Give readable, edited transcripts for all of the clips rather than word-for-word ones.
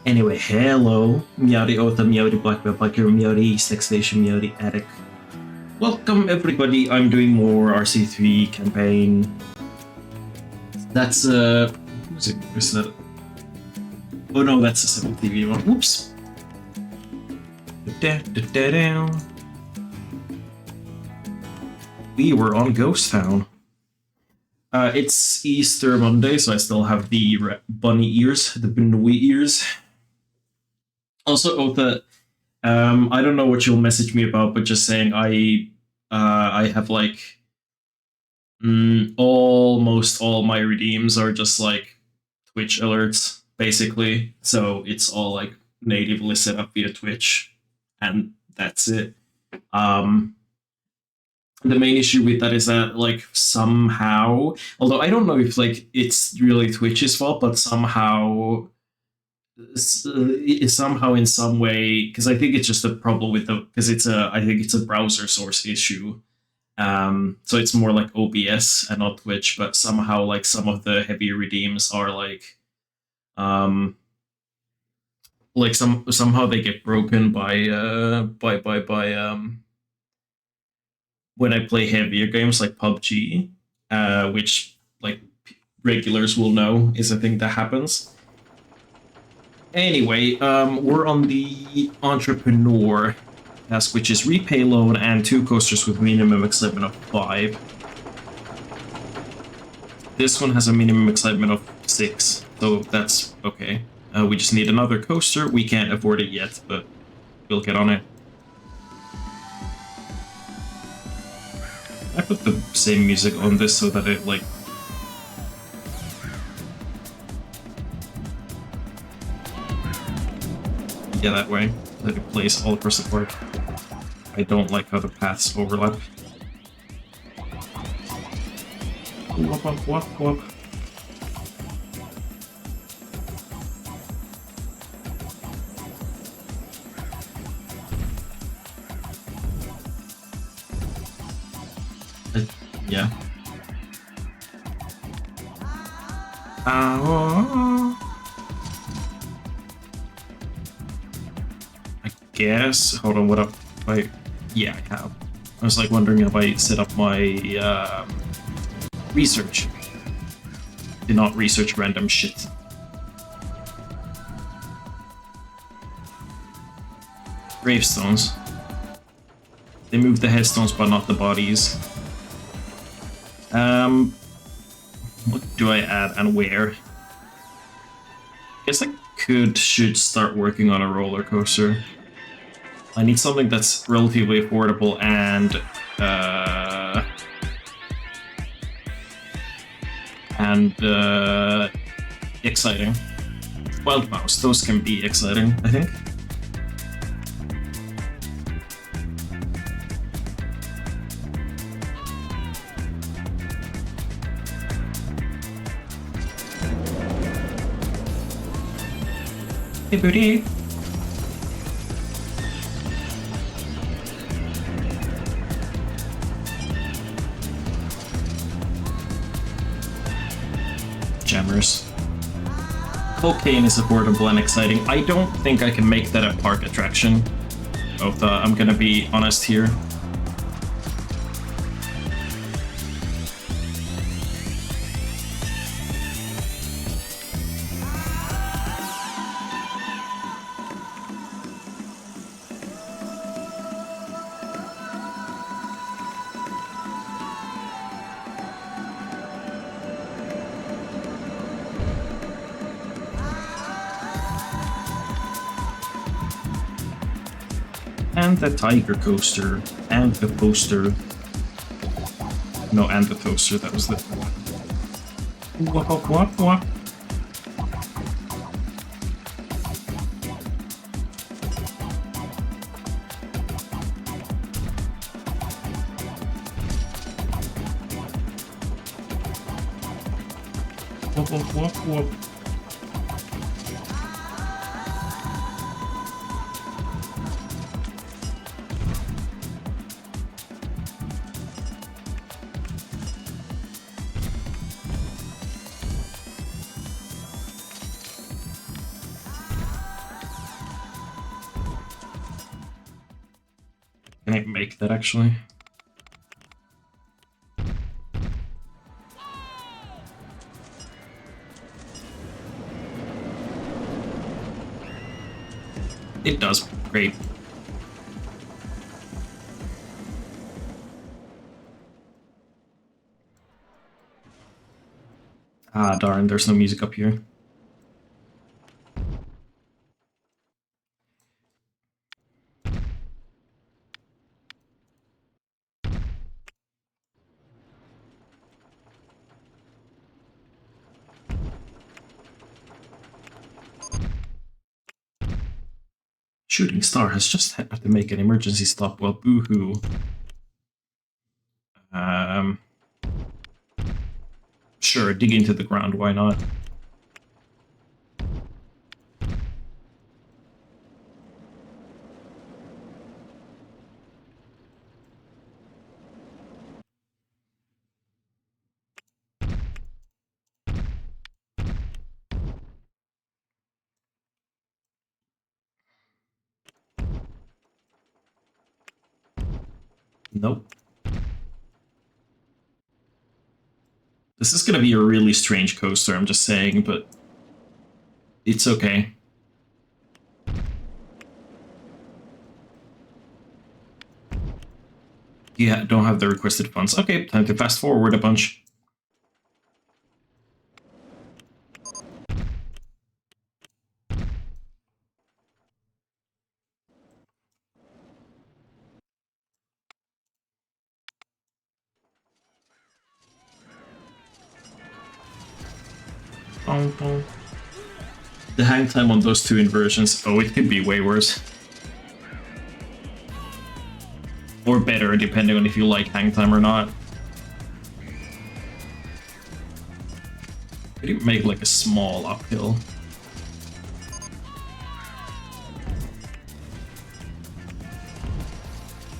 Anyway, hello, Meowdy Ota, Meowdy Black Belt Biker, Meowdy Sex Station, Meowdy Attic. Welcome everybody, I'm doing more RC3 campaign. That's who's it? Who's that? Oh no, that's a 7th TV one. Whoops. We were on Ghost Town. It's Easter Monday, so I still have the bunny ears, the Benoi ears. Also, Otha, I don't know what you'll message me about, but just saying I have like almost all my redeems are just like Twitch alerts, basically. So it's all like natively set up via Twitch, and that's it. The main issue with that is that like somehow, although I don't know if like it's really Twitch's fault, but somehow in some way, because I think it's just a problem with because I think it's a browser source issue. So it's more like OBS and not Twitch, but somehow like some of the heavy redeems are like somehow they get broken by when I play heavier games like PUBG, which like regulars will know is a thing that happens. Anyway, we're on the entrepreneur task, which is repay loan and 2 coasters with minimum excitement of 5. This one has a minimum excitement of 6, so that's okay. We just need another coaster. We can't afford it yet, but we'll get on it. I put the same music on this so that it like... Yeah, that way. That it plays all across the park. I don't like how the paths overlap. Whoop, whoop, whoop, whoop. Yeah. I guess. Hold on, what up? Yeah, I have. I was like wondering if I set up my research. Did not research random shit. Gravestones. They move the headstones, but not the bodies. What do I add and where? I guess I should start working on a roller coaster. I need something that's relatively affordable and exciting. Wild Mouse, those can be exciting, I think. Hey, booty. Jammers. Cocaine is affordable and exciting. I don't think I can make that a park attraction. I'm gonna be honest here. And the tiger coaster, and the poster. No, and the toaster, that was the one. Wop, wop, wop, wop. Wop, wop, wop, wop. Can I make that actually? It does. Great. Ah, darn, there's no music up here. Shooting Star has just had to make an emergency stop. Well, boo-hoo. Sure, dig into the ground, why not? Nope. This is gonna be a really strange coaster, I'm just saying, but it's okay. You don't have the requested funds. Okay, time to fast forward a bunch. The hang time on those two inversions, oh, it could be way worse. Or better, depending on if you like hang time or not. Could you make like a small uphill?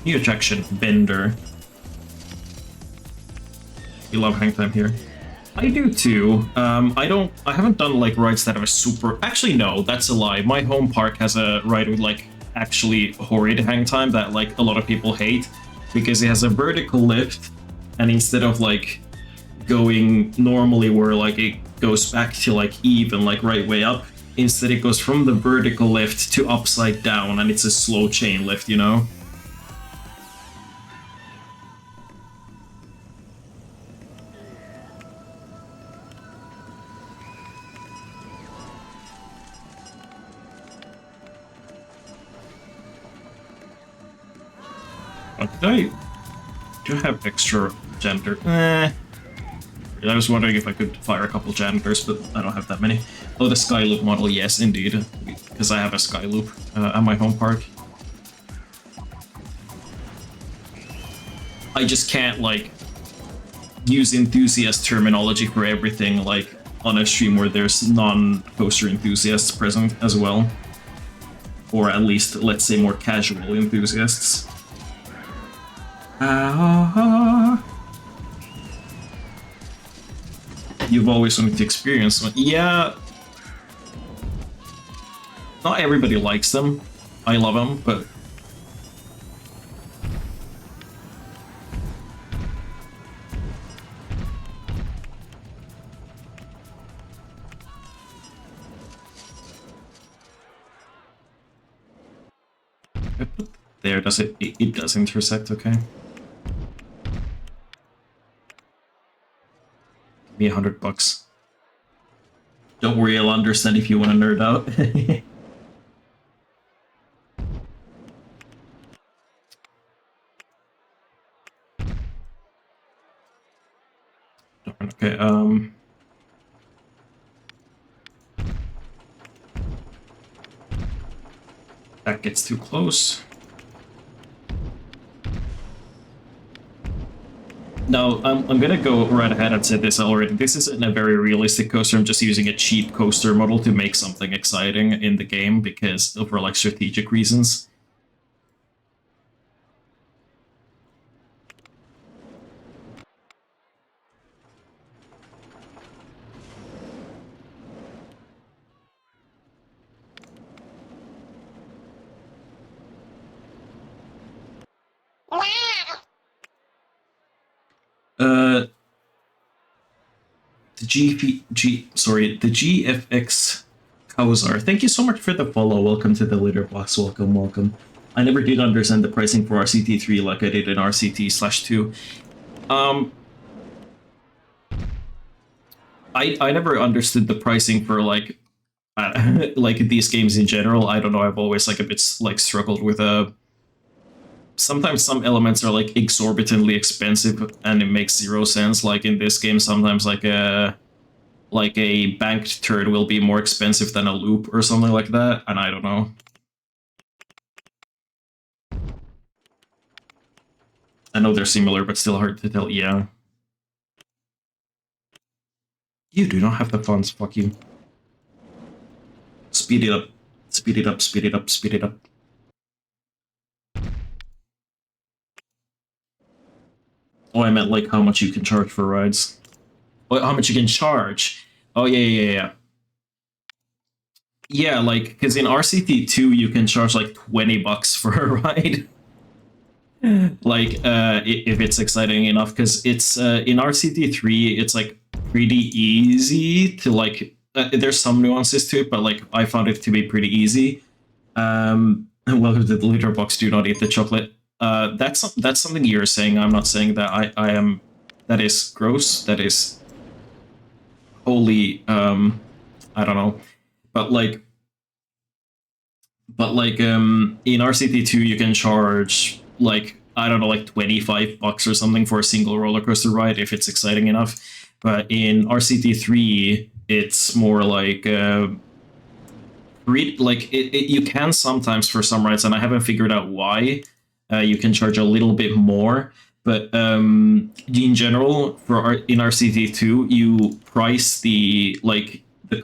New attraction, Bender. You love hang time here. I do too. I haven't done like rides that have a super. Actually, no, that's a lie. My home park has a ride with like actually horrid hang time that like a lot of people hate because it has a vertical lift, and instead of like going normally where like it goes back to like even like right way up, instead it goes from the vertical lift to upside down, and it's a slow chain lift, you know. Did do I have extra janitor? I was wondering if I could fire a couple janitors, but I don't have that many. Oh, the Skyloop model, yes, indeed, because I have a Skyloop at my home park. I just can't, like, use enthusiast terminology for everything, like, on a stream where there's non-coaster enthusiasts present as well. Or at least, let's say, more casual enthusiasts. You've always wanted to experience one. Yeah. Not everybody likes them. I love them, but... There, does it? It does intersect, okay. Give me $100. Don't worry, I'll understand if you want to nerd out. Okay, that gets too close. No, I'm gonna go right ahead and say this already. This isn't a very realistic coaster. I'm just using a cheap coaster model to make something exciting in the game because for like strategic reasons. the GFX Kausar. Thank you so much for the follow. Welcome to the litter box. Welcome, welcome. I never did understand the pricing for RCT3 like I did in RCT/2. I never understood the pricing for like these games in general. I don't know. I've always like a bit like struggled with sometimes some elements are like exorbitantly expensive and it makes zero sense. Like in this game, sometimes like a banked turd will be more expensive than a loop or something like that, and I don't know. I know they're similar, but still hard to tell. Yeah. You do not have the funds. Fuck you. Speed it up. Speed it up. Speed it up. Speed it up. Oh, I meant like how much you can charge for rides. Oh, how much you can charge? Oh, yeah. Yeah, like, because in RCT2 you can charge like $20 for a ride. Like, if it's exciting enough, because it's in RCT3 it's like pretty easy to like. There's some nuances to it, but like I found it to be pretty easy. Welcome to the litter box. Do not eat the chocolate. That's something you're saying. I'm not saying that. I am. That is gross. That is wholly. I don't know, but like in RCT2 you can charge like, I don't know, like $25 or something for a single roller coaster ride if it's exciting enough. But in RCT3 it's more like you can sometimes for some rides, and I haven't figured out why. You can charge a little bit more, but in general in RCT2 you price the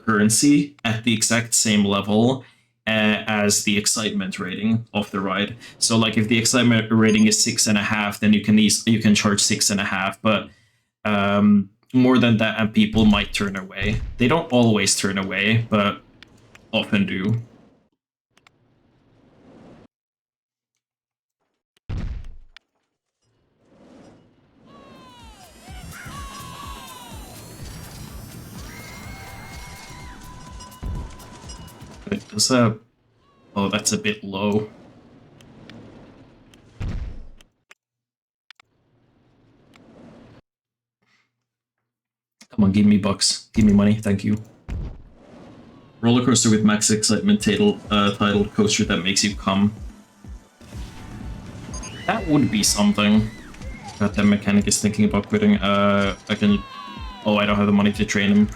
currency at the exact same level as the excitement rating of the ride. So like if the excitement rating is 6.5, then you can charge 6.5, but more than that and people might turn away. They don't always turn away, but often do. Wait, does that... Oh, that's a bit low. Come on, give me bucks. Give me money, thank you. Roller coaster with max excitement titled coaster that makes you come. That would be something. God, that mechanic is thinking about quitting. I can... Oh, I don't have the money to train him.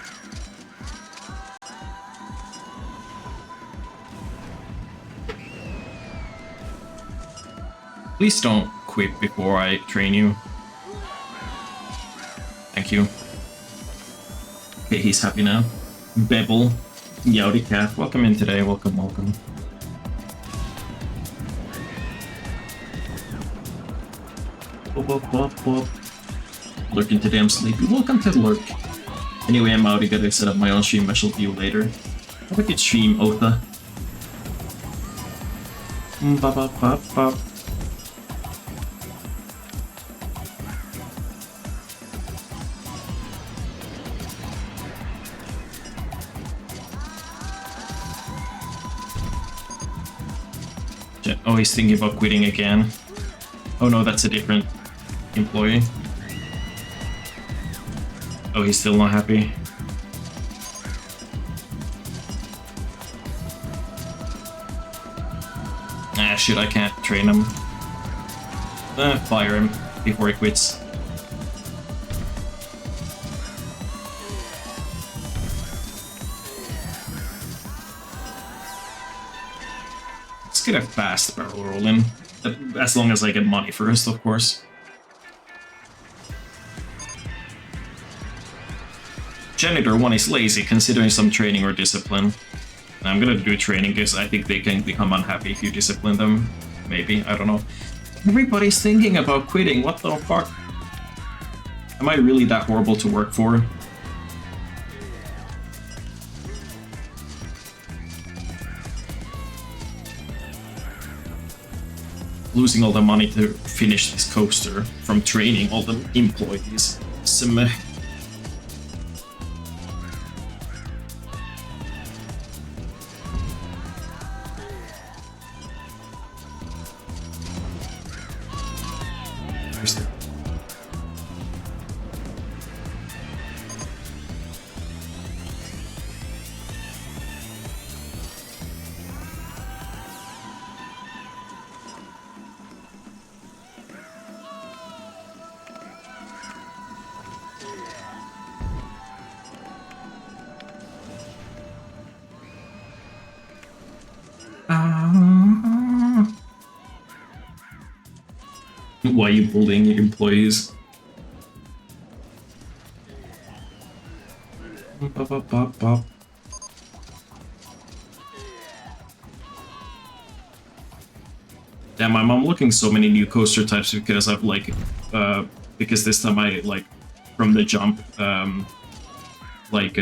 Please don't quit before I train you. Thank you. Okay, he's happy now. Bebble, Meowdy Cat, welcome in today. Welcome, welcome. Lurking today, I'm sleepy. Welcome to Lurk. Anyway, I'm out. I gotta set up my own stream. I shall view later. Have a good stream, Otha. Bop. Oh, he's thinking about quitting again. Oh no, that's a different employee. Oh, he's still not happy. Ah, shit, I can't train him. Fire him before he quits. Let's get a fast barrel roll in. As long as I get money first, of course. Janitor 1 is lazy, considering some training or discipline. I'm gonna do training because I think they can become unhappy if you discipline them. Maybe, I don't know. Everybody's thinking about quitting, what the fuck? Am I really that horrible to work for? Losing all the money to finish this coaster from training all the employees. Interesting. Why are you bullying your employees? Bop, bop, bop, bop. Damn, I'm looking so many new coaster types because I've like, because this time I like, from the jump, like,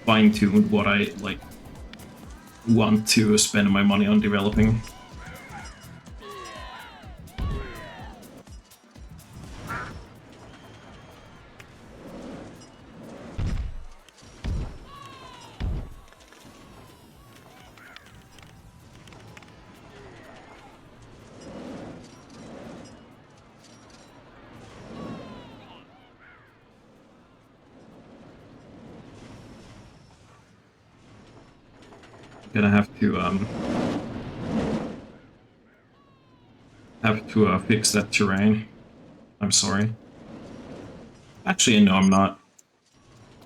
fine-tuned what I like want to spend my money on developing. Gonna have to fix that terrain. I'm sorry. Actually, no, I'm not.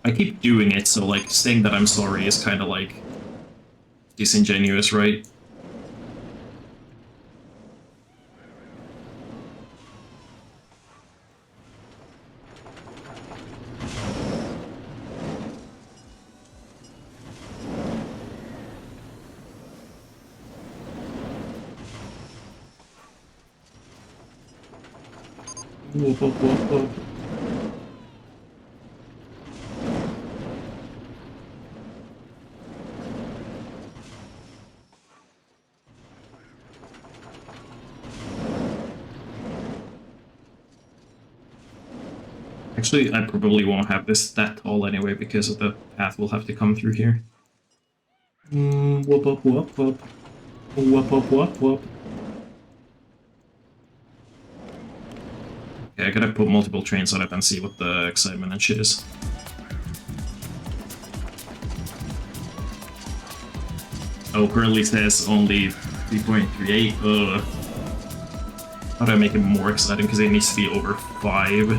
I keep doing it, so like saying that I'm sorry is kind of like disingenuous, right? Whoop, whoop, whoop, whoop. Actually, I probably won't have this that tall anyway because of the path we'll have to come through here. Whoop, whoop, whoop, whoop. Whoop, whoop, whoop, whoop. Okay, I gotta put multiple trains on it and see what the excitement and shit is. Oh, currently says only 3.38. How do I make it more exciting? Because it needs to be over 5.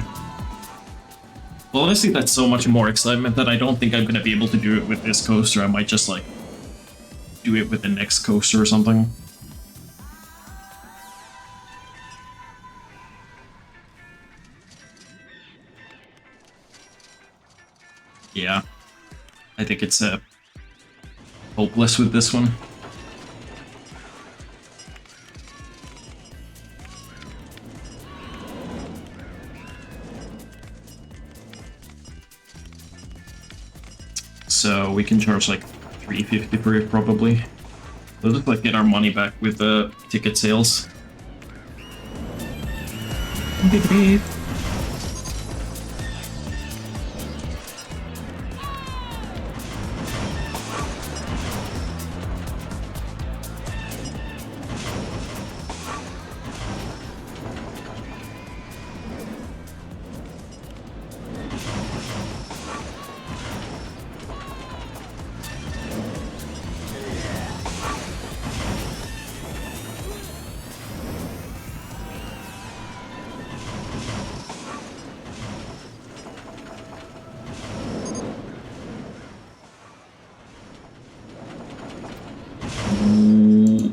Well, honestly, that's so much more excitement that I don't think I'm gonna be able to do it with this coaster. I might just, like, do it with the next coaster or something. Yeah. I think it's hopeless with this one. So we can charge like $3.50 for it probably. We'll just like get our money back with the ticket sales. Beep, beep.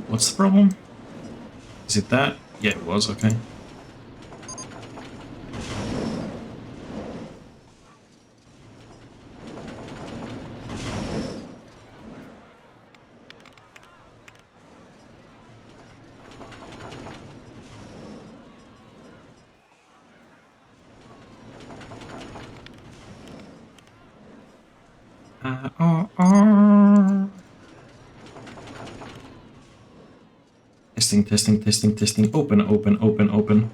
What's the problem? Is it that? Yeah, it was, okay. Testing, testing, testing, testing. Open, open, open, open.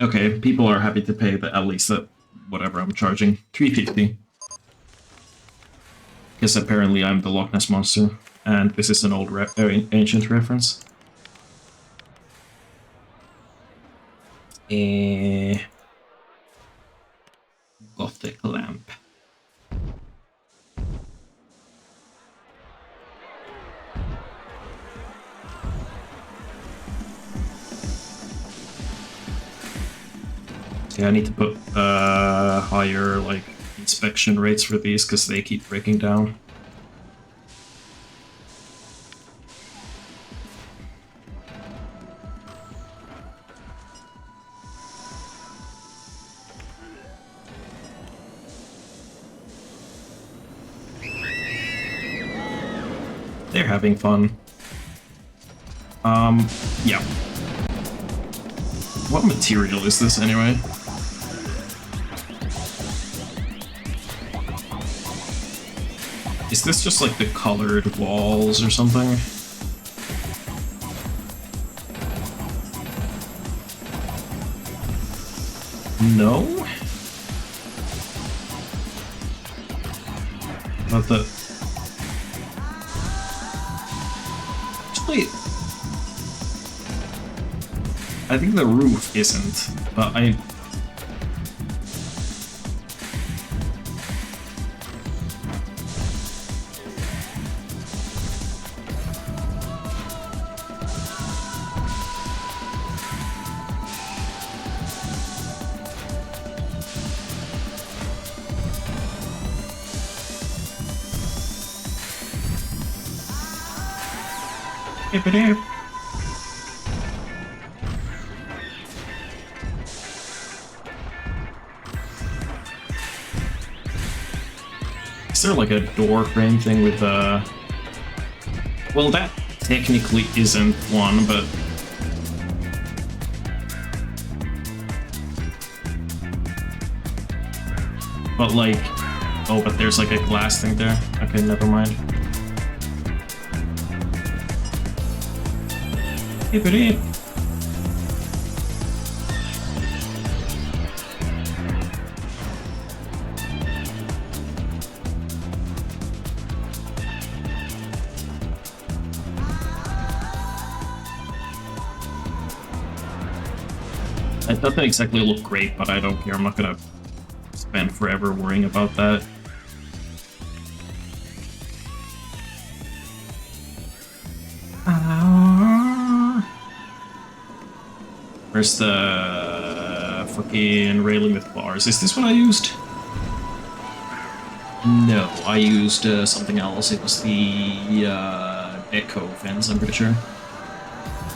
Okay, people are happy to pay the at least whatever I'm charging. $3.50. Because apparently I'm the Loch Ness Monster, and this is an old ancient reference. Gothic lamp. Yeah, I need to put higher like inspection rates for these because they keep breaking down. They're having fun. Yeah. What material is this anyway? Is this just like the colored walls or something? No? Not the... Actually... I think the roof isn't, but I... Is there like a door frame thing with well, that technically isn't one, but... But like... Oh, but there's like a glass thing there. Okay, never mind. Hippity. It doesn't exactly look great, but I don't care. I'm not gonna spend forever worrying about that. Where's the fucking railing with bars? Is this what I used? No, I used something else. It was the Deco fence, I'm pretty sure.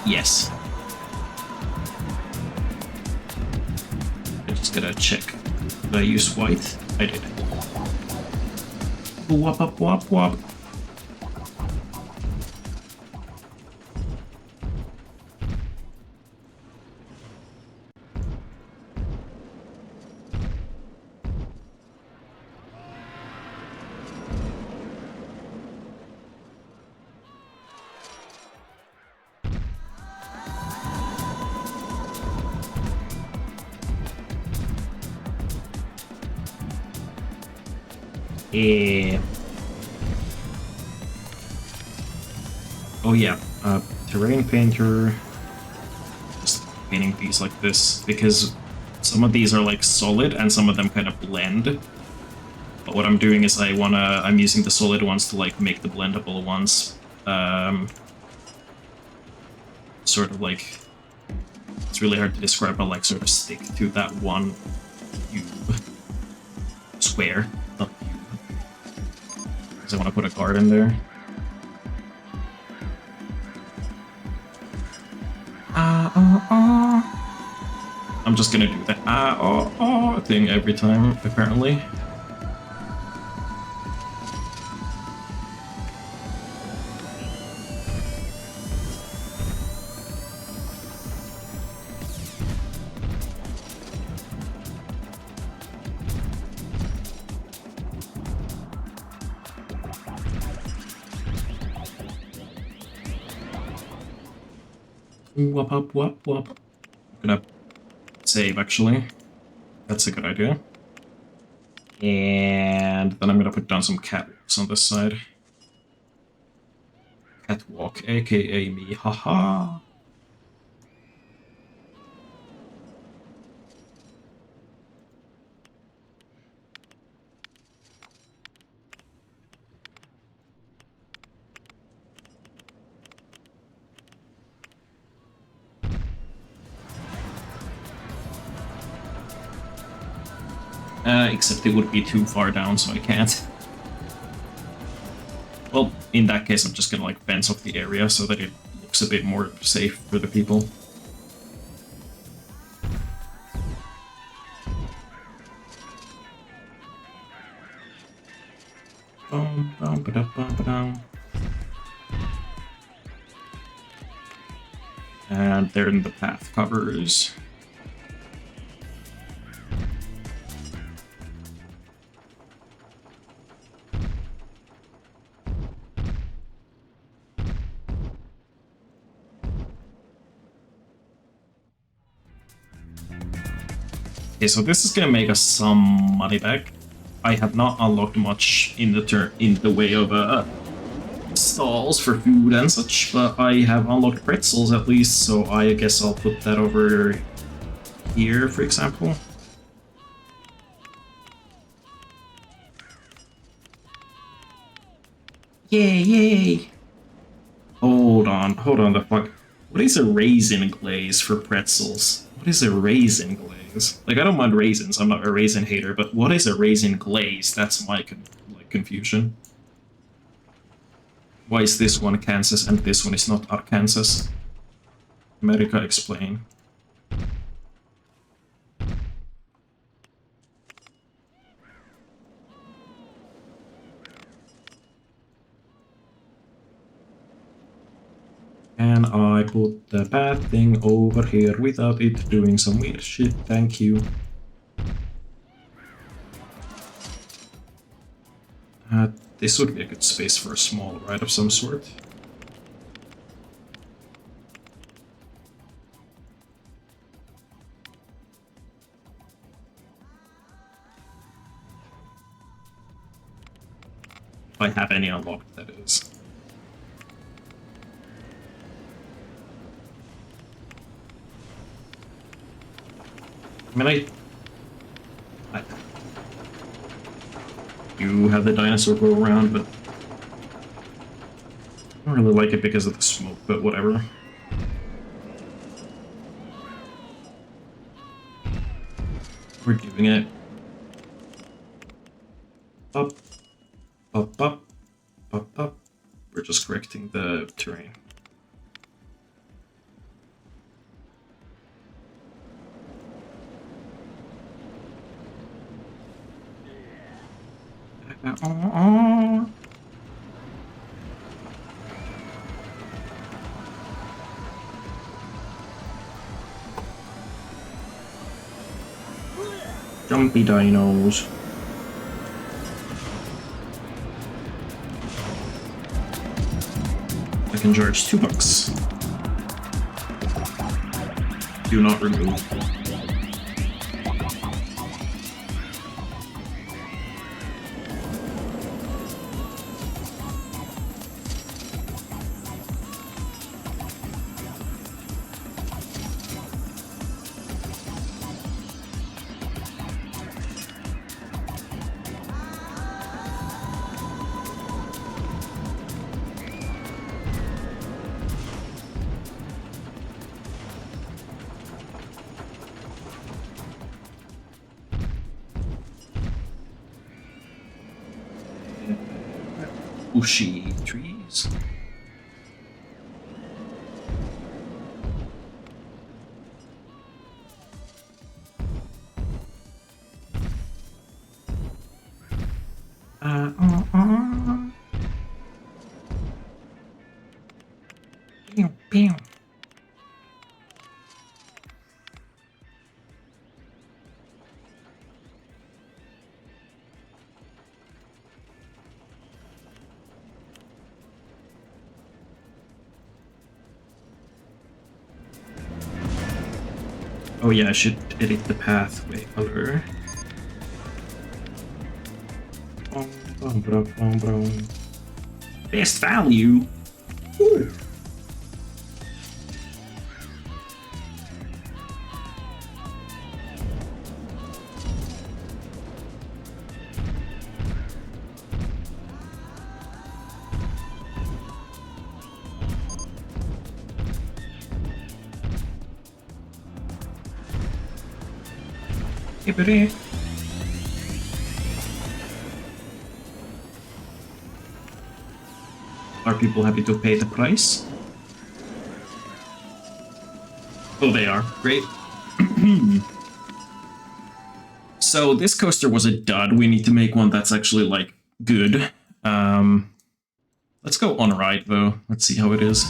Yes. I just gotta check. Did I use white? I did. Wop up wop wop. Oh yeah, terrain painter. Just painting these like this because some of these are like solid and some of them kind of blend. But what I'm doing is I'm using the solid ones to like make the blendable ones. Sort of like, it's really hard to describe, but like sort of stick to that one cube. Square, not cube. Because I want to put a card in there. I'm just gonna do the thing every time, apparently. Wop up wop wop. I'm gonna save actually. That's a good idea. And then I'm gonna put down some catwalks on this side. Catwalk, aka me, haha. Except it would be too far down, so I can't. Well, in that case, I'm just gonna like fence off the area so that it looks a bit more safe for the people. And they're in the path covers. Okay, so this is gonna make us some money back. I have not unlocked much in the way of stalls for food and such, but I have unlocked pretzels at least, so I guess I'll put that over here, for example. Yay! Hold on, the fuck. What is a raisin glaze for pretzels? What is a raisin glaze? Like, I don't mind raisins, I'm not a raisin hater, but what is a raisin glaze? That's my confusion. Why is this one Kansas and this one is not Arkansas? America, explain. And I put the bad thing over here without it doing some weird shit, thank you. This would be a good space for a small ride of some sort. If I have any unlocked, that is. I mean, I do have the dinosaur go around, but I don't really like it because of the smoke, but whatever. We're doing it. Up, up, up, up, up. We're just correcting the terrain. Jumpy dinos. I can charge $2. Do not remove. Bushy trees. Pew, pew. Oh yeah, I should edit the pathway color. Best value. Ooh. Hippity. Are people happy to pay the price? Oh, they are. Great. So this coaster was a dud. We need to make one that's actually, like, good. Let's go on a ride, though. Let's see how it is.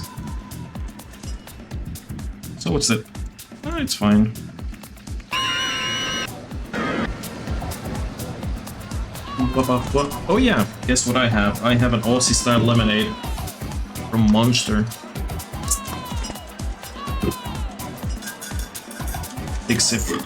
So what's it? Oh, it's fine. Oh yeah, guess what I have? I have an Aussie-style lemonade from Monster. Big sip.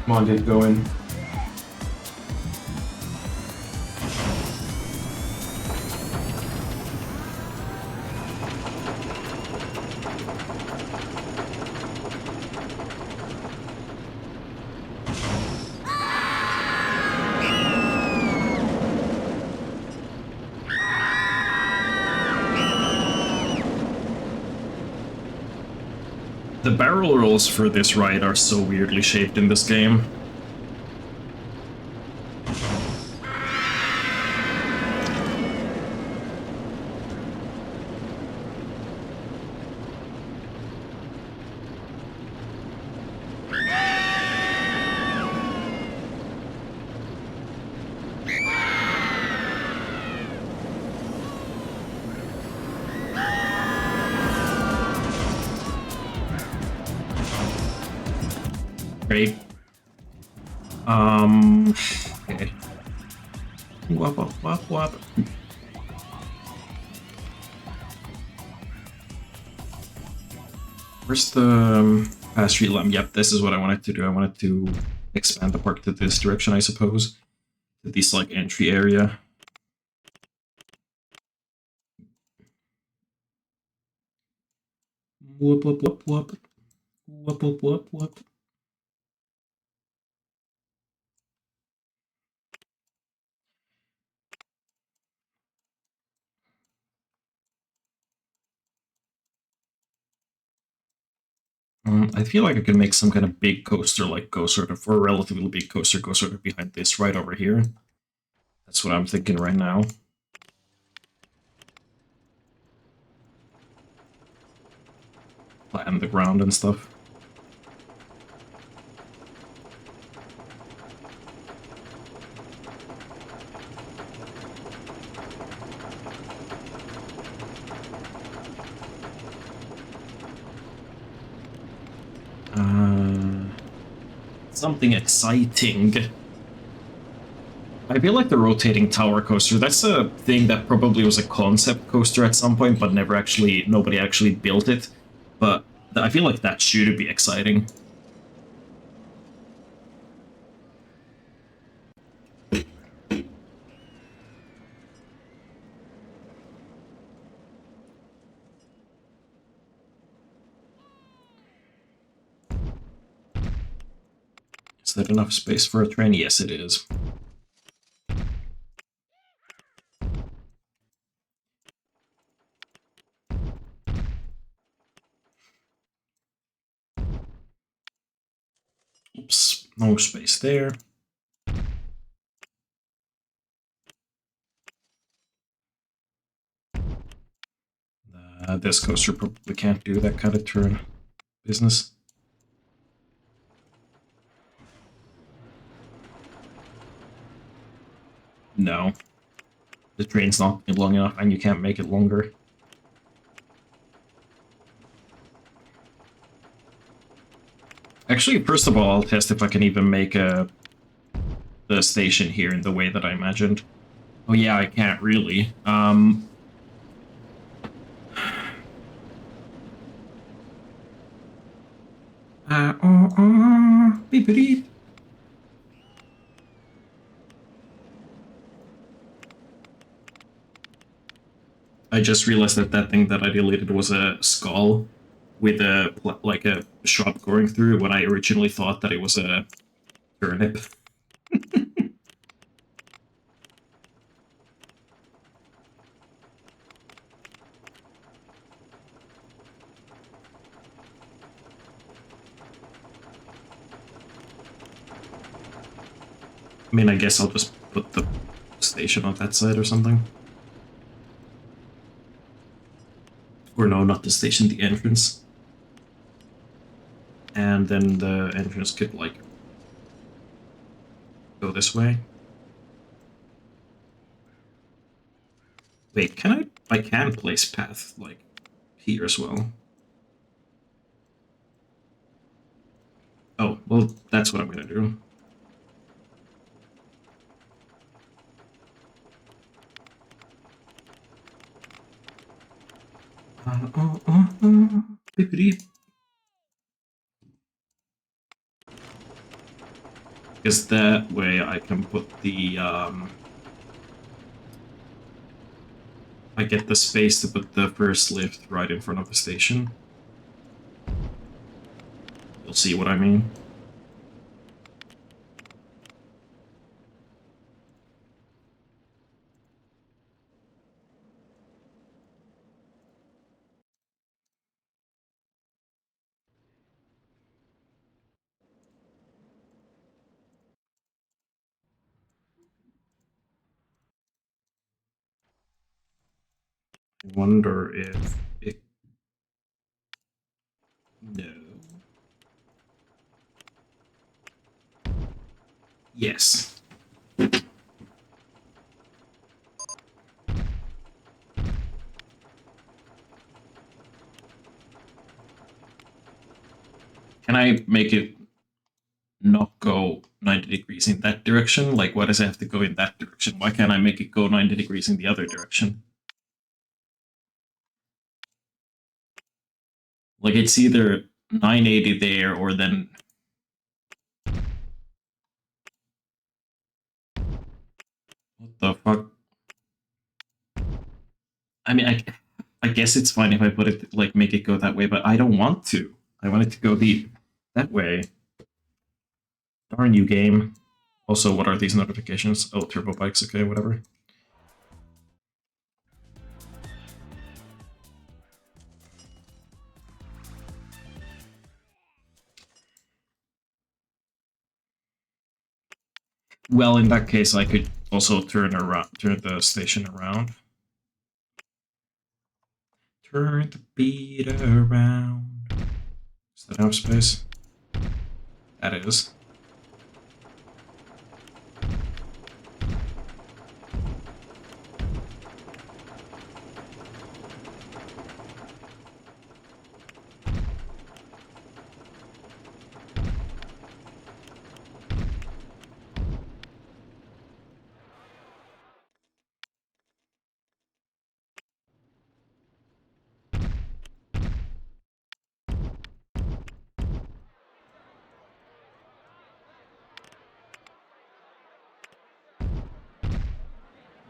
Come on, get going. The barrel rolls for this ride are so weirdly shaped in this game. Great. Okay. Wop, wop, wop, wop. Where's the fast street lamp? Yep, this is what I wanted to do. I wanted to expand the park to this direction, I suppose. To this, like, entry area. Whoop, whoop, whoop, whoop. Whoop, whoop, whoop, whoop. I feel like I could make some kind of big coaster, like go sort of, or a relatively big coaster, go sort of behind this right over here. That's what I'm thinking right now. Flatten the ground and stuff. Something exciting. I feel like the rotating tower coaster, that's a thing that probably was a concept coaster at some point, but nobody actually built it. But I feel like that should be exciting. Is that enough space for a train? Yes, it is. Oops, no space there. This coaster probably can't do that kind of turn business. No. The train's not long enough and you can't make it longer. Actually, first of all, I'll test if I can even make the station here in the way that I imagined. Oh yeah, I can't really. Beep beep. I just realized that that thing that I deleted was a skull with a like a shrub going through when I originally thought that it was a turnip. I mean, I guess I'll just put the station on that side or something. Or no, not the station, the entrance. And then the entrance could, like, go this way. Wait, can I? I can place path, like, here as well. Oh, well, that's what I'm gonna do. Beep. Because that way I can put the, I get the space to put the first lift right in front of the station. You'll see what I mean. I wonder if it... No. Yes. Can I make it not go 90 degrees in that direction? Like, why does it have to go in that direction? Why can't I make it go 90 degrees in the other direction? Like, it's either 980 there or then... What the fuck? I mean, I guess it's fine if I put it, like, make it go that way, but I don't want to. I want it to go that way. Darn you, game. Also, what are these notifications? Oh, turbo bikes, okay, whatever. Well, in that case, I could also turn the station around. Turn the beat around. Is that enough space? That is.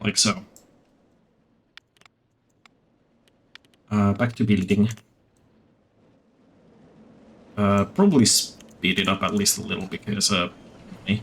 Like so. Back to building. Probably speed it up at least a little because, money.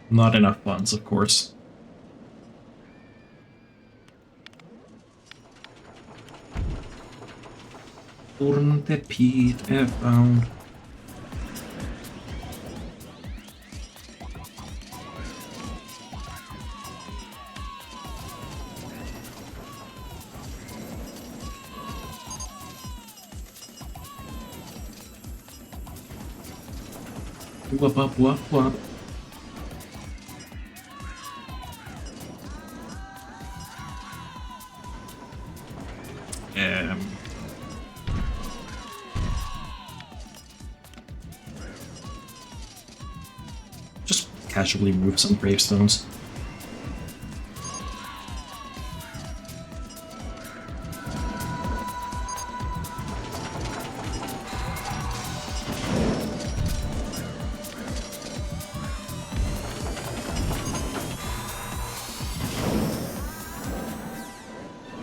Not enough funds, of course. Turn the peat around. Whoop up, whoop, whoop. Just casually move some gravestones.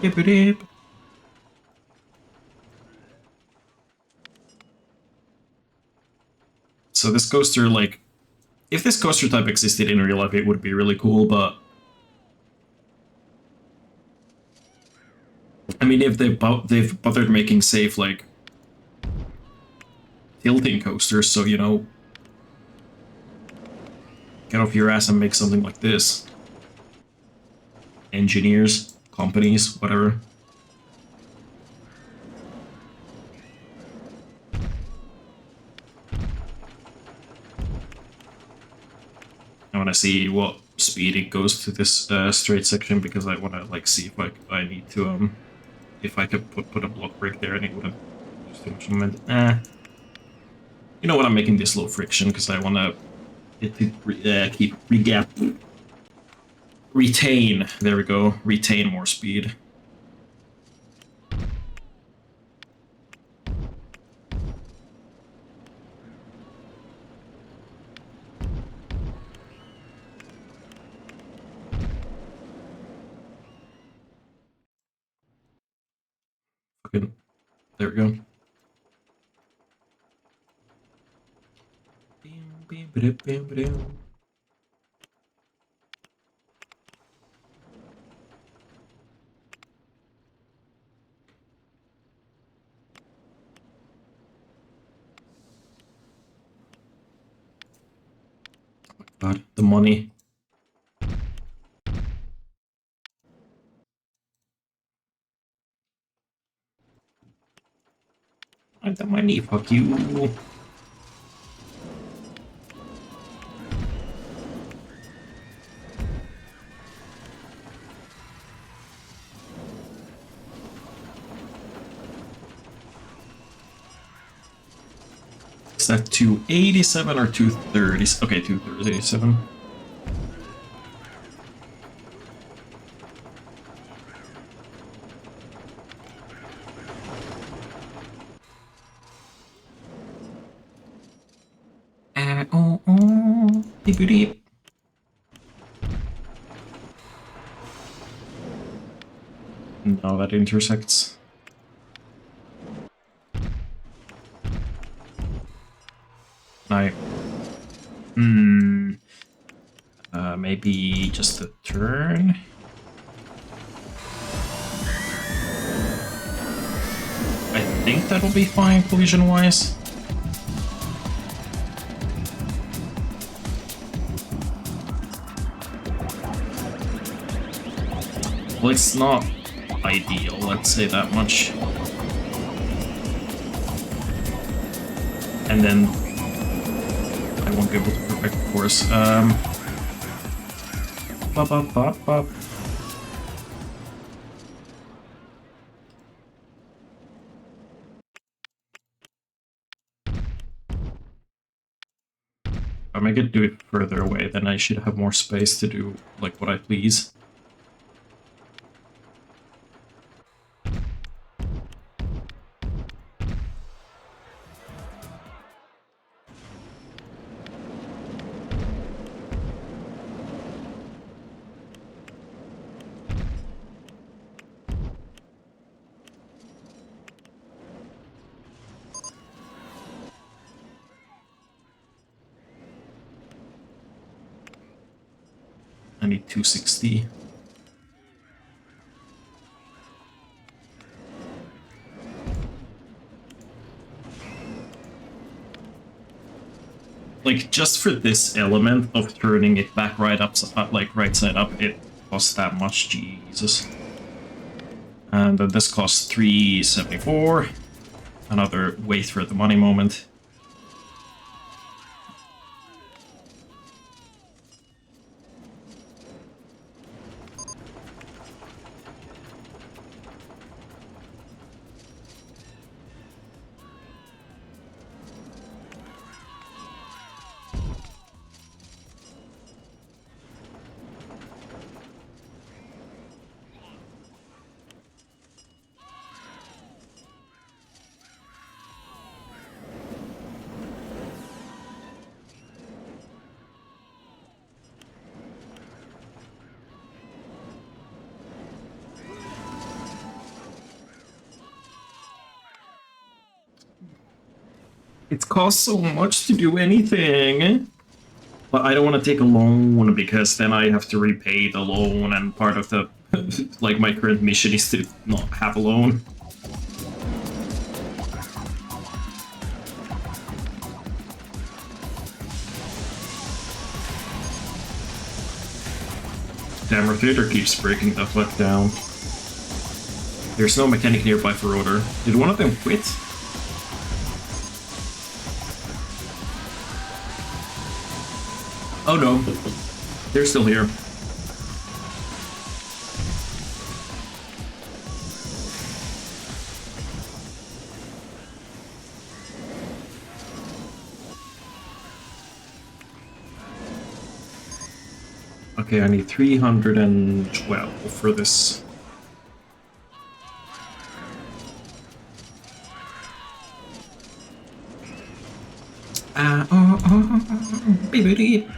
Dip. So this coaster, like, if this coaster type existed in real life, it would be really cool, but I mean, if they've bothered making safe, like, tilting coasters, so, you know, get off your ass and make something like this. Engineers, companies, whatever. I want to see what speed it goes to this straight section, because I want to, like, see if I need to, if I could put a block break there and it wouldn't use too much moment. You know what, I'm making this low friction because I want to keep retain, there we go, retain more speed. Fucking, there we go. God, the money. The money, fuck you. Is that 287 or 230? Okay, 237. Deep deep. No, that intersects. Maybe just a turn. I think that'll be fine collision-wise. Well, it's not ideal, let's say that much. And then I won't be able to perfect the course. Bop, bop, bop, bop. If I make it do it further away, then I should have more space to do like what I please. I need 260. like, just for this element of turning it back like right side up, it costs that much. Jesus. And then this costs 374. Another wait for the money moment. It costs so much to do anything. But I don't want to take a loan because then I have to repay the loan, and part of the like my current mission is to not have a loan. Damn, our theater keeps breaking the fuck down. There's no mechanic nearby for Rotor. Did one of them quit? Oh no, they're still here. Okay, I need 312 for this. Baby.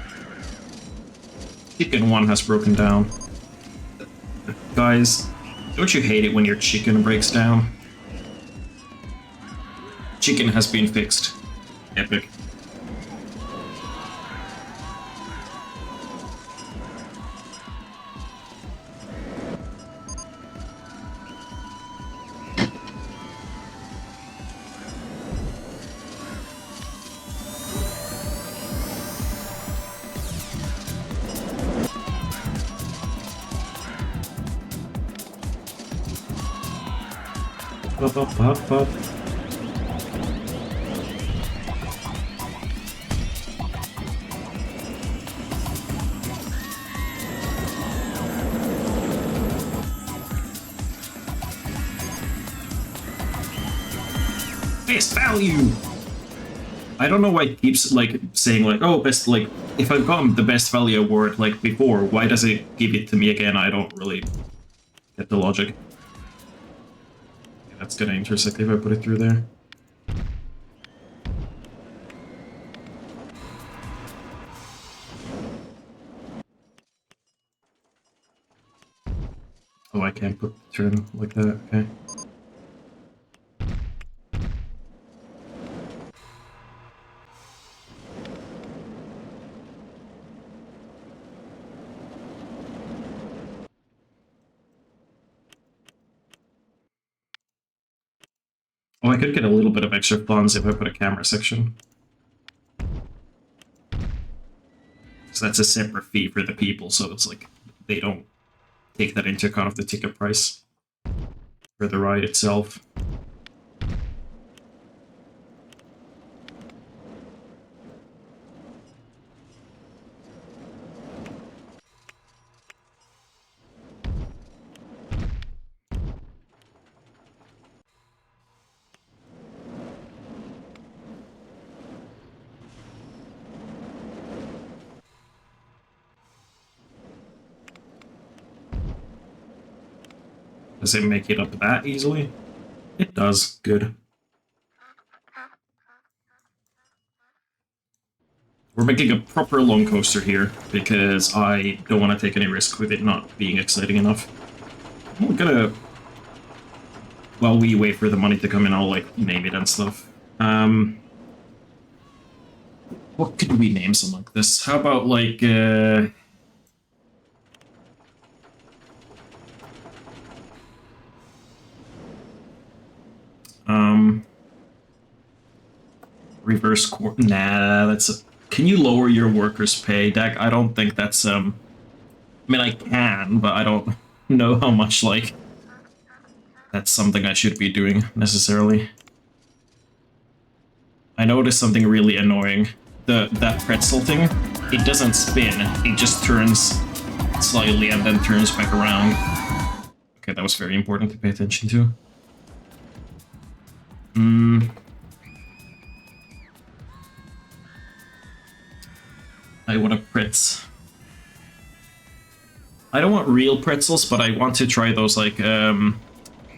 Chicken 1 has broken down. Guys, don't you hate it when your chicken breaks down? Chicken has been fixed. Epic. Up. Best value! I don't know why it keeps like saying like, oh, best, like, if I've gotten the best value award like before, why does it give it to me again? I don't really get the logic. That's gonna intersect if I put it through there. Oh, I can't put the turn like that, okay. Oh, I could get a little bit of extra funds if I put a camera section. So that's a separate fee for the people, so it's like they don't take that into account of the ticket price for the ride itself. Does it make it up that easily? It does. Good. We're making a proper long coaster here because I don't want to take any risk with it not being exciting enough. I'm gonna... While we wait for the money to come in, I'll like name it and stuff. What could we name something like this? How about like reverse court. Nah, that's a Can you lower your workers' pay, Dak? I don't think that's I mean, I can, but I don't know how much like that's something I should be doing necessarily. I noticed something really annoying. That pretzel thing, it doesn't spin. It just turns slightly and then turns back around. Okay, that was very important to pay attention to. I want a pretz. I don't want real pretzels, but I want to try those like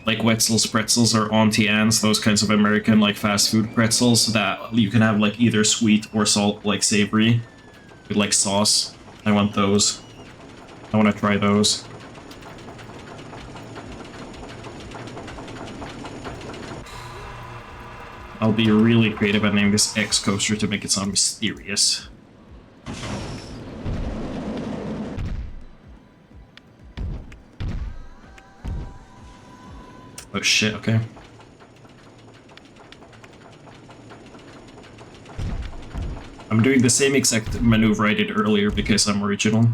Wetzel's pretzels or Auntie Anne's, those kinds of American like fast food pretzels that you can have like either sweet or salt, like savory, with like sauce. I want those. I want to try those. I'll be really creative and name this X coaster to make it sound mysterious. Oh shit, okay. I'm doing the same exact maneuver I did earlier because I'm original.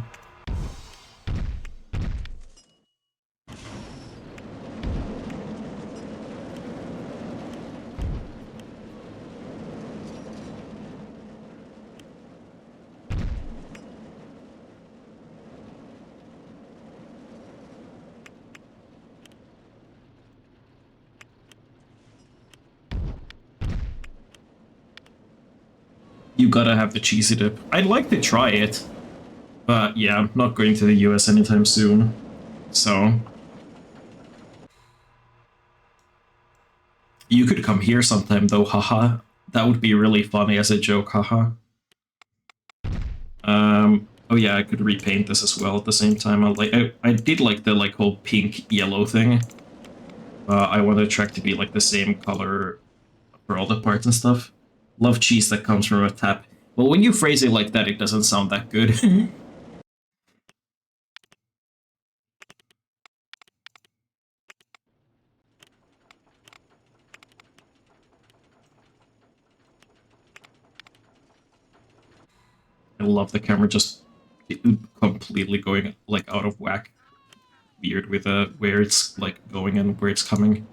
You gotta have the cheesy dip. I'd like to try it, but yeah, I'm not going to the US anytime soon, so... You could come here sometime though, haha. That would be really funny as a joke, haha. Oh yeah, I could repaint this as well at the same time. I did like the whole pink-yellow thing. I want the track to be like the same color for all the parts and stuff. Love cheese that comes from a tap. Well, when you phrase it like that, it doesn't sound that good. I love the camera just completely going like out of whack. Weird with where it's like going and where it's coming.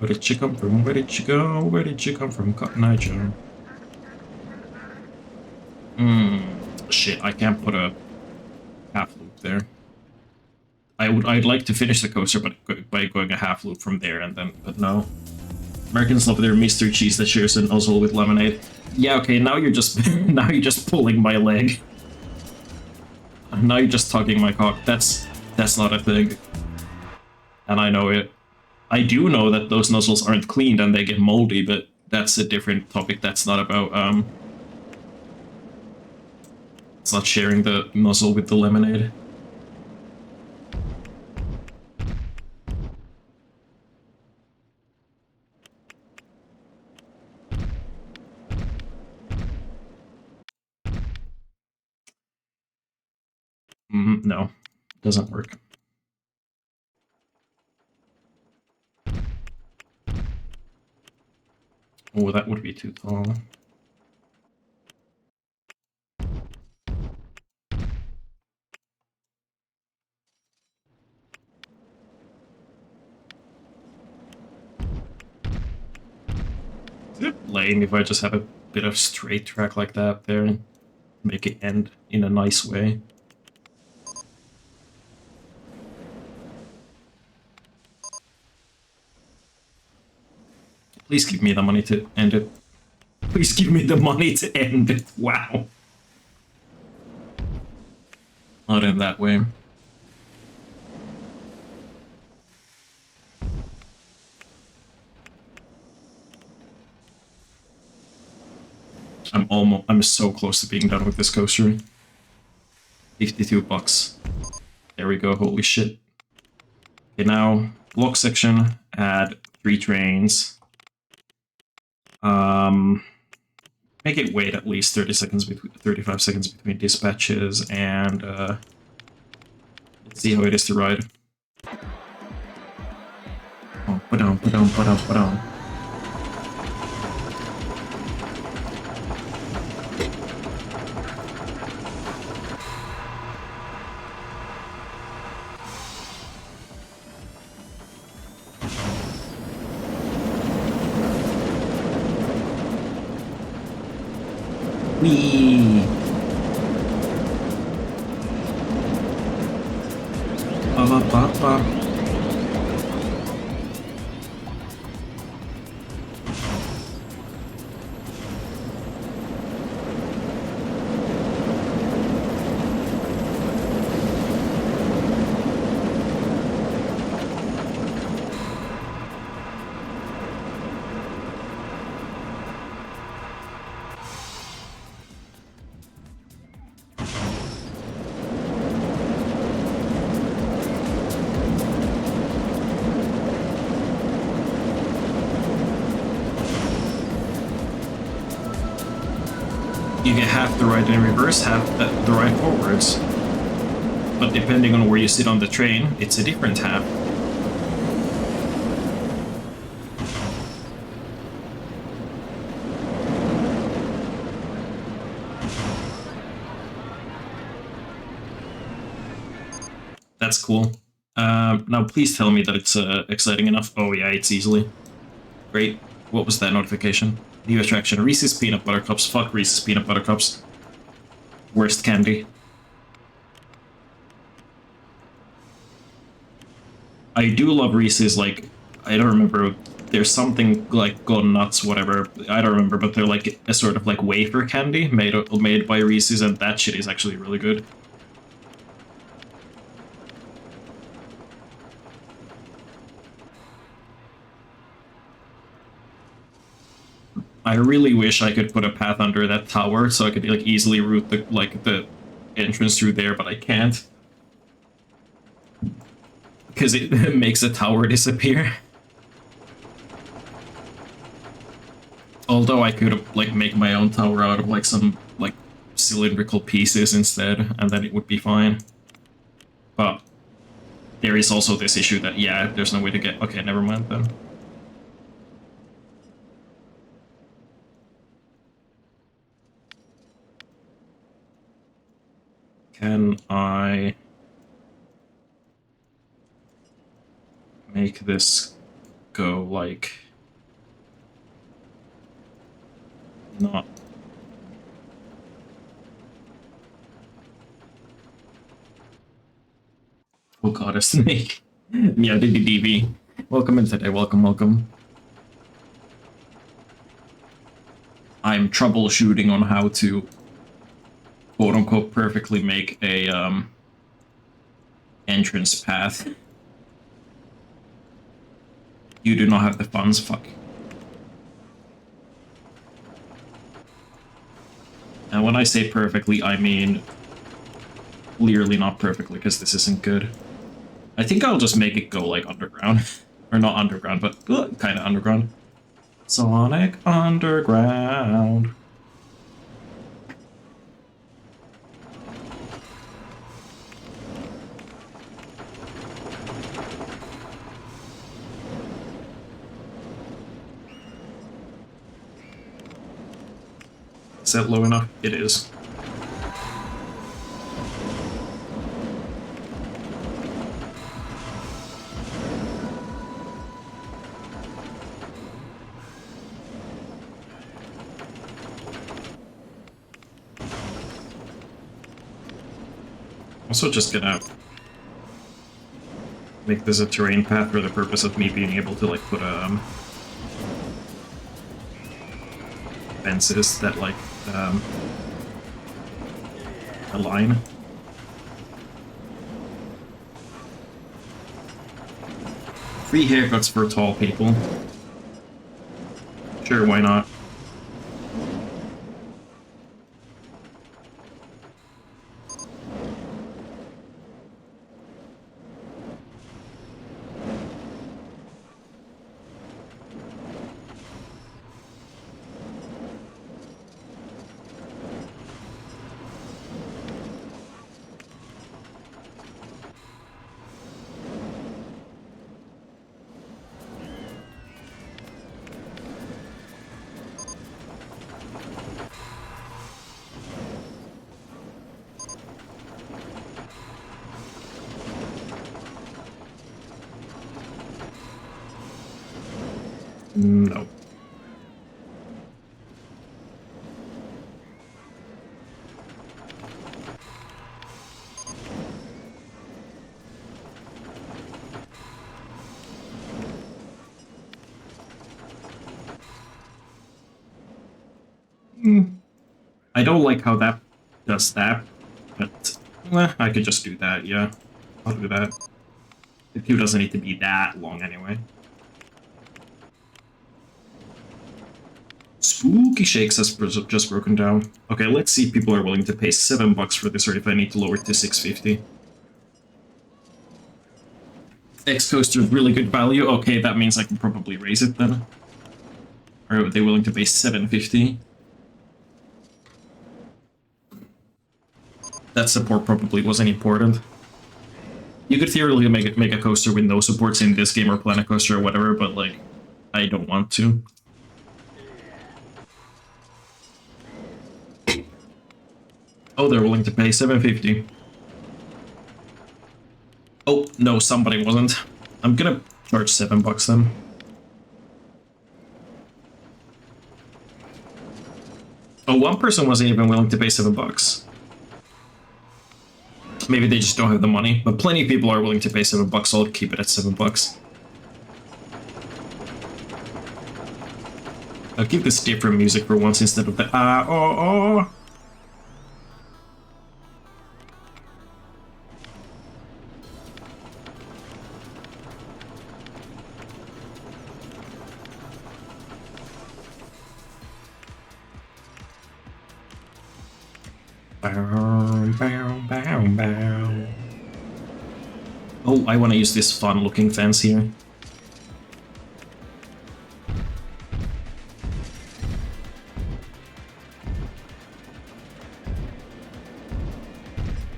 Where did you come from? Where did you go? Where did you come from, Cotton Eye Joe? Shit, I can't put a half loop there. I'd like to finish the coaster, but by going a half loop from there and then, but no. Americans love their mystery cheese that shares an nozzle with lemonade. Yeah, okay, now you're just now you're just pulling my leg. Now you're just tugging my cock. That's not a thing. And I know it. I do know that those nozzles aren't cleaned and they get moldy, but that's a different topic. That's not about it's not sharing the nozzle with the lemonade. No, doesn't work. Oh, that would be too tall. Is it lame if I just have a bit of straight track like that there and make it end in a nice way? Please give me the money to end it. Please give me the money to end it. Wow. Not in that way. I'm so close to being done with this coaster. 52 bucks. There we go, holy shit. Okay, now, block section, add 3 trains. Make it wait at least 35 seconds between dispatches, and let's see how it is to ride. Oh, ba-dum, ba-dum, ba-dum, ba-dum. Whee! Ba ba ba ba. You get half the ride in reverse, half the ride forwards. But depending on where you sit on the train, it's a different half. That's cool. Now please tell me that it's exciting enough. Oh yeah, it's easily. Great. What was that notification? New attraction, Reese's Peanut Butter Cups. Fuck Reese's Peanut Butter Cups. Worst candy. I do love Reese's, like, I don't remember, there's something like Gone Nuts, whatever, I don't remember, but they're like a sort of like wafer candy made by Reese's, and that shit is actually really good. I really wish I could put a path under that tower so I could like easily route the entrance through there, but I can't. Because it makes the tower disappear. Although I could like make my own tower out of like some like cylindrical pieces instead, and then it would be fine. But there is also this issue that yeah, there's no way to get. Okay, never mind then. Can I make this go like not? Oh god, a snake. Yeah, DDDV. Welcome in today, welcome. I'm troubleshooting on how to quote unquote perfectly make a entrance path. You do not have the funds, fuck. And when I say perfectly, I mean clearly not perfectly, because this isn't good. I think I'll just make it go like underground. Or not underground, but kind of underground. Sonic Underground. Is that low enough? It is. Also just gonna make this a terrain path for the purpose of me being able to like put fences that like align. Free haircuts for tall people. Sure, why not? No. I don't like how that does that, but I could just do that, yeah. I'll do that. The queue doesn't need to be that long anyway. Spooky Shakes has just broken down. Okay, let's see if people are willing to pay $7 for this or if I need to lower it to $6.50. X-Coaster is really good value. Okay, that means I can probably raise it then. Or are they willing to pay $7.50? That support probably wasn't important. You could theoretically make a coaster with no supports in this game or Planet Coaster or whatever, but like, I don't want to. Oh, they're willing to pay $7.50. Oh, no, somebody wasn't. I'm gonna charge $7 then. Oh, one person wasn't even willing to pay $7. Maybe they just don't have the money, but plenty of people are willing to pay $7, so I'll keep it at $7. I'll keep this different music for once instead of the oh. Oh, I want to use this fun-looking fence here.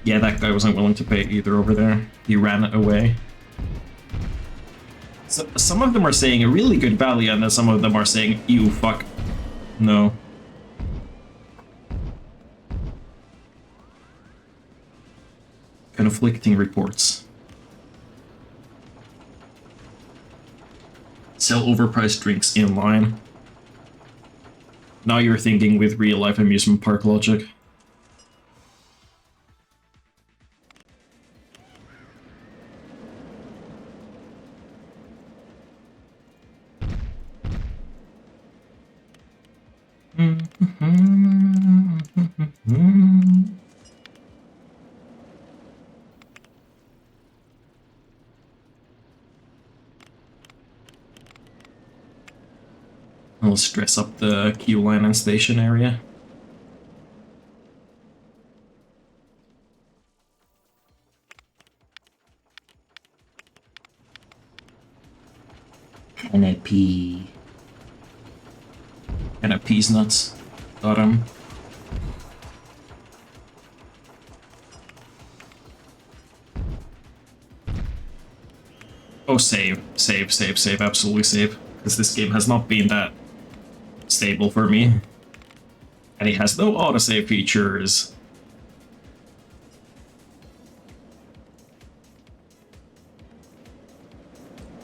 Yeah, that guy wasn't willing to pay either over there. He ran away. So, some of them are saying a really good value, and then some of them are saying, ew, fuck. No. Conflicting reports. Sell overpriced drinks in line. Now you're thinking with real-life amusement park logic. I'll stress up the queue line and station area. Canopy. Canopy's nuts. Got him. Oh, save, absolutely save. Because this game has not been that stable for me. And it has no autosave features.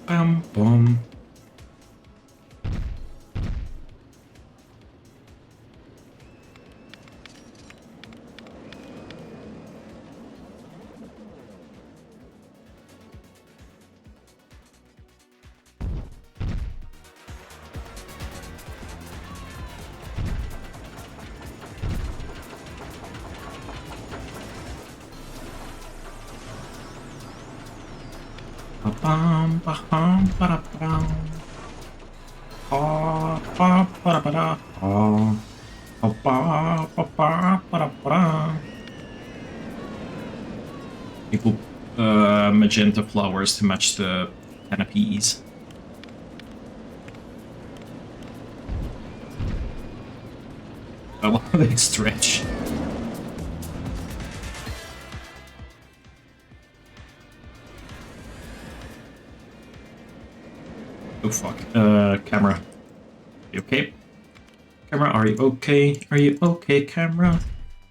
Bam, bum. People magenta flowers to match the canopies. I love that stretch. Oh fuck. Camera. You okay? Camera, are you okay? Are you okay, camera?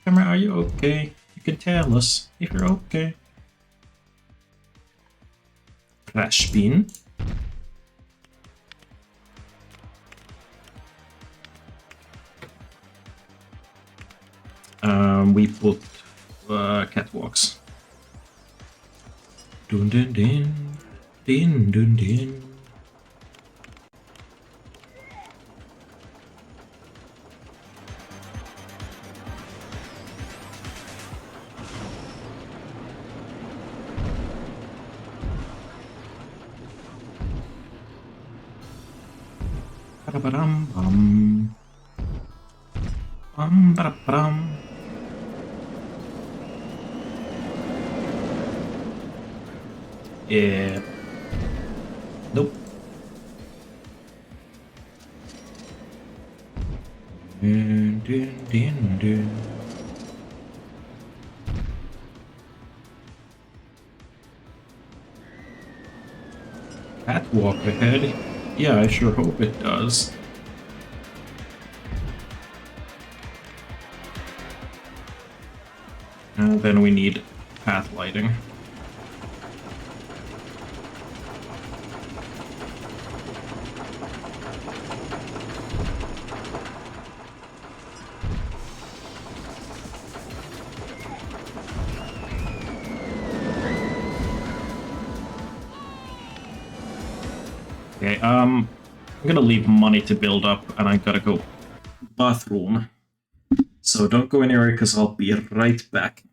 Camera, are you okay? You can tell us if you're okay. Crash bin. We put catwalks. Dun dun dun. Din dun din. Ba-da-ba-dum-bum. Ba-da-ba-dum. Yeah. Nope. Dun, dun, dun, dun. Catwalk ahead? Yeah, I sure hope it does. Then we need path lighting. Okay, I'm gonna leave money to build up, and I gotta go bathroom. So don't go anywhere, because I'll be right back.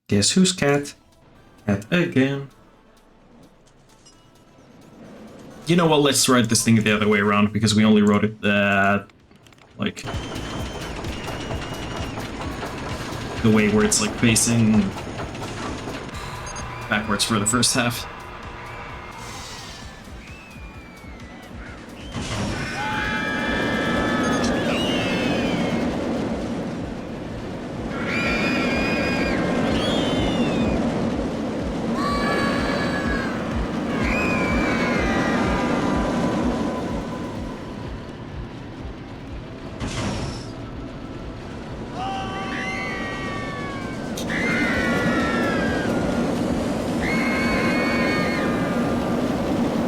Guess who's cat? Cat again. You know what, let's write this thing the other way around, because we only wrote it, like, the way where it's, like, facing backwards for the first half.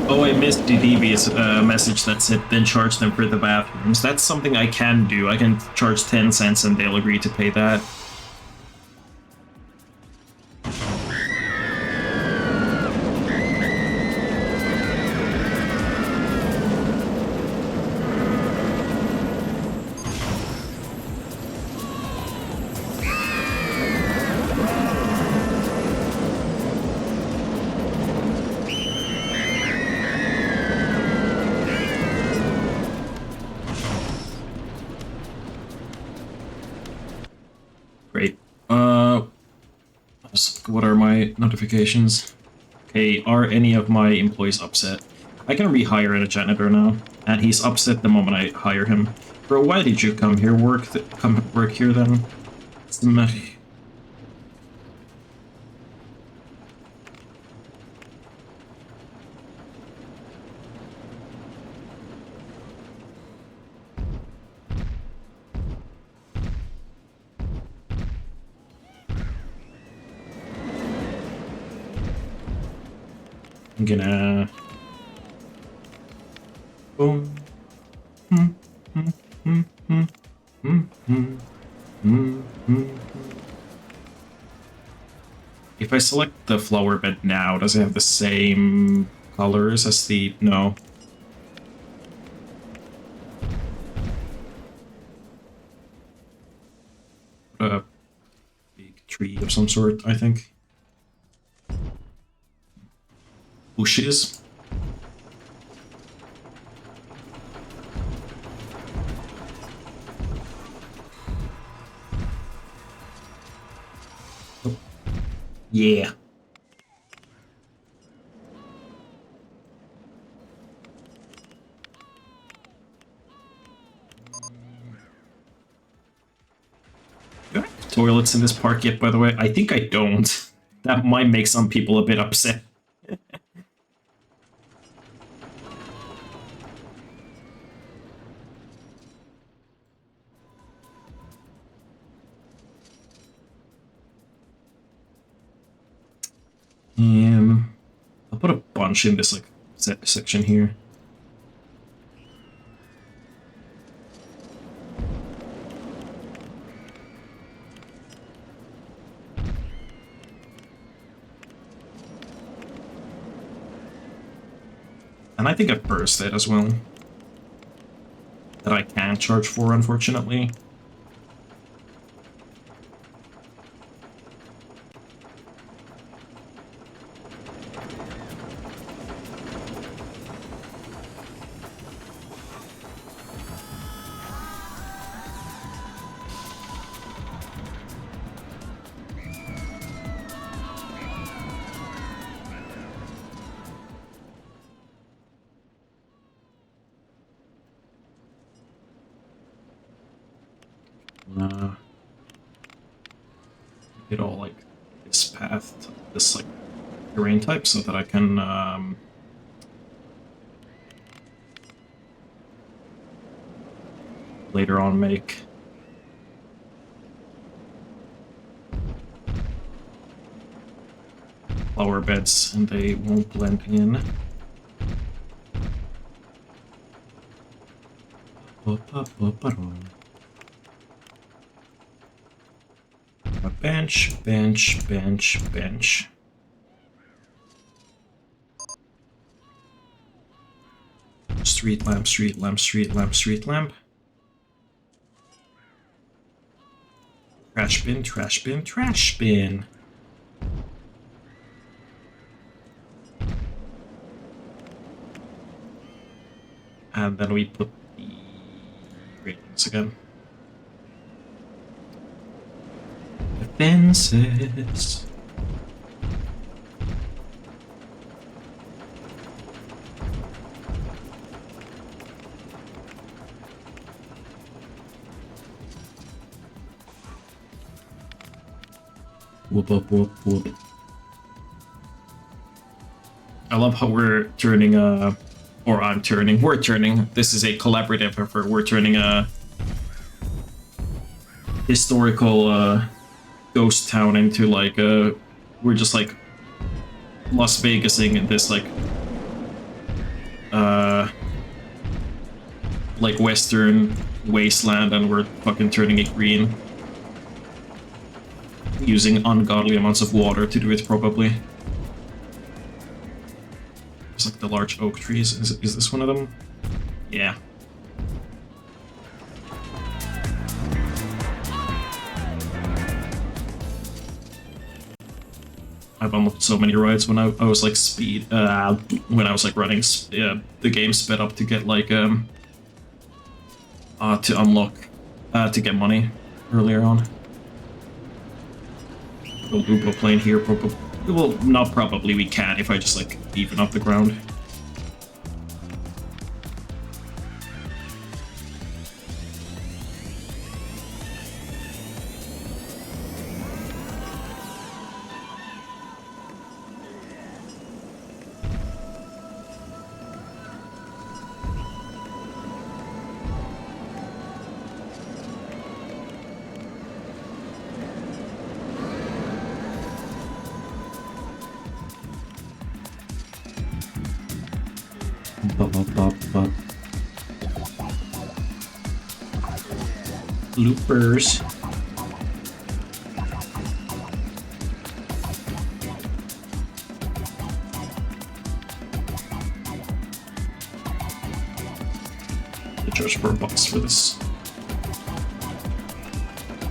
Oh, I missed the devious message that said then charge them for the bathrooms. That's something I can do. I can charge 10 cents and they'll agree to pay that. What are my notifications? Okay, are any of my employees upset? I can rehire a janitor now, and he's upset the moment I hire him. Bro, why did you come here? Come work here then? Smech. I'm gonna... Boom. If I select the flower bed now, does it have the same colors as the... No. A big tree of some sort, I think. Bushes. Oh. Yeah. Do I have toilets in this park yet, by the way? I think I don't. That might make some people a bit upset. I'll put a bunch in this like section here. And I think I've burst it as well. That I can't charge for, unfortunately. Get all like this path, to this like terrain type, so that I can later on make flower beds and they won't blend in. A bench, bench, bench, bench. Street lamp, street lamp, street lamp, street lamp. Trash bin, trash bin, trash bin. And then we put the railings again. The fences. Whoop, whoop, whoop, whoop. I love how we're turning we're turning, this is a collaborative effort, we're turning a historical ghost town into like we're just like Las Vegasing in this like western wasteland, and we're fucking turning it green. Using ungodly amounts of water to do it, probably. There's like the large oak trees. Is this one of them? Yeah. I've unlocked so many rides when I was like when I was like running the game sped up to get like to unlock to get money earlier on. a loop of plane here. Well, not probably. We can if I just like even up the ground. Loopers. The charge for a box for this.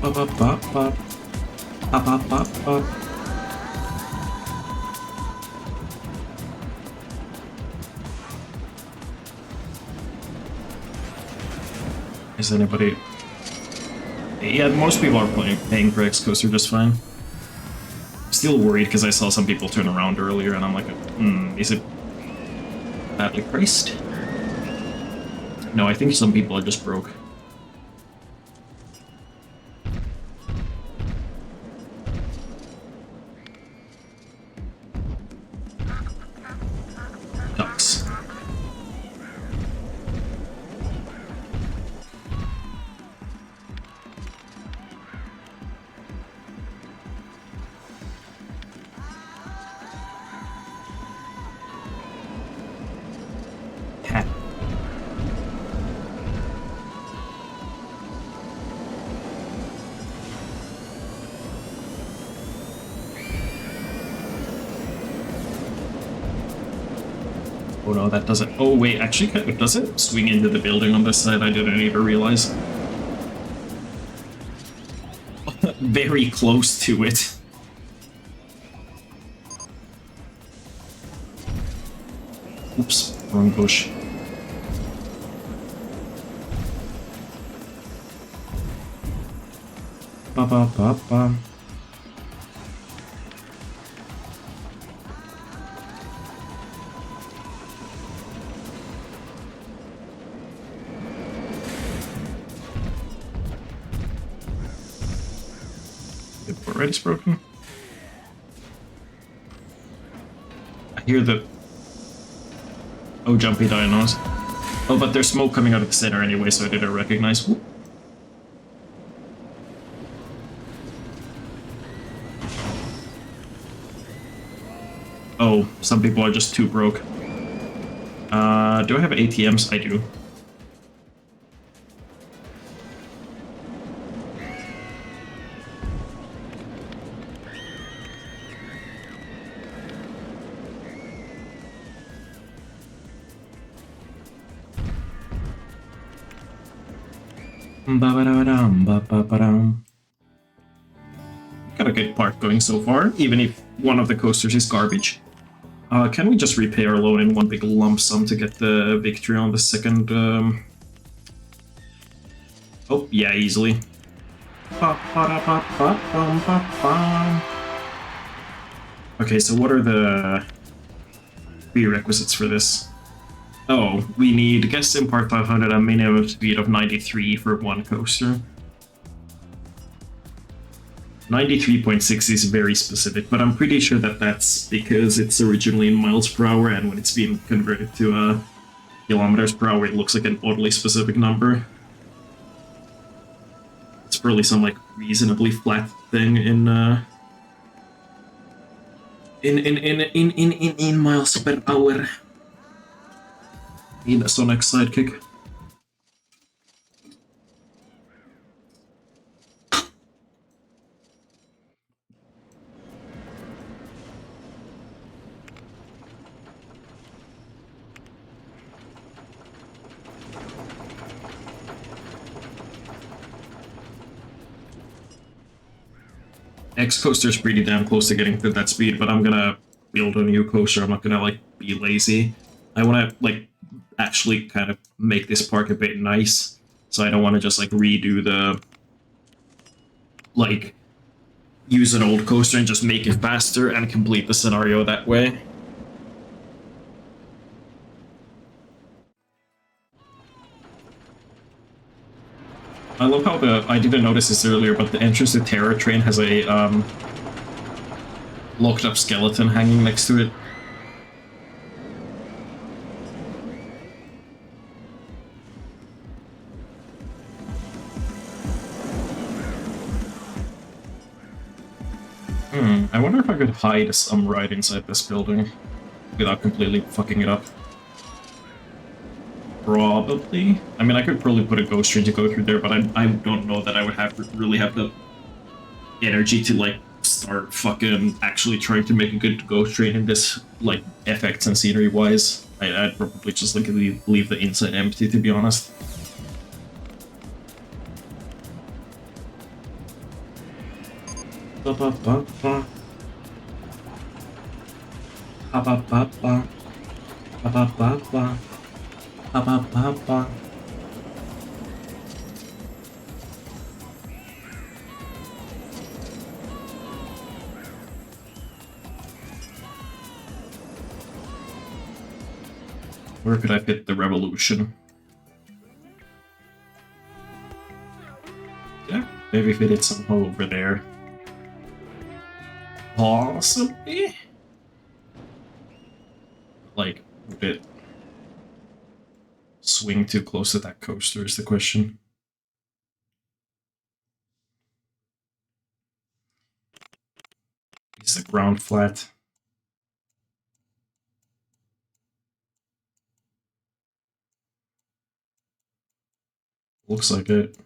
Bop, bop, bop, bop. Bop, bop, bop, bop. Is anybody... Yeah, most people are paying for X-Coaster just fine. Still worried because I saw some people turn around earlier and I'm like, is it badly priced? No, I think some people are just broke. Ducks. Cat. Oh no, that doesn't... Oh wait, actually, does it swing into the building on this side? I didn't even realize. Very close to it. Oops, wrong bush. Ba ba ba ba. Already broken. I hear the... Oh, jumpy dinos. Oh, but there's smoke coming out of the center anyway, so I didn't recognize. Whoop. Oh, some people are just too broke. Do I have ATMs? I do. Got a good part going so far, even if one of the coasters is garbage. Can we just repay our loan in one big lump sum to get the victory on the second? Oh, yeah, easily. Okay, so what are the prerequisites for this? Oh, we need guest impart 500 and minimum speed of 93 for one coaster. 93.6 is very specific, but I'm pretty sure that that's because it's originally in miles per hour, and when it's being converted to kilometers per hour, it looks like an oddly specific number. It's probably some like reasonably flat thing in miles per hour. Need a Sonic sidekick. X-Coaster's pretty damn close to getting to that speed, but I'm gonna build a new coaster. I'm not gonna, like, be lazy. I wanna, like, actually kind of make this park a bit nice, so I don't want to just, like, redo the... Like, use an old coaster and just make it faster and complete the scenario that way. I love how I didn't notice this earlier, but the entrance to Terror Train has a locked up skeleton hanging next to it. I wonder if I could hide some right inside this building without completely fucking it up. Probably. I mean, I could probably put a ghost train to go through there, but I don't know that I would really have the energy to, like, start fucking actually trying to make a good ghost train in this, like, effects and scenery-wise. I'd probably just, like, leave the inside empty, to be honest. Ba-ba-ba-ba. Ba-ba-ba-ba. Ba-ba-ba-ba. Ba-ba-ba-ba. Where could I fit the revolution? Yeah, maybe fit it somehow over there. Possibly? Like, would it swing too close to that coaster is the question. Is the ground flat? Looks like it.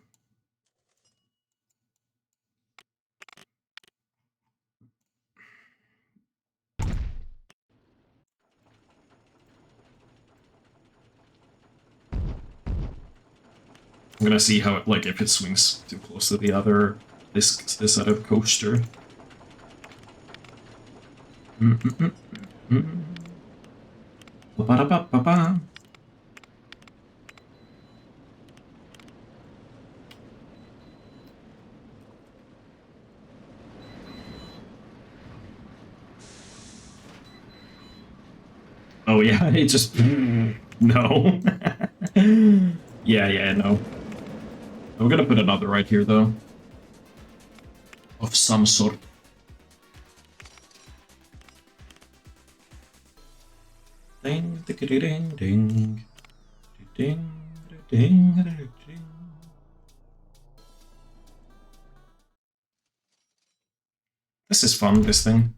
I'm gonna see how it, like, if it swings too close to the other, this other coaster. Ba-ba-da-ba-ba-ba. Oh yeah, it just no. Yeah, no. I'm gonna put another right here though. Of some sort. Ding ding ding ding ding ding ding. This is fun, this thing.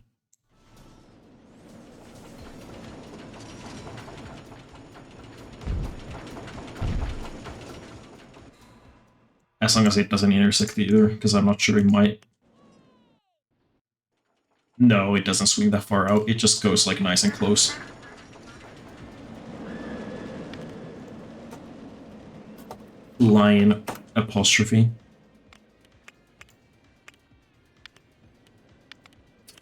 As long as it doesn't intersect either, because I'm not sure it might. No, it doesn't swing that far out. It just goes, like, nice and close. Line apostrophe.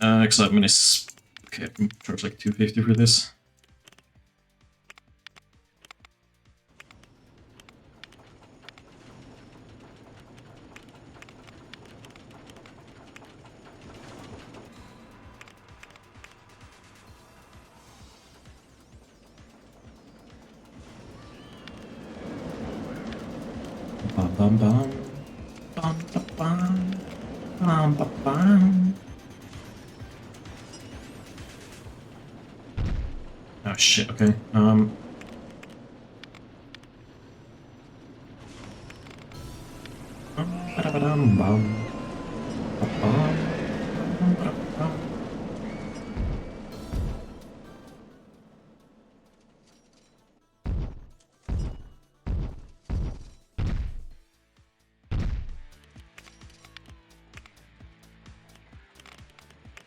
Excitement is... Okay, I can charge like 250 for this. Bum bum bum. Bum bum bum. Bum bum bum. Oh shit, okay.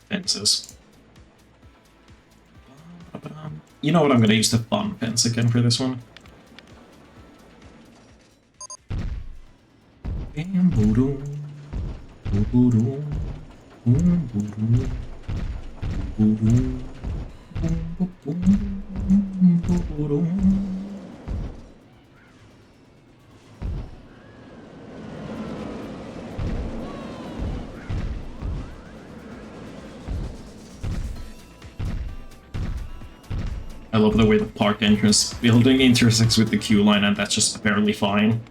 Fences. You know what, I'm gonna use the fun fence again for this one. I love the way the park entrance building intersects with the queue line, and that's just barely fine.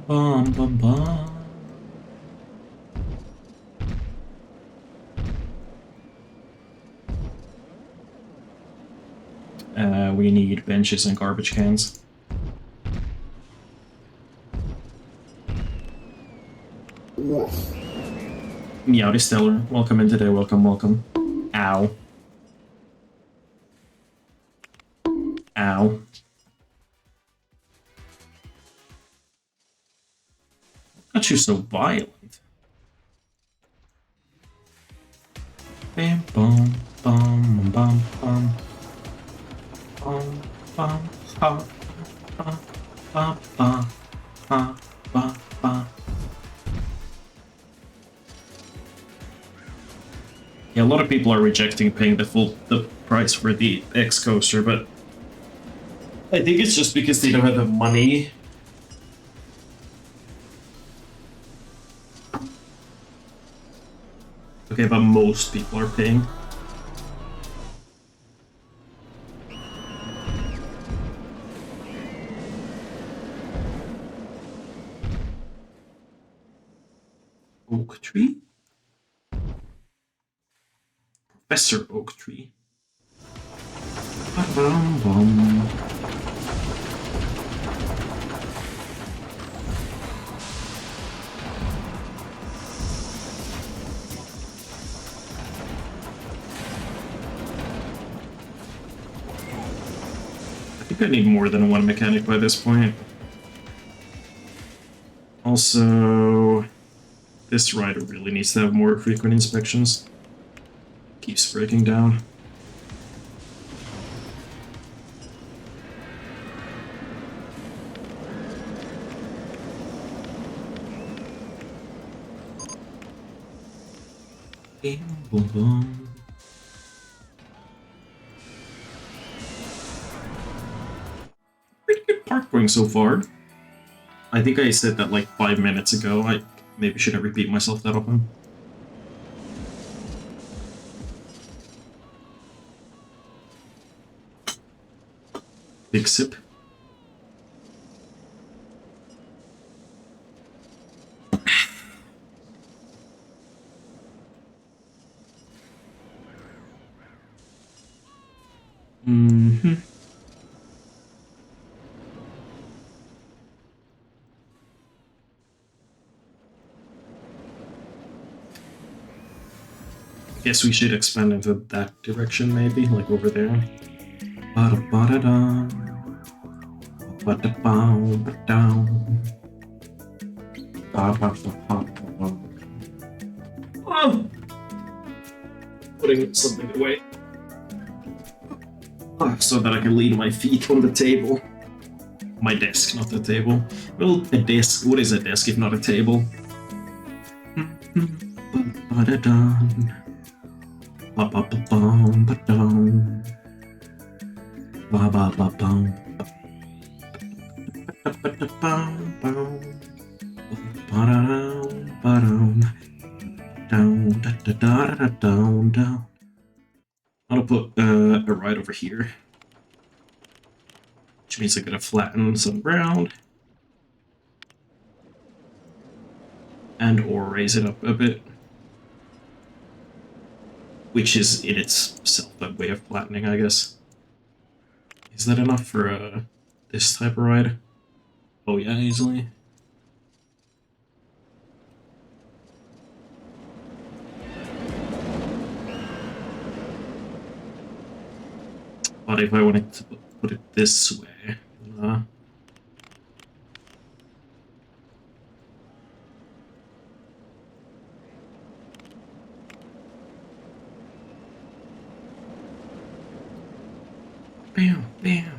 Bum, bum, bum. We need benches and garbage cans. Meowdy Stellar, welcome in today, welcome, welcome. Ow. Ow. Got you so violent. Bam, bum, bum, bum, bum. Bum, bum, ha, ha, ba, ba, ha, ba, ba. Yeah, a lot of people are rejecting paying the price for the X coaster, but I think it's just because they don't have the money. Okay, but most people are paying. Oak tree? Professor Oak Tree. Ba-bum-bum. I think I need more than one mechanic by this point. Also, this rider really needs to have more frequent inspections. Keeps breaking down. Boom, boom. Pretty good parkouring so far. I think I said that like 5 minutes ago. I maybe shouldn't repeat myself that often. Big sip. Mm-hmm. Guess we should expand into that direction, maybe, like over there. Ba-da-ba-da-da. Ba-da-ba-ba-da. Ba-ba-ba-ba-ba. Oh! Putting something away. So that I can lean my feet on the table. My desk, not the table. Well, a desk. What is a desk if not a table? Ba-da-da. Ba-ba-ba-bum, ba-dum. Ba-ba-ba-bum. Ba-da-bum, ba-dum. Down, da, da, da, da, down, down. I'll put a ride over here, which means I'm gonna flatten some ground and or raise it up a bit, which is in itself a way of flattening, I guess. Is that enough for this type of ride? Oh yeah, easily. But if I wanted to put it this way, Bam, bam.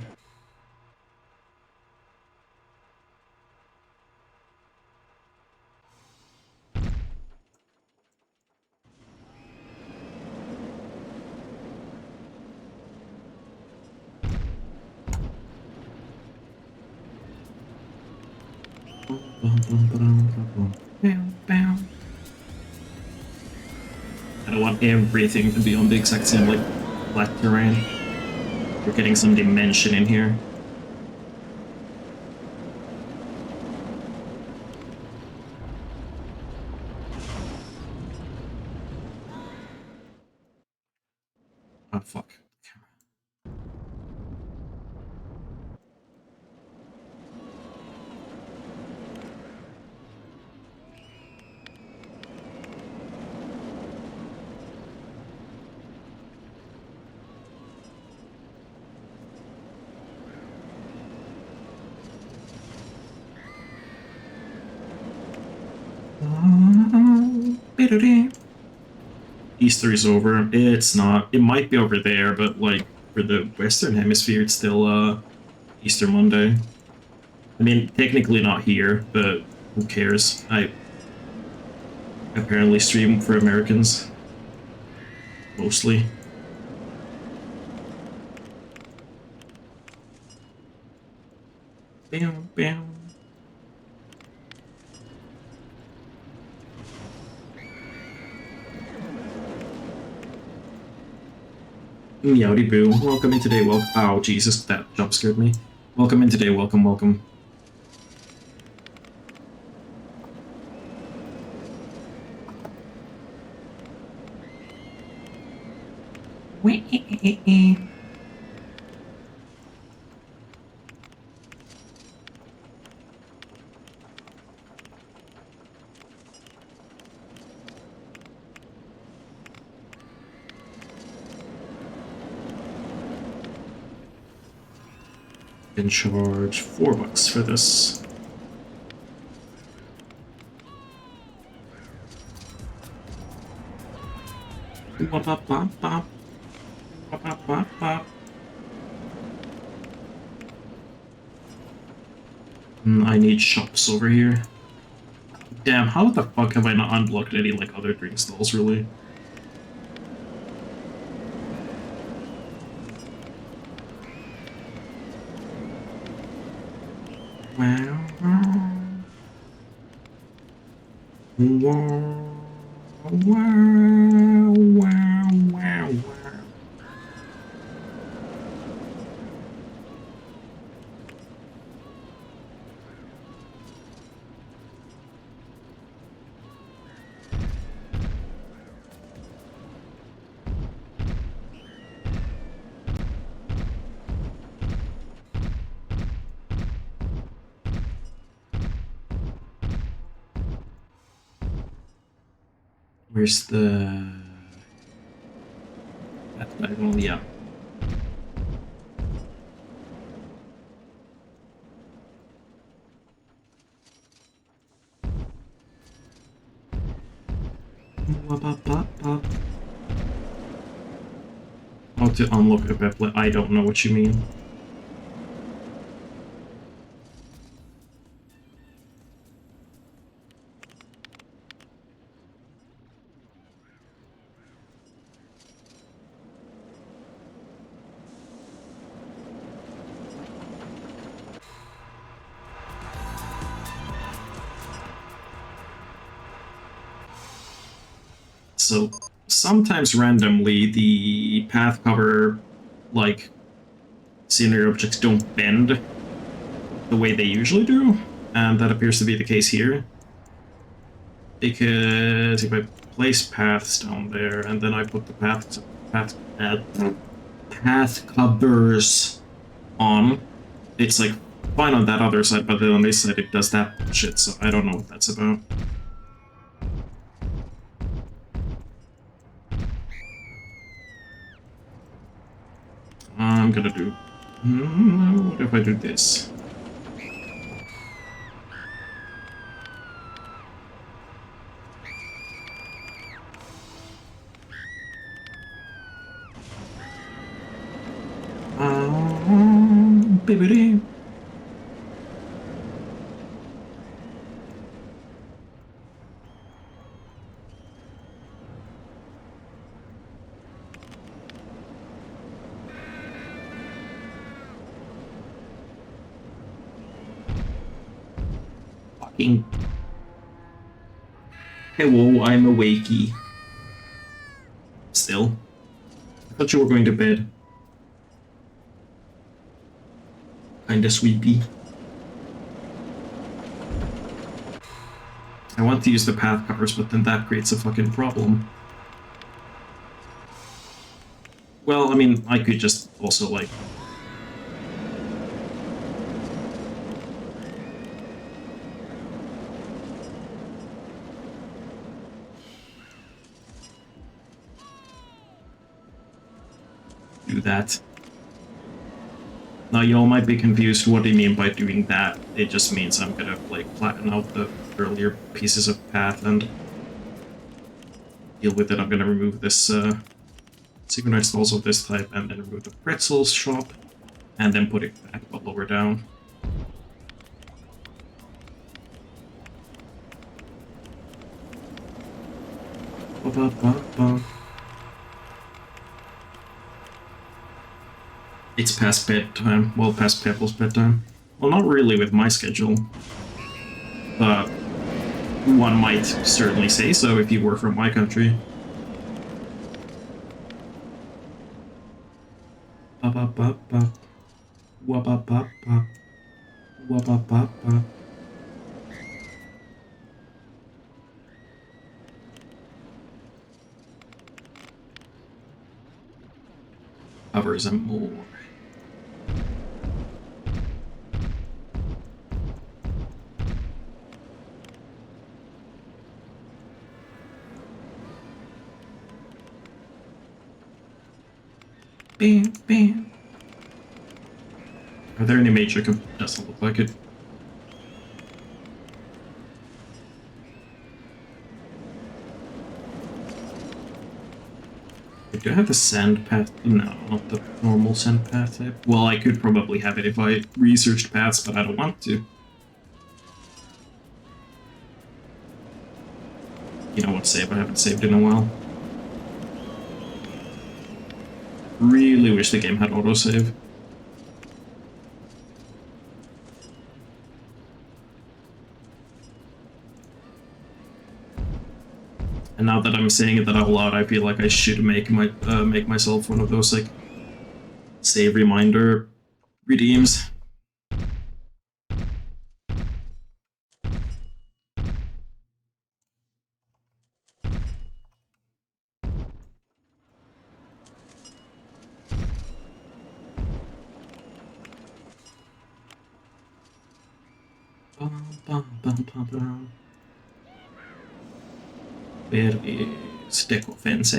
Bam, bam. I don't want everything to be on the exact same, like, flat terrain. We're getting some dimension in here. Oh, fuck. Easter is over. It's not. It might be over there, but like for the Western Hemisphere, it's still Easter Monday. I mean, technically not here, but who cares? I apparently stream for Americans mostly. Bam, bam. Meowdy boo. Welcome in today. Welcome. Oh, Jesus, that jump scared me. Welcome in today. Welcome, welcome. Can charge $4 for this. I need shops over here. Damn, how the fuck have I not unblocked any like other drink stalls really? Wow. Wow. Wow. Wow. Wow. Where's the... Well, yeah. How to unlock a Peplet? I don't know what you mean. So sometimes randomly the path cover, like, scenery objects don't bend the way they usually do, and that appears to be the case here. Because if I place paths down there and then I put the path covers on, it's like fine on that other side, but then on this side it does that shit, so I don't know what that's about. I'm gonna do... what if I do this? Bibbidi. Fucking. Hello, I'm awakey. Still. I thought you were going to bed. Kinda sleepy. I want to use the path covers, but then that creates a fucking problem. Well, I mean, I could just also, like... do that. Now, y'all might be confused, what do you mean by doing that? It just means I'm gonna, like, flatten out the earlier pieces of path and deal with it. I'm gonna remove this, synchronized stalls of this type, and then remove the pretzels shop, and then put it back a bit lower down. It's past bedtime. Well, past Pebble's bedtime. Well, not really with my schedule. But one might certainly say so if you were from my country. Ba-ba-ba-ba. Wa-ba-ba-ba. Wa-ba-ba-ba. Covers and more. Bam, bam. Are there any major doesn't look like it. Do I have the sand path? No, not the normal sand path type. Well, I could probably have it if I researched paths, but I don't want to. You know what, save? I haven't saved in a while. Really wish the game had autosave. And now that I'm saying it out loud, I feel like I should make myself one of those, like, save reminder redeems. Per stick offense.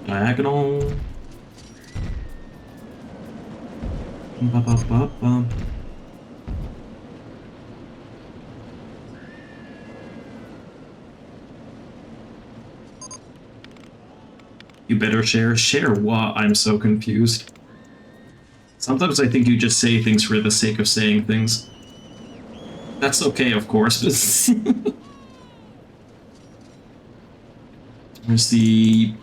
Diagonal. Ba-ba-ba-ba. You better share. Share what? I'm so confused. Sometimes I think you just say things for the sake of saying things. That's okay, of course, but... There's the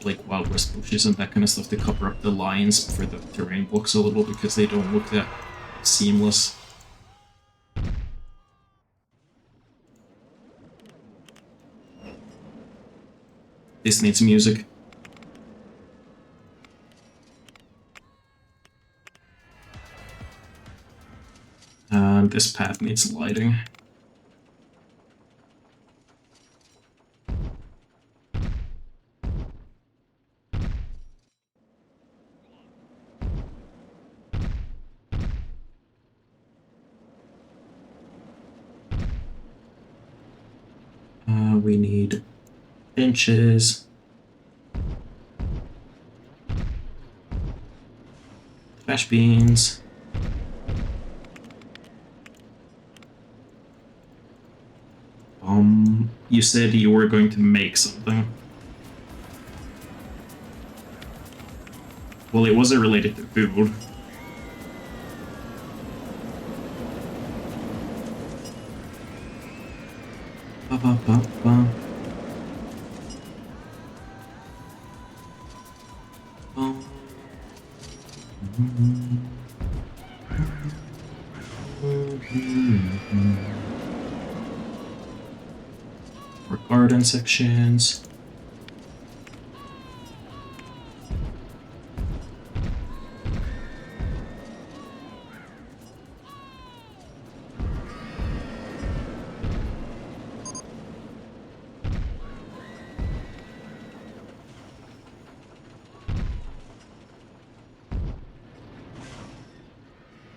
like Wild West bushes and that kind of stuff to cover up the lines for the terrain blocks a little because they don't look that seamless. This needs music. And this path needs lighting. We need benches. flash beans. You said you were going to make something. Well, it wasn't related to food. Ba, ba, ba, ba. For garden sections.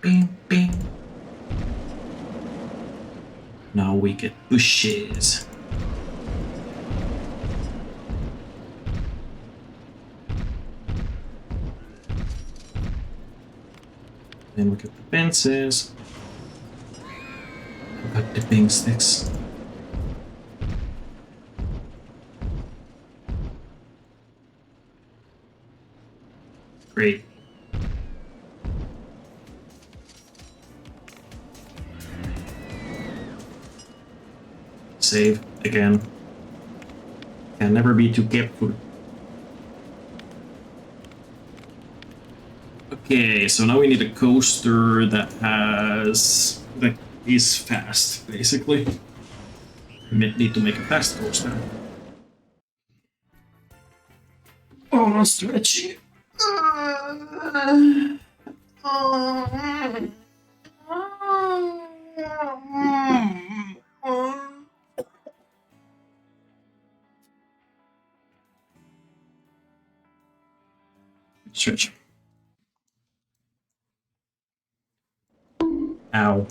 Bing, bing. Now we get bushes. Then we get the fences. I got the bing sticks. Great. Save again. Can never be too careful. Okay, so now we need a coaster that is fast, basically. We need to make a fast coaster. Oh, no stretchy. Stretch. Ow.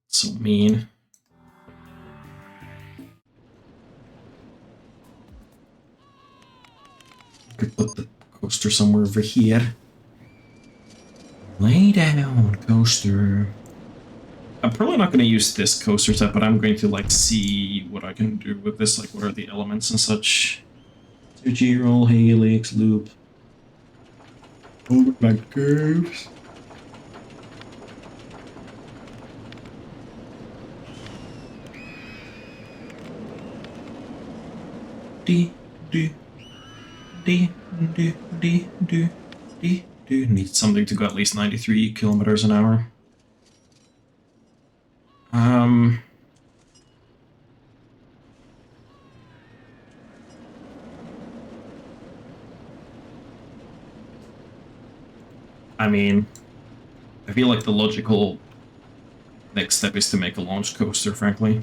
So mean. Could put the coaster somewhere over here. Lay down, coaster. I'm probably not going to use this coaster type, but I'm going to like see what I can do with this. Like, what are the elements and such? G-roll, helix, loop. Overback curves. D, D, D, D, D, D, D, D. Need something to go at least 93 kilometers an hour. I mean, I feel like the logical next step is to make a launch coaster, frankly.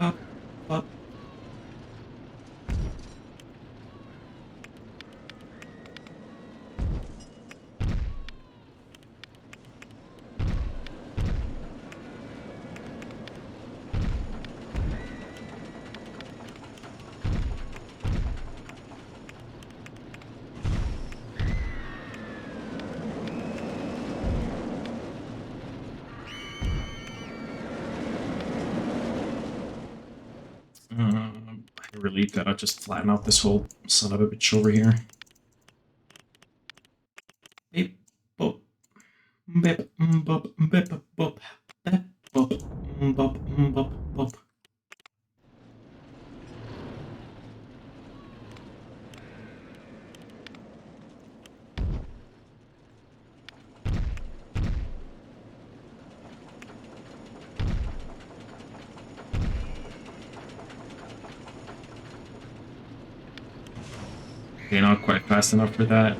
Up, up. I really gotta just flatten out this whole son of a bitch over here. Beep, bop, beep, bop, beep, bop, beep, bop, bop, bop, bop. Okay, not quite fast enough for that.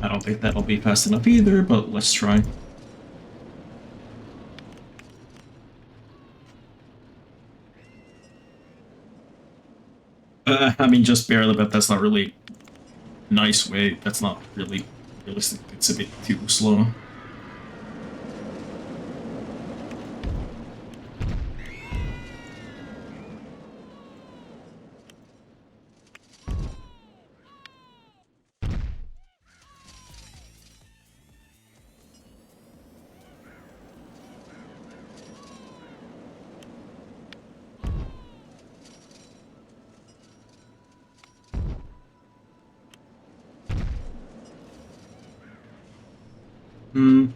I don't think that'll be fast enough either, but let's try. I mean, just barely, but that's not really a nice way. That's not really realistic. It's a bit too slow. Hmm.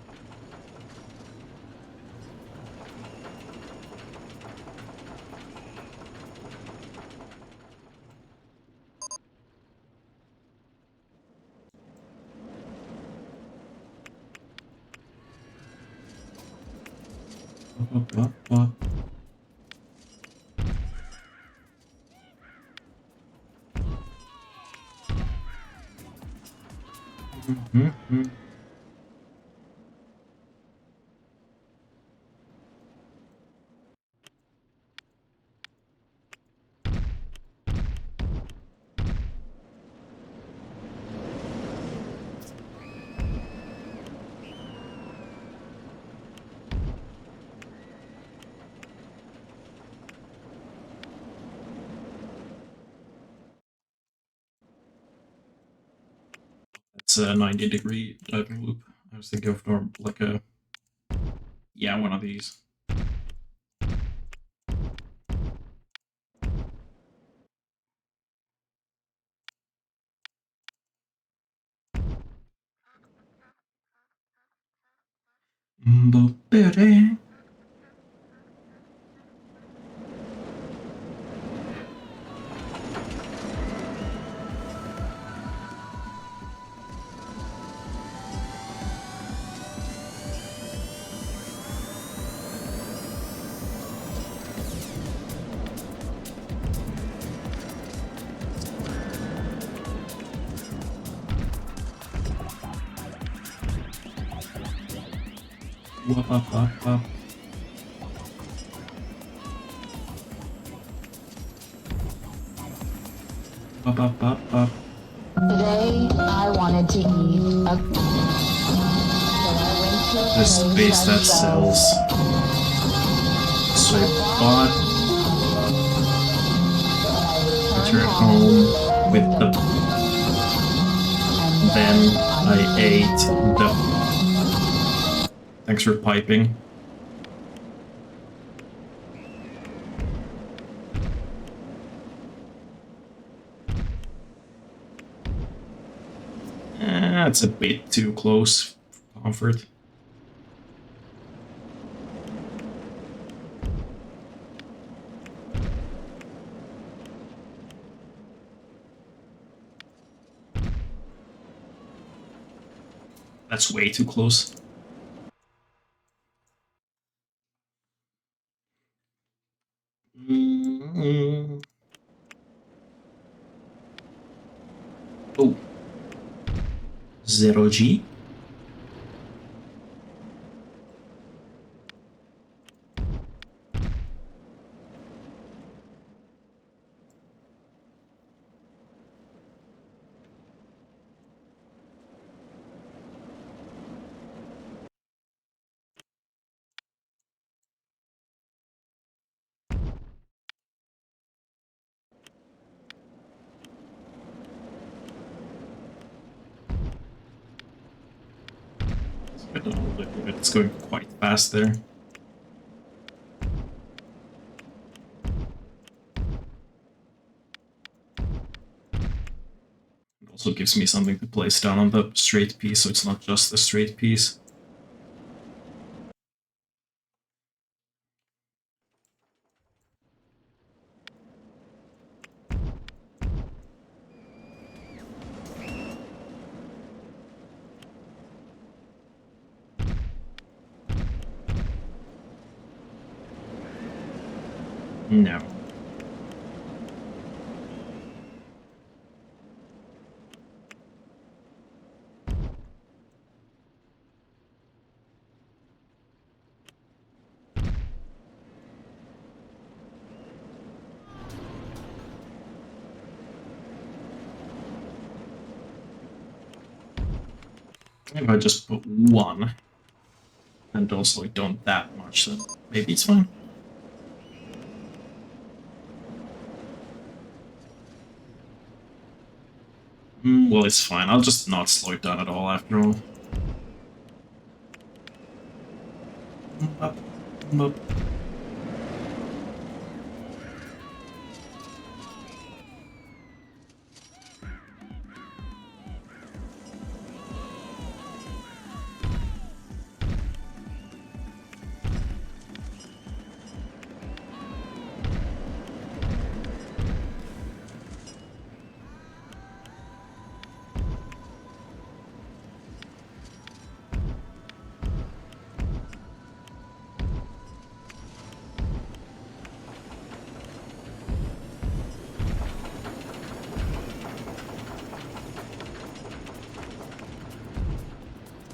It's a 90-degree diving loop. I was thinking of like a, yeah, one of these. Wop, wop, wop, wop. Wop, wop, wop, wop. Today, I wanted to eat a... This base that sells. So I bought. Return home with the. Then I ate the. Thanks for piping. That's a bit too close for comfort. That's way too close. Oh. 0G. I don't know, it's going quite fast there. It also gives me something to place down on the straight piece, so it's not just the straight piece. No. If I just put 1 and don't slow it down that much, then maybe it's fine. Well, it's fine. I'll just not slow it down at all after all. Up, up.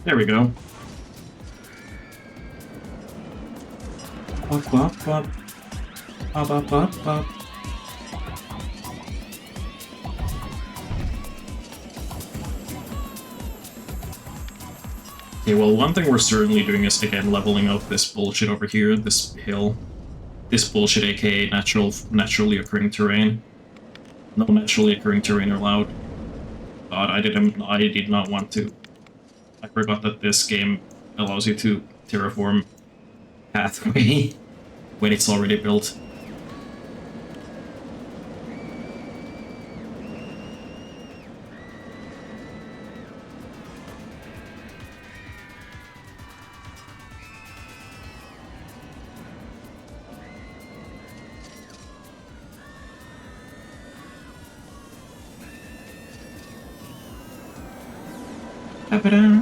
There we go. Up, up, up. Up, up, up, up. Okay, well, one thing we're certainly doing is, again, leveling up this bullshit over here, this hill. This bullshit, aka naturally occurring terrain. No naturally occurring terrain allowed. God, I did not want to. I forgot that this game allows you to terraform pathway when it's already built. Ba-ba-da.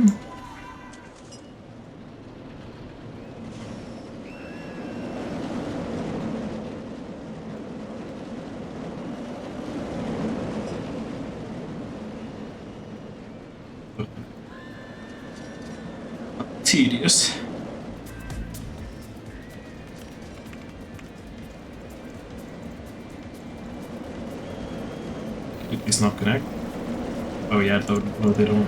Tedious. It's not connect. Oh yeah, no, they don't.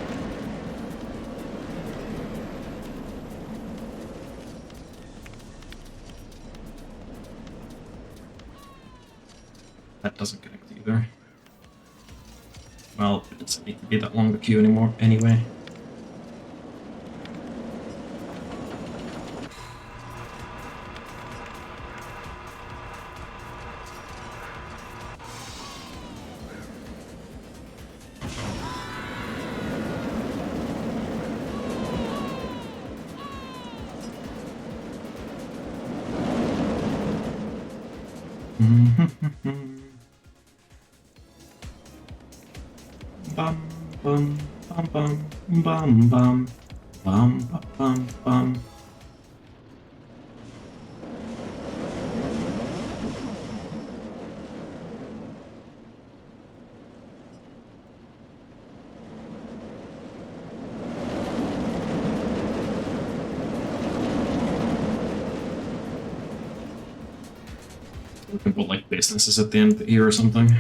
That doesn't connect either. Well, it doesn't need to be that long the queue anymore anyway. Bum bum bum bum bum bum bum bum bum. We can put like businesses at the end here or something.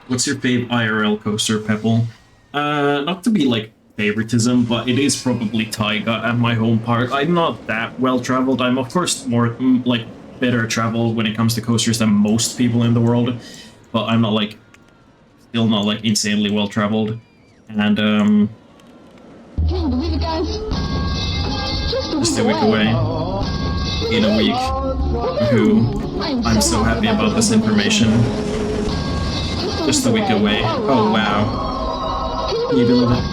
What's your fave IRL coaster, Pebble? Not to be like favoritism, but it is probably Taiga at my home park. I'm not that well traveled. I'm of course more like better traveled when it comes to coasters than most people in the world, but I'm not like still not like insanely well traveled. And Can't believe it, guys. just a week away in a week. Who I'm so happy about this information. Just a week away. Oh wow. Can you believe it?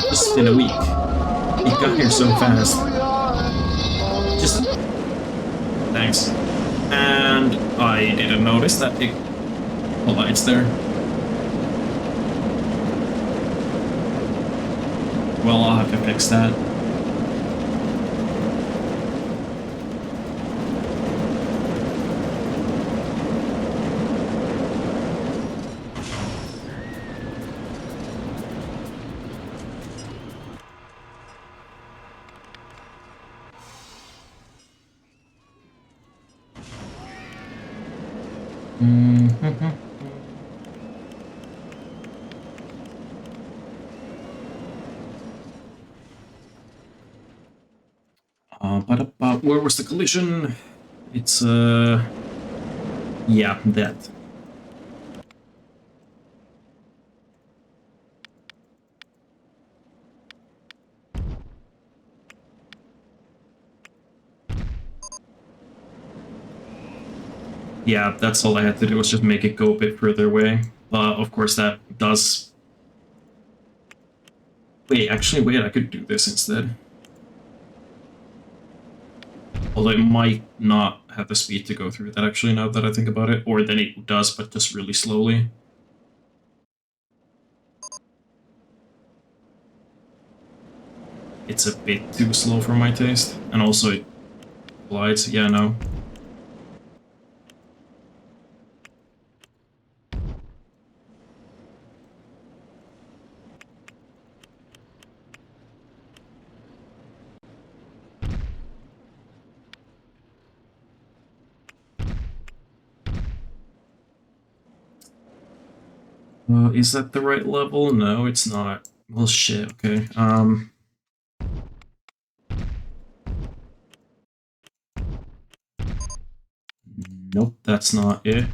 Just in a week. It got here so fast. Just thanks. And I didn't notice that it collides there. Well, I'll have to fix that. Mhm. Where was the collision? It's yeah, that. Yeah, that's all I had to do was just make it go a bit further away. But of course that does... Wait, actually, wait, I could do this instead. Although it might not have the speed to go through that, actually, now that I think about it. Or then it does, but just really slowly. It's a bit too slow for my taste. And also it glides, yeah, no. Is that the right level? No, it's not. Well, shit, okay. Nope, that's not it.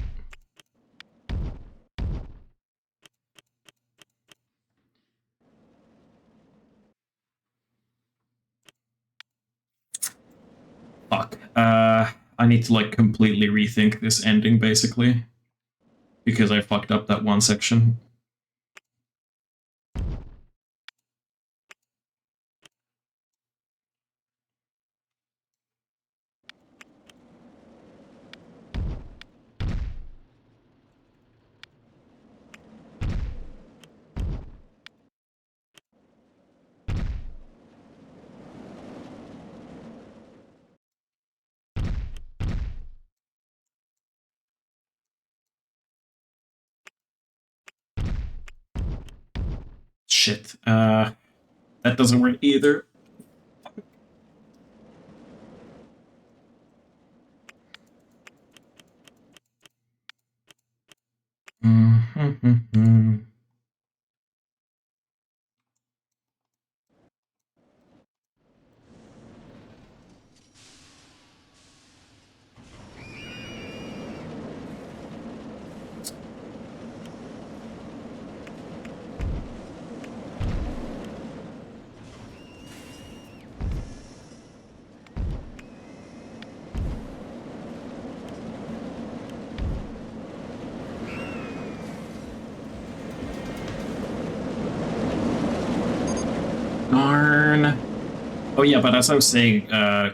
Fuck. I need to, like, completely rethink this ending, basically. Because I fucked up that one section. Shit. That doesn't work either. Mm-hmm. Darn. Oh yeah, but as I was saying,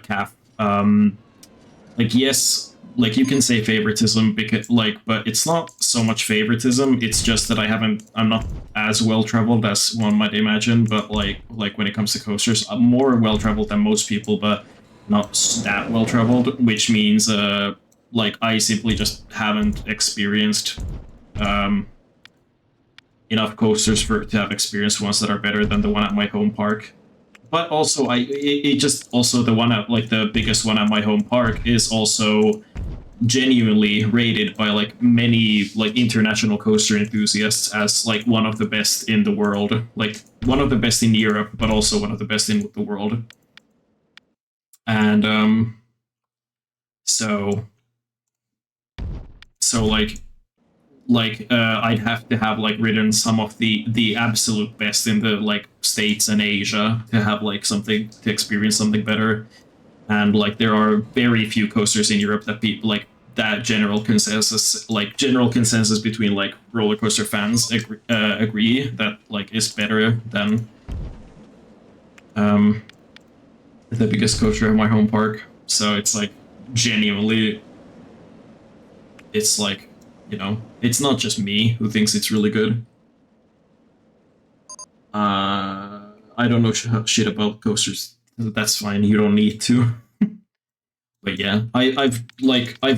Calf, like yes, like you can say favoritism because like, but it's not so much favoritism. It's just that I'm not as well traveled as one might imagine. But like when it comes to coasters, I'm more well traveled than most people, but not that well traveled. Which means, like I simply just haven't experienced um enough coasters for to have experienced ones that are better than the one at my home park. But also, it just also the one at like the biggest one at my home park is also genuinely rated by like many like international coaster enthusiasts as like one of the best in the world, like one of the best in Europe, but also one of the best in the world. And so so I'd have to have like ridden some of the absolute best in the like states and Asia to have like something to experience something better. And like there are very few coasters in Europe that people like that general consensus between like roller coaster fans agree that like is better than um the biggest coaster in my home park. So it's like genuinely, it's like, it's not just me who thinks it's really good. I don't know shit about coasters. That's fine. You don't need to. But yeah, I've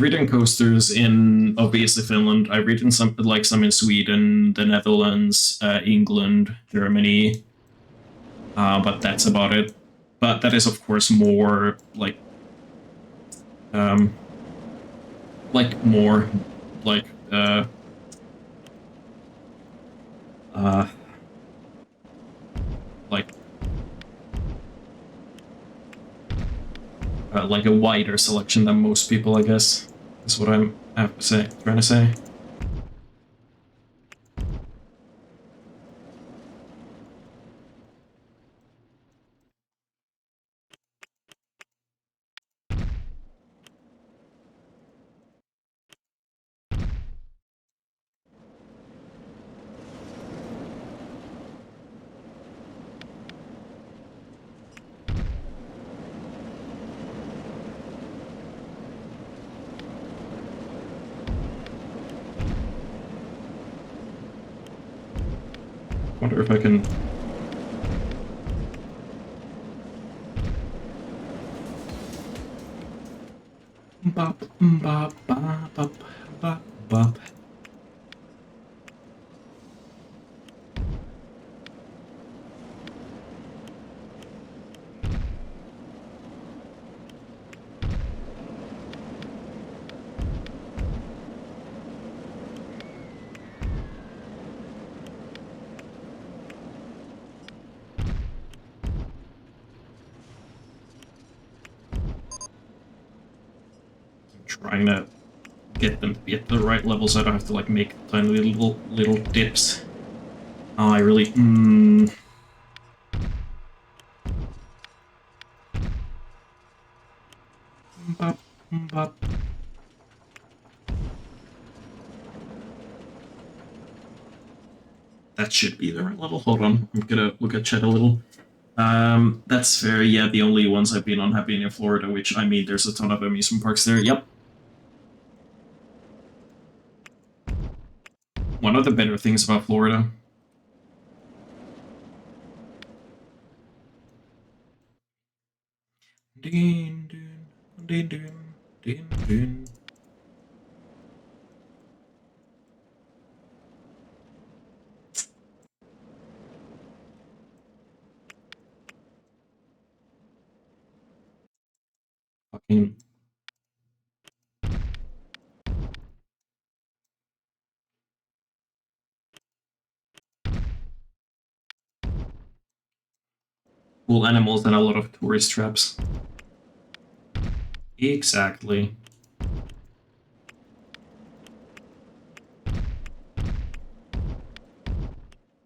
ridden coasters in obviously Finland. I've ridden some in Sweden, the Netherlands, England, Germany. But that's about it. But that is of course more um, like more like like like a wider selection than most people, I guess, is what I have to say, trying to say. Wonder if I can. Bop, bop, bop, bop, bop, bop. Trying to get them to be at the right level so I don't have to like make tiny little dips. Oh, I really bop, bop. That should be the right level. Hold on, I'm gonna look at chat a little. That's fair. Yeah, the only ones I've been on have been in Florida, which I mean, there's a ton of amusement parks there. Yep. One of the better things about Florida. Din, din, din, din, din, din. Fucking. Cool animals and a lot of tourist traps. Exactly.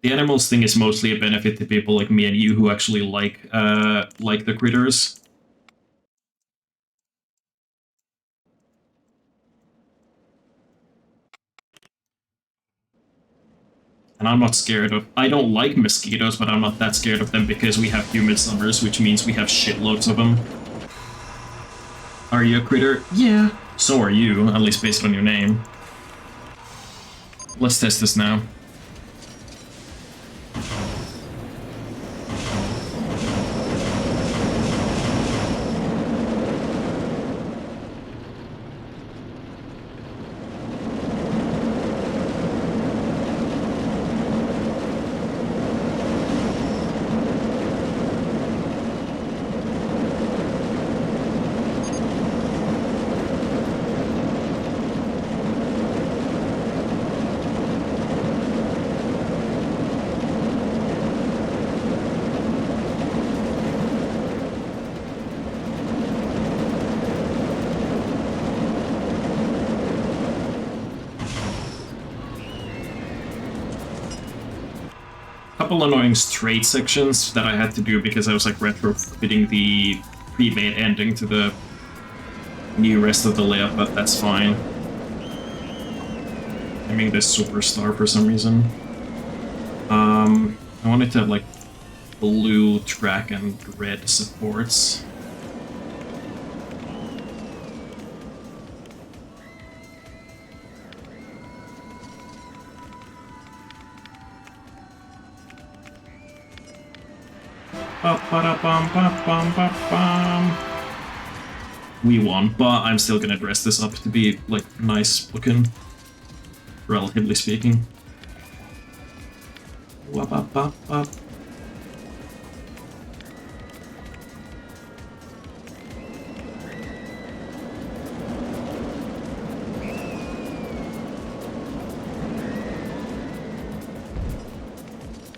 The animals thing is mostly a benefit to people like me and you who actually like the critters. And I'm not scared of. I don't like mosquitoes, but I'm not that scared of them because we have humid summers, which means we have shitloads of them. Are you a critter? Yeah. So are you, at least based on your name. Let's test this now. Couple annoying straight sections that I had to do because I was like retrofitting the pre-made ending to the new rest of the layout, but that's fine. I mean this superstar for some reason. I wanted to have like blue track and red supports. We won, but I'm still gonna dress this up to be like nice looking, relatively speaking.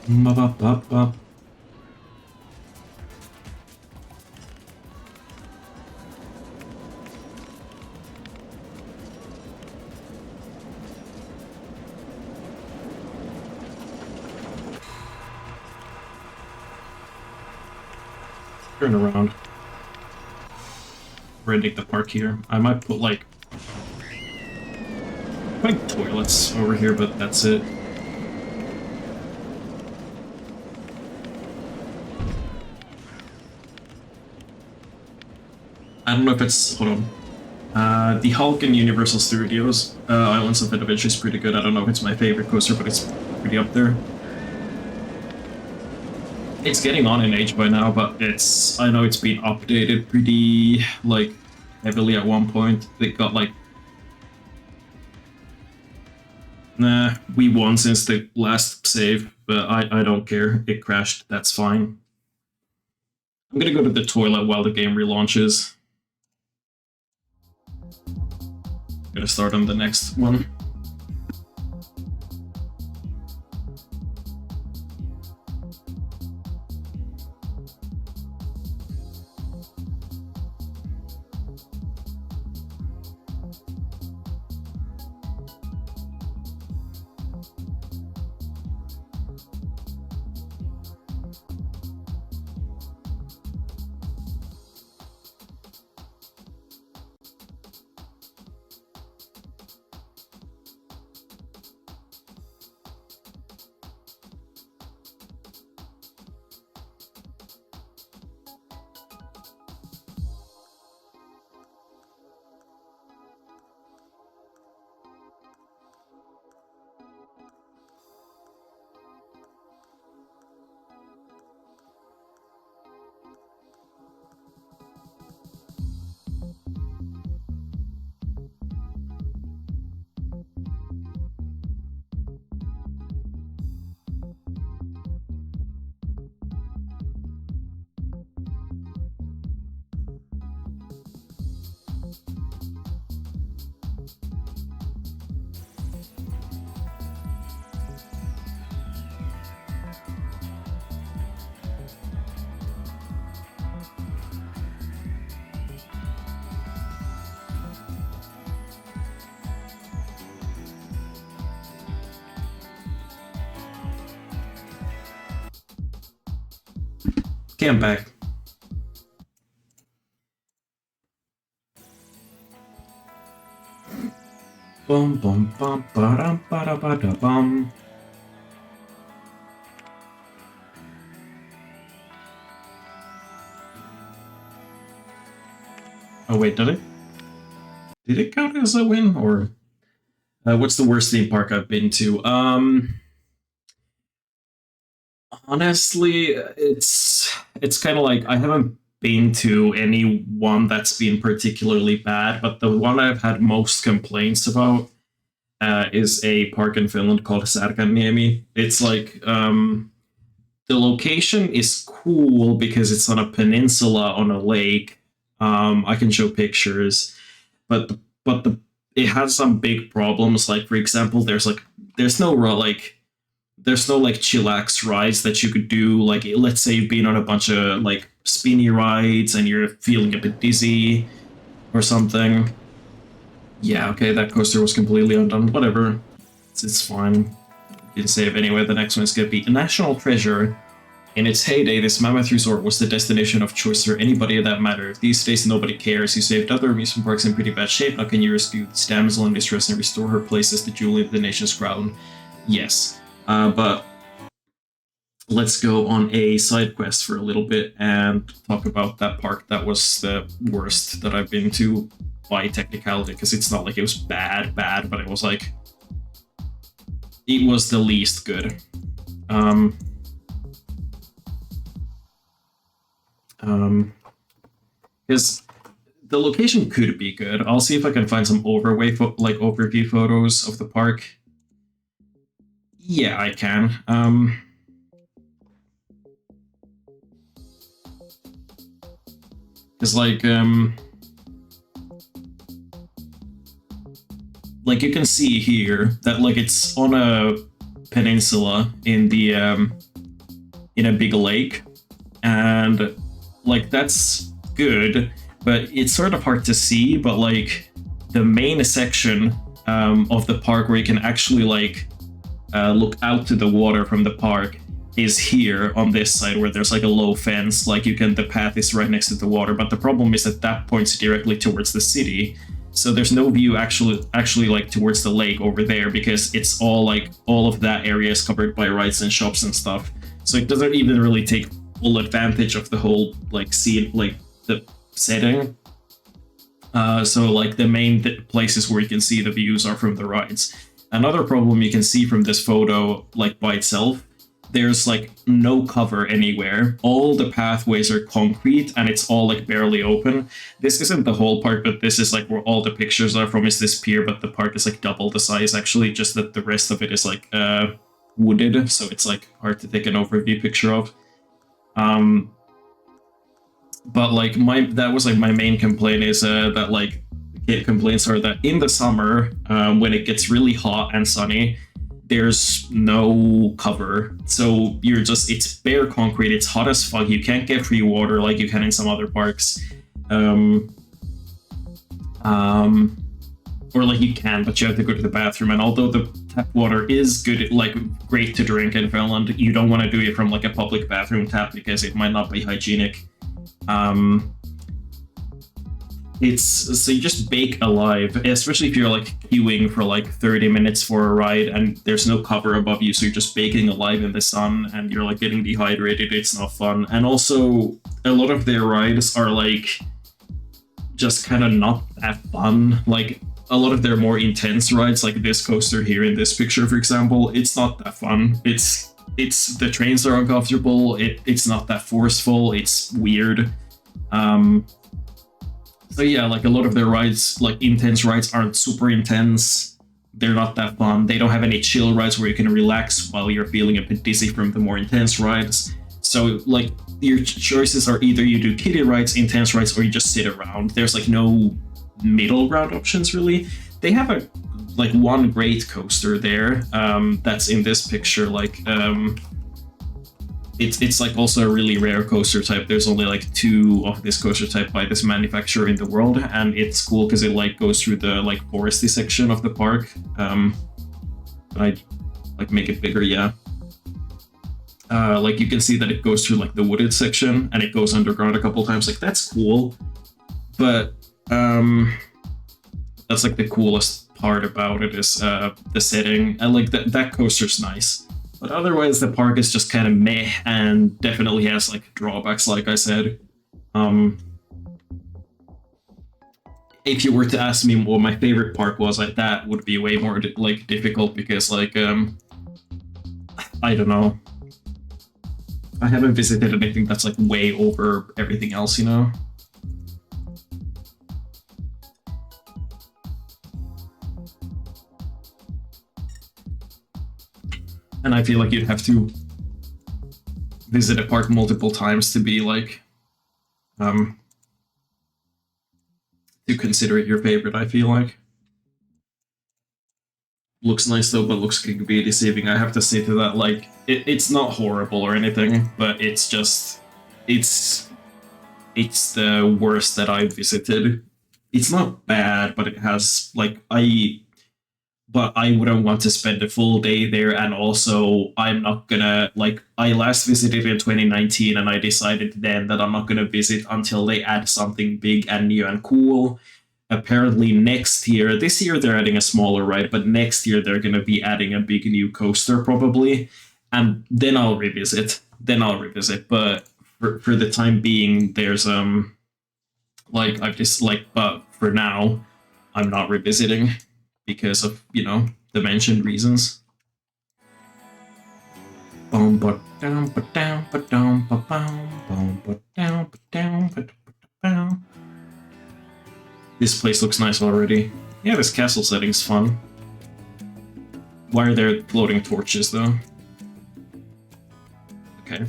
Ba-ba-ba-ba. Turn around. Renting the park here. I might put like toilets over here, but that's it. I don't know if it's hold on. The Hulk in Universal Studios Islands of Adventure is pretty good. I don't know if it's my favorite coaster, but it's pretty up there. It's getting on in age by now, but I know it's been updated pretty like heavily at one point. They got like we won since the last save, but I don't care. It crashed. That's fine. I'm gonna go to the toilet while the game relaunches. I'm gonna start on the next one. Okay, I'm back. Bum bum bum ba-dum ba-da-ba-da-bum. Oh wait, did it? Did it count as a win, or what's the worst theme park I've been to? Honestly, it's kind of like I haven't been to any one that's been particularly bad, but the one I've had most complaints about is a park in Finland called Särkänniemi. It's like the location is cool because it's on a peninsula on a lake. I can show pictures, but it has some big problems. Like for example, there's no like chillax rides that you could do. Like let's say you've been on a bunch of like spinny rides and you're feeling a bit dizzy or something. Yeah, okay, that coaster was completely undone. Whatever, it's fine. You can save anyway. The next one's gonna be a national treasure. In its heyday, this mammoth resort was the destination of choice for anybody that mattered. These days, nobody cares. You saved other amusement parks in pretty bad shape. Now can you rescue this damsel in distress and restore her place as the jewel in the nation's crown? Yes. But let's go on a side quest for a little bit and talk about that park that was the worst that I've been to by technicality, because it's not like it was bad, but it was like it was the least good. Because the location could be good. I'll see if I can find some overview photos of the park. Yeah, I can. Because like you can see here that like it's on a peninsula in the in a big lake, and like that's good, but it's sort of hard to see. But like the main section of the park where you can actually like look out to the water from the park is here on this side where there's like a low fence. Like you can, the path is right next to the water, but the problem is that points directly towards the city. So there's no view actually like towards the lake over there, because it's all like all of that area is covered by rides and shops and stuff. So it doesn't even really take full advantage of the whole like scene, like the setting. So like the main places where you can see the views are from the rides. Another problem you can see from this photo, like by itself, there's like no cover anywhere. All the pathways are concrete and it's all like barely open. This isn't the whole park, but this is like where all the pictures are from, is this pier, but the park is like double the size actually, just that the rest of it is like wooded, so it's like hard to take an overview picture of. But like that was like my main complaint is that like complaints are that in the summer, when it gets really hot and sunny, there's no cover. So it's bare concrete, it's hot as fuck, you can't get free water like you can in some other parks. Or like you can, but you have to go to the bathroom. And although the tap water is good, like great to drink in Finland, you don't want to do it from like a public bathroom tap because it might not be hygienic. So you just bake alive, especially if you're like queuing for like 30 minutes for a ride and there's no cover above you, so you're just baking alive in the sun and you're like getting dehydrated. It's not fun. And also a lot of their rides are like just kind of not that fun. Like a lot of their more intense rides, like this coaster here in this picture, for example, it's not that fun. It's the trains are uncomfortable. It's not that forceful. It's weird. So yeah, like a lot of their rides, like intense rides, aren't super intense. They're not that fun. They don't have any chill rides where you can relax while you're feeling a bit dizzy from the more intense rides. So like your choices are either you do kiddie rides, intense rides, or you just sit around. There's like no middle ground options really. They have a like one great coaster there that's in this picture. Like it's like also a really rare coaster type. There's only like 2 of this coaster type by this manufacturer in the world, and it's cool because it like goes through the like foresty section of the park. I like make it bigger, yeah. Like you can see that it goes through like the wooded section and it goes underground a couple times. Like that's cool, but that's like the coolest part about it is the setting, and like that coaster's nice. But otherwise, the park is just kind of meh and definitely has like drawbacks, like I said. If you were to ask me what my favorite park was, like that would be way more like difficult because like I don't know. I haven't visited anything that's like way over everything else, you know? And I feel like you'd have to visit a park multiple times to be like, to consider it your favorite, I feel like. Looks nice though, but looks can be deceiving. I have to say to that, like, it's not horrible or anything, but it's just, it's the worst that I've visited. It's not bad, but it has, like, but I wouldn't want to spend a full day there, and also I'm not gonna, like, I last visited in 2019 and I decided then that I'm not gonna visit until they add something big and new and cool. Apparently next year, this year they're adding a smaller ride, but next year they're gonna be adding a big new coaster probably, and then I'll revisit. But for the time being, there's like I've just like, but for now, I'm not revisiting because of, you know, the mentioned reasons. This place looks nice already. Yeah, this castle setting's fun. Why are there floating torches though? Okay.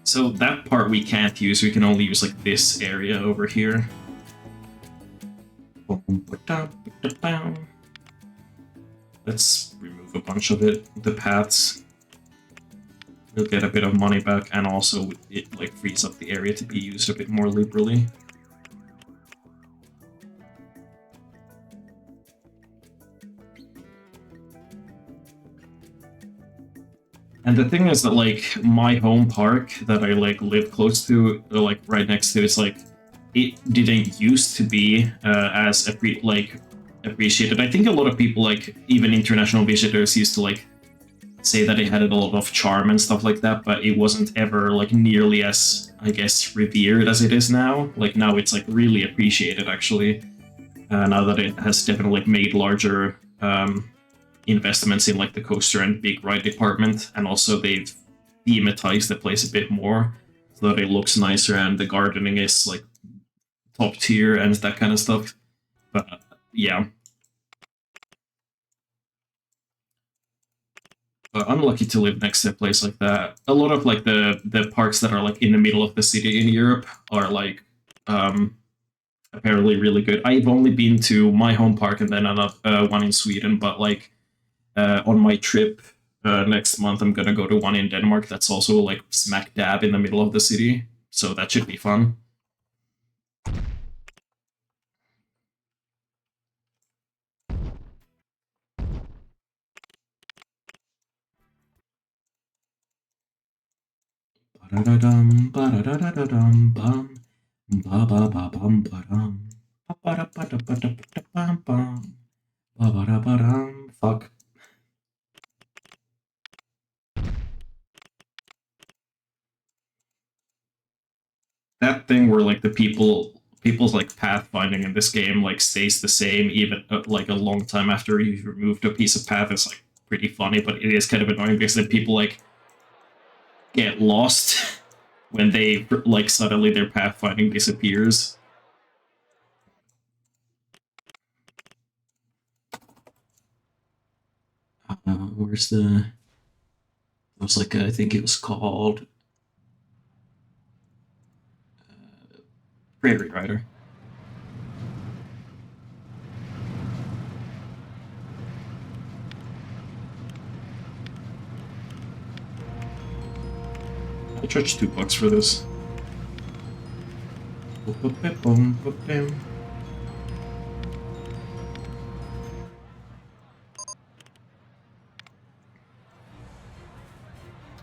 So that part we can't use, we can only use like this area over here. Let's remove a bunch of it, the paths. you'll get a bit of money back, and also it like frees up the area to be used a bit more liberally. And the thing is that like my home park that I like live close to, or like right next to, is like it didn't used to be as appreciated. I think a lot of people, like even international visitors, used to like say that it had a lot of charm and stuff like that, but it wasn't ever like nearly as, I guess, revered as it is now. Like now it's like really appreciated actually. Now that it has definitely like made larger investments in like the coaster and big ride department, and also they've thematized the place a bit more so that it looks nicer and the gardening is like top tier and that kind of stuff. But yeah. But I'm lucky to live next to a place like that. A lot of like the parks that are like in the middle of the city in Europe are like apparently really good. I've only been to my home park and then another one in Sweden, but like on my trip next month, I'm gonna go to one in Denmark that's also like smack dab in the middle of the city, so that should be fun. Ba-da-da-dum, ba-da-da-da-dum, bum, ba-ba-ba-bum, ba-dum, ba-ba-da-ba-da-ba-da-bum, ba-ba-da-ba-dum. Fuck. That thing where like the people's like pathfinding in this game like stays the same even like a long time after you've removed a piece of path is like pretty funny, but it is kind of annoying because then people like get lost when they like suddenly their pathfinding disappears. Where's the? It was like I think it was called Prairie Rider. I charged $2 for this.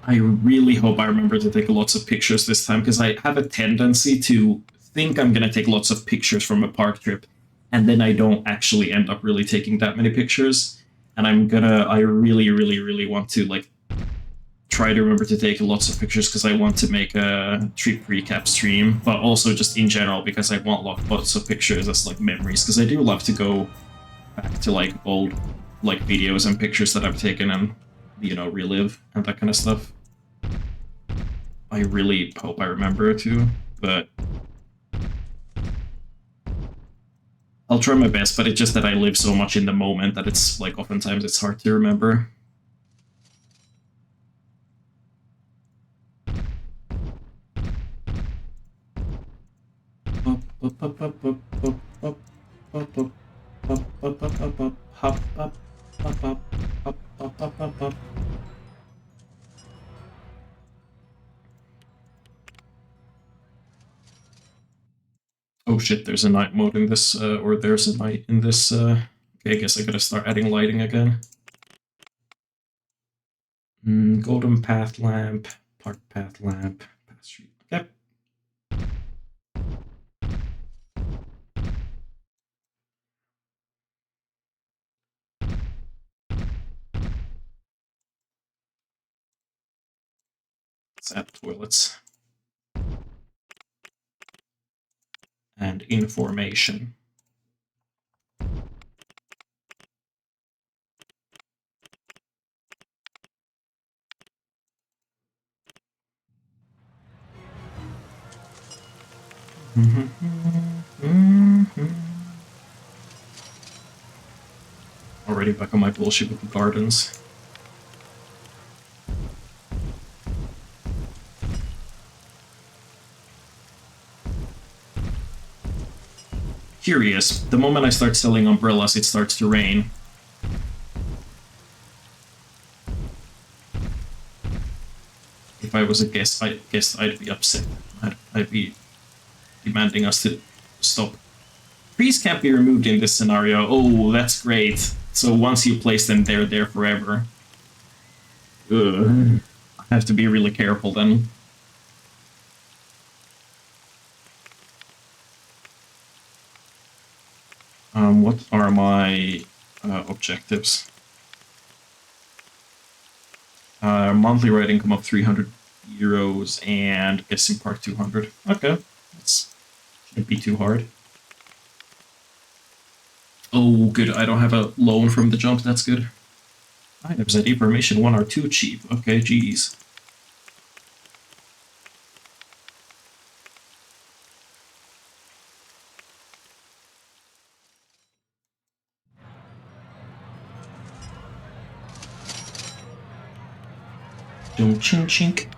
I really hope I remember to take lots of pictures this time, because I have a tendency to think I'm going to take lots of pictures from a park trip, and then I don't actually end up really taking that many pictures. And I really, really, really want to like try to remember to take lots of pictures because I want to make a trip recap stream, but also just in general because I want lots of pictures as like memories, because I do love to go back to like old like videos and pictures that I've taken and, you know, relive and that kind of stuff. I really hope I remember to, but I'll try my best, but it's just that I live so much in the moment that it's like oftentimes it's hard to remember. Oh shit, there's a night mode in this, or there's a night in this, okay, I guess I gotta start adding lighting again. Golden path lamp, park path lamp, path street, okay. Let's add toilets. And information. Already back on my bullshit with the gardens. Curious, the moment I start selling umbrellas, it starts to rain. if I was a guest, I'd be upset. I'd be demanding us to stop. Trees can't be removed in this scenario. Oh, that's great. So once you place them, they're there forever. Ugh. I have to be really careful then. What are my objectives? Monthly ride income of 300 euros and guessing park 200. Okay, that's shouldn't be too hard. Oh, good. I don't have a loan from the jump. That's good. Items at information 1 are too cheap. Okay, geez. Don't chink chink.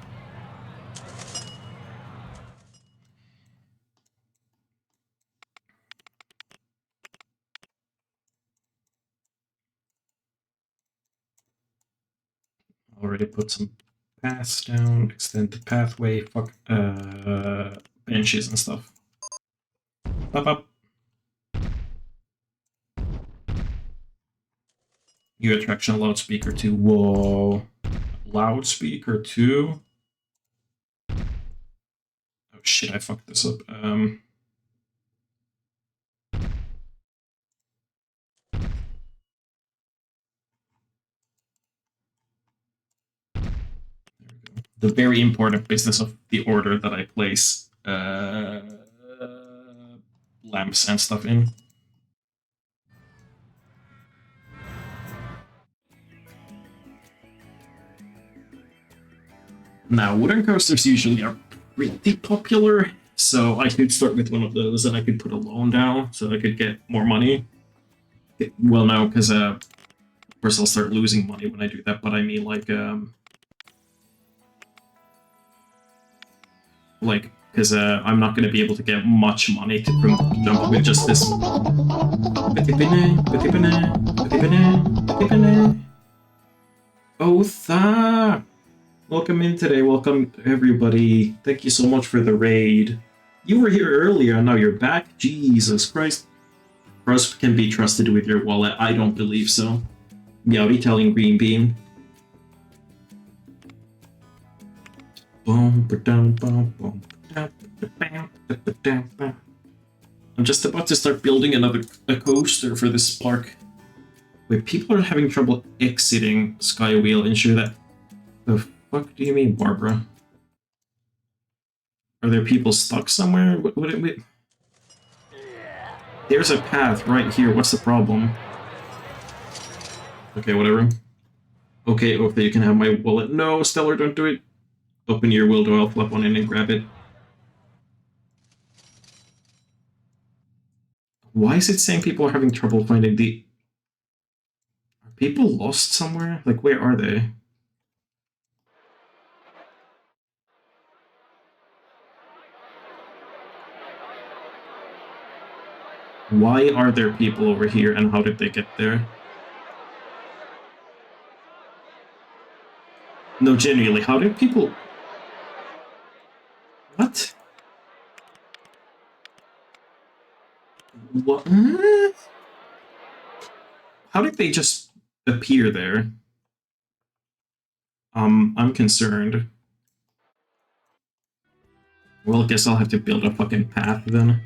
Already put some paths down, extend the pathway, fuck, benches and stuff. Up, up. New attraction loudspeaker 2. Whoa. Loudspeaker 2? Oh shit, I fucked this up. The very important business of the order that I place lamps and stuff in. Now, wooden coasters usually are pretty popular, so I could start with one of those and I could put a loan down so I could get more money. Well, no, because of course I'll start losing money when I do that, but I mean like because I'm not going to be able to get much money from jump with just this. Oh, Tha! Welcome in today. Welcome, everybody. Thank you so much for the raid. You were here earlier, and now you're back? Jesus Christ. Trust can be trusted with your wallet. I don't believe so. Meowdy telling Green Bean. I'm just about to start building a coaster for this park. Wait, people are having trouble exiting Skywheel. Ensure that... The fuck do you mean, Barbara? Are there people stuck somewhere? What? There's a path right here. What's the problem? Okay, whatever. Okay, you can have my wallet. No, Stellar, don't do it. Open your Wildo, I'll flip on in and grab it. Why is it saying people are having trouble finding the... Are people lost somewhere? Like, where are they? Why are there people over here, and how did they get there? No, genuinely, how did people... What? What? How did they just appear there? I'm concerned. Well, I guess I'll have to build a fucking path then.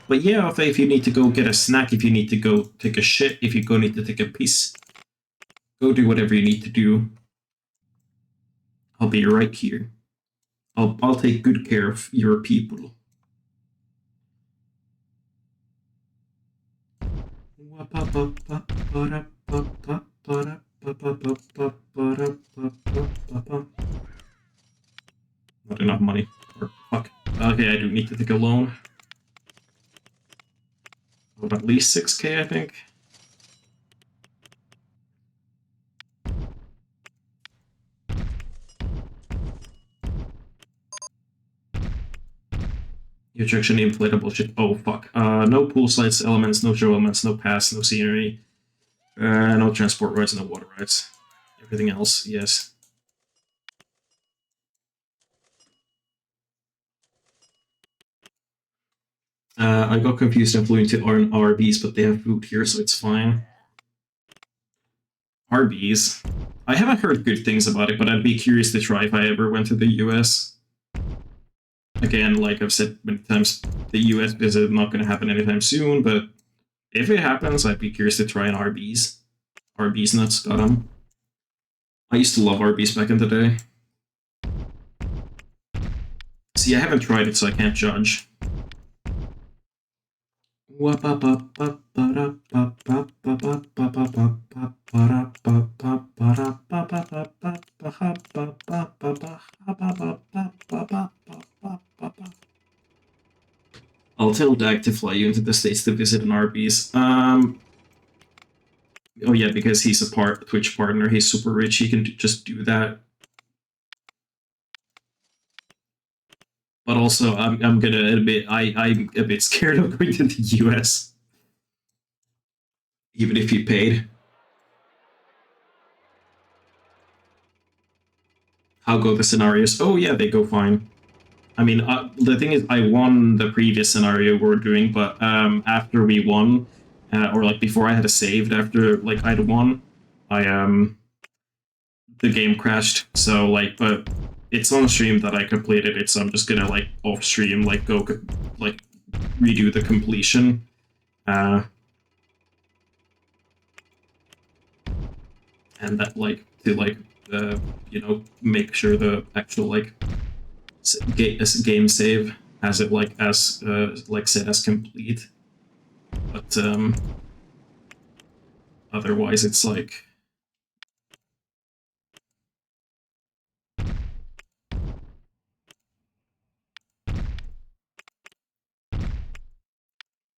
But yeah, if you need to go get a snack, if you need to go take a shit, if you go need to take a piss, go do whatever you need to do. I'll be right here. I'll take good care of your people. Not enough money. Or, fuck. Okay, I do need to take a loan. Of at least 6k, I think. Ejection inflatable ship. Oh fuck. No pool sites, elements, no show elements, no paths, no scenery, no transport rides, no water rides. Everything else, yes. I got confused and flew into RVs, but they have food here, so it's fine. RVs. I haven't heard good things about it, but I'd be curious to try if I ever went to the US. Again, like I've said many times, the US visit not going to happen anytime soon, but if it happens, I'd be curious to try an Arby's. Arby's nuts, got them. I used to love Arby's back in the day. See, I haven't tried it, so I can't judge. I'll tell Dag to fly you into the States to visit an Arby's. Oh yeah, because he's a Twitch partner, he's super rich, he can just do that. But also, I'm gonna admit, I'm a bit scared of going to the US. Even if he paid. How go the scenarios? Oh yeah, they go fine. I mean, the thing is, I won the previous scenario we were doing, but after we won, or like before I had a saved after like I'd won, the game crashed. So like, but it's on stream that I completed it, so I'm just gonna like off stream like go like redo the completion. And that like to like you know, make sure the actual like game save has it like as like set as complete, but otherwise it's like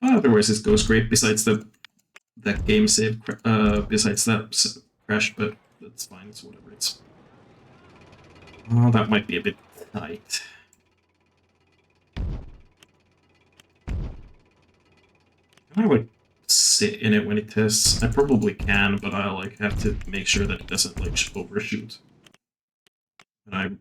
otherwise it goes great. Besides that game save, besides that crash, but that's fine. It's whatever. It's that might be a bit tight. I would sit in it when it tests. I probably can, but I like have to make sure that it doesn't like overshoot. And I.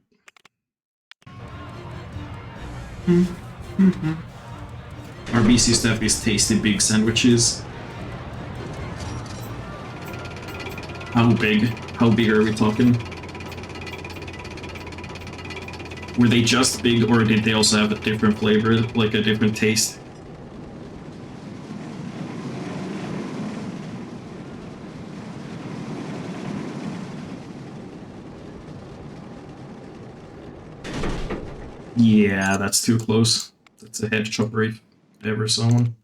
RBC stuff is tasty big sandwiches. How big? How big are we talking? Were they just big, or did they also have a different flavor, like a different taste? Yeah, that's too close. That's a head chopper if I ever saw one.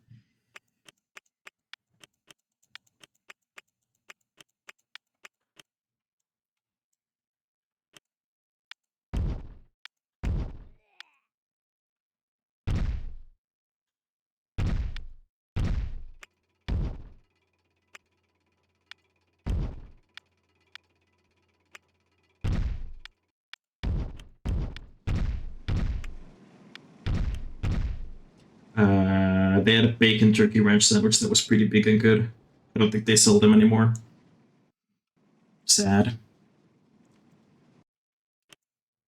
They had a bacon turkey ranch sandwich that was pretty big and good. I don't think they sell them anymore. Sad.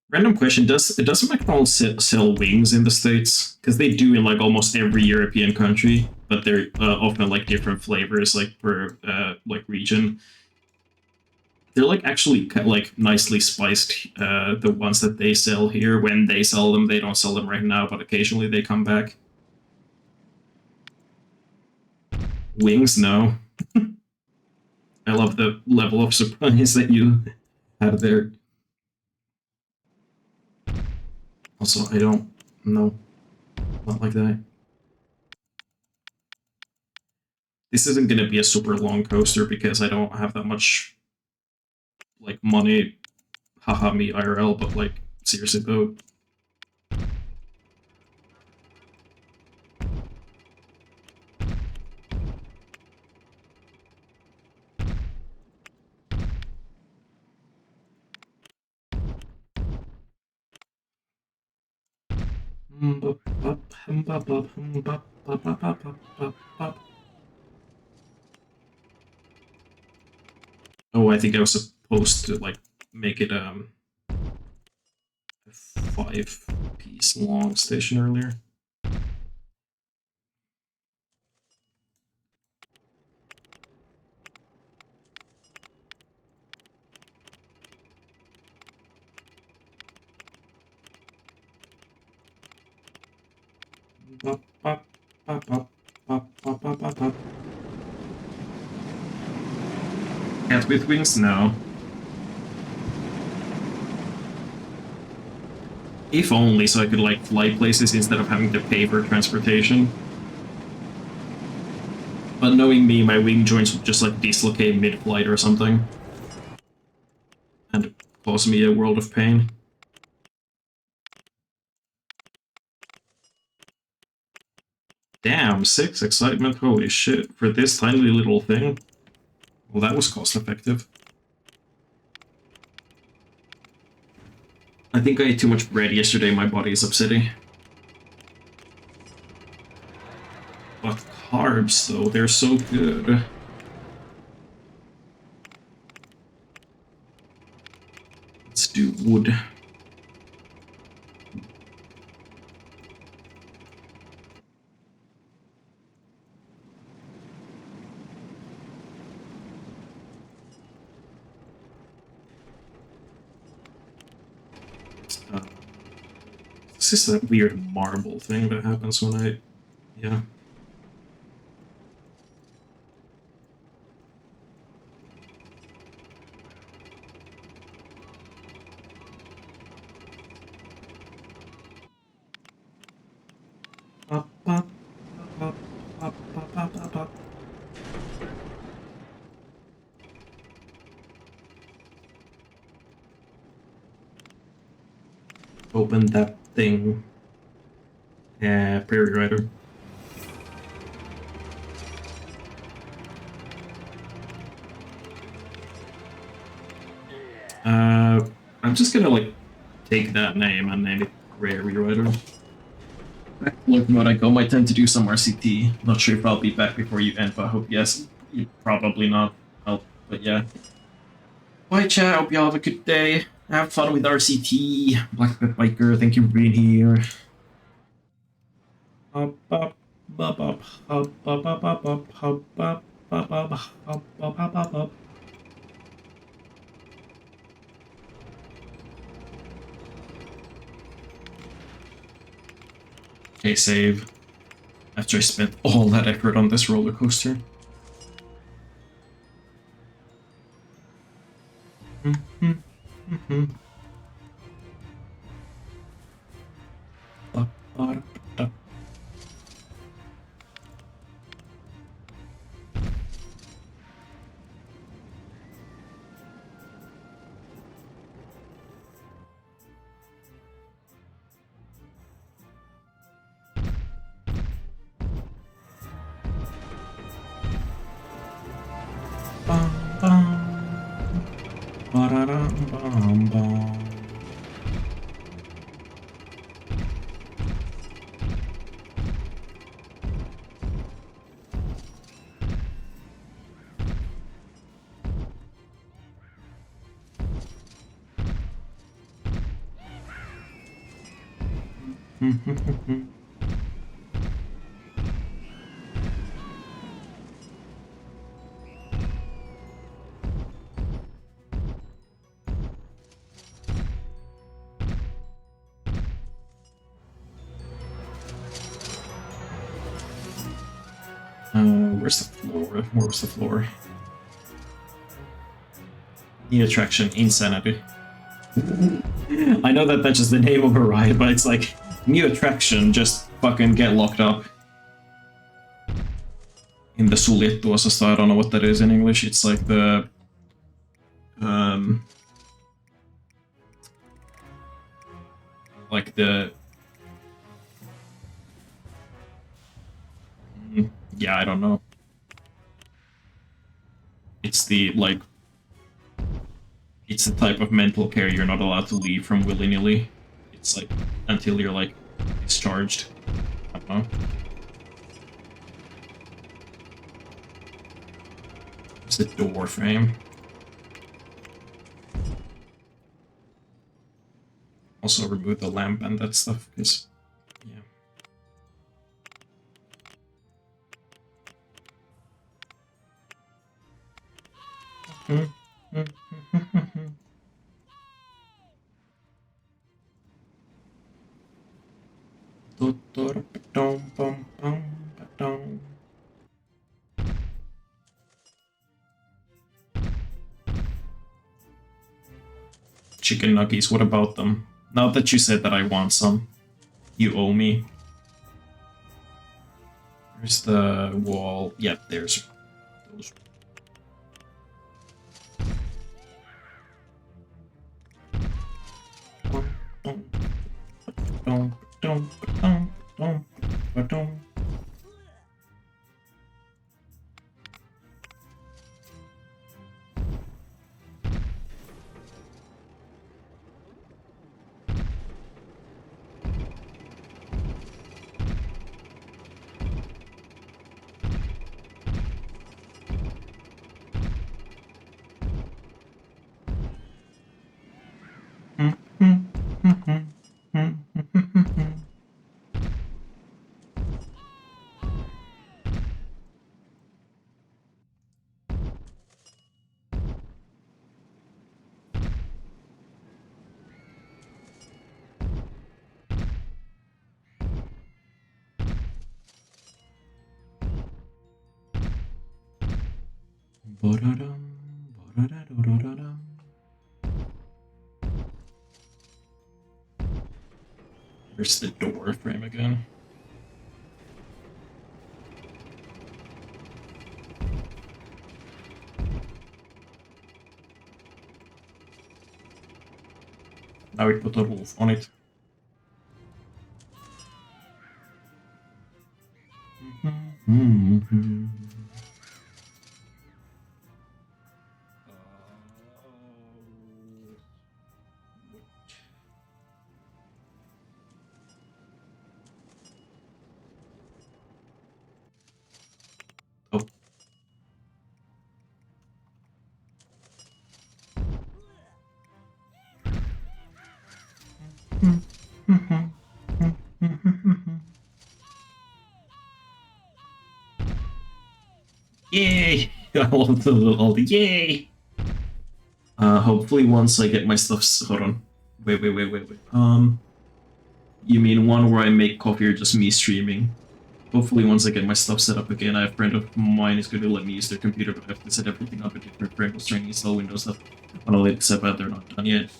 Random question: does McDonald's sell wings in the States? Because they do in like almost every European country, but they're often like different flavors, like per like region. They're like actually like nicely spiced. The ones that they sell here, when they sell them, they don't sell them right now, but occasionally they come back. Wings, no. I love the level of surprise that you had there. Also, I don't know, not like that. This isn't gonna be a super long coaster because I don't have that much like money. Haha, me IRL, but like seriously though. Oh, I think I was supposed to like make it a 5-piece long station earlier. Cat with wings? No. If only so I could like fly places instead of having to pay for transportation. But knowing me, my wing joints would just like dislocate mid-flight or something. And cause me a world of pain. Damn, 6 excitement, holy shit. For this tiny little thing? Well, that was cost effective. I think I ate too much bread yesterday, my body is upsetting. But carbs, though, they're so good. Let's do wood. This is that weird marble thing that happens when I... Yeah. Open that thing. Prairie Rider. I'm just gonna like take that name and name it Prairie Rider. Look what I go. Might tend to do some RCT. Not sure if I'll be back before you end, but I hope yes. Probably not. But yeah. Bye, chat. Hope you all have a good day. Have fun with RCT. Black Pet Biker, thank you for being here. Okay, save. After I spent all that effort on this roller coaster. Where's the floor? Where was the floor? New attraction, Insanity. I know that that's just the name of a ride, but it's like, new attraction, just fucking get locked up. In the suljettu osasta, I don't know what that is in English, it's like the... like the... yeah, I don't know. It's the, like... It's the type of mental care you're not allowed to leave from willy-nilly. It's like, until you're like It's charged. I don't know. It's the door frame. Also remove the lamp and that stuff, because, yeah. Chicken nuggies, what about them? Now that you said that I want some, you owe me. There's the wall. Yep, there's those. Here's the door frame again. Now we put a roof on it. Oh. Yay! I love all the yay! Hopefully once I get my stuff... Hold on. Wait. You mean one where I make coffee or just me streaming? Hopefully once I get my stuff set up again, I have a friend of mine is going to let me use their computer, but I have to set everything up. A different friend was trying to install Windows stuff on a latest set, but they're not done yet.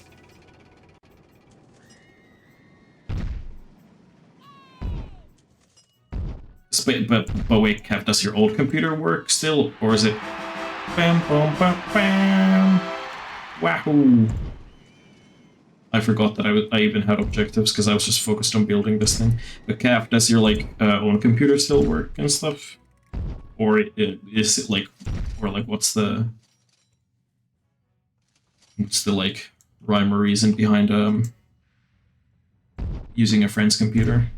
But wait, Kev, does your old computer work still? Or is it... Bam, bam, bam, bam! Wahoo! I forgot that I even had objectives because I was just focused on building this thing. But Kev, does your own computer still work and stuff? Or is it like... Or like what's the like rhyme or reason behind using a friend's computer?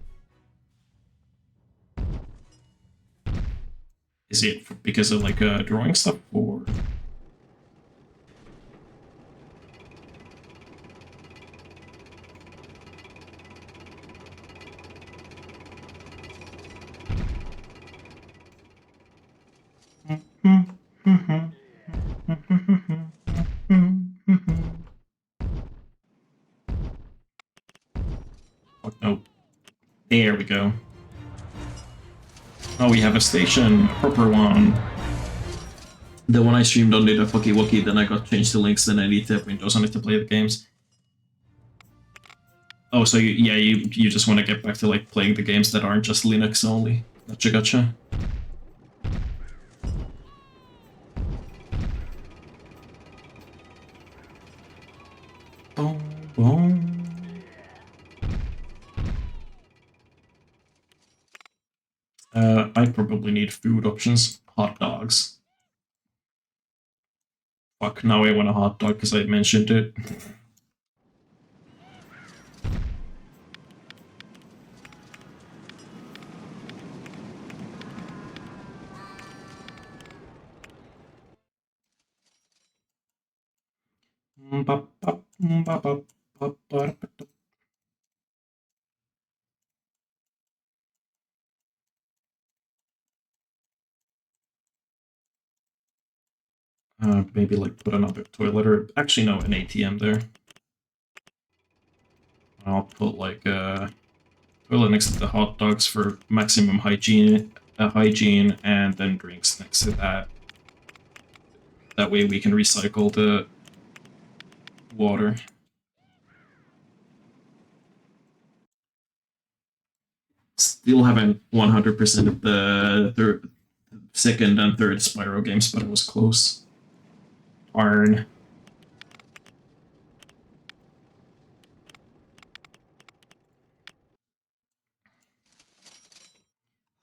Is it because of like drawing stuff or? Oh, no. There we go. Oh, we have a station, a proper one. The one I streamed on the Fucky Wucky, then I got changed to Linux, then I need to have Windows on it to play the games. Oh, so you just want to get back to like playing the games that aren't just Linux only. Gotcha. Boom, boom. I probably need food options. Hot dogs. Fuck, now I want a hot dog because I mentioned it. Maybe like put another toilet or actually no, an ATM there. I'll put like a toilet next to the hot dogs for maximum hygiene, and then drinks next to that. That way we can recycle the water. Still haven't 100% of the second and third Spyro games, but it was close. Darn.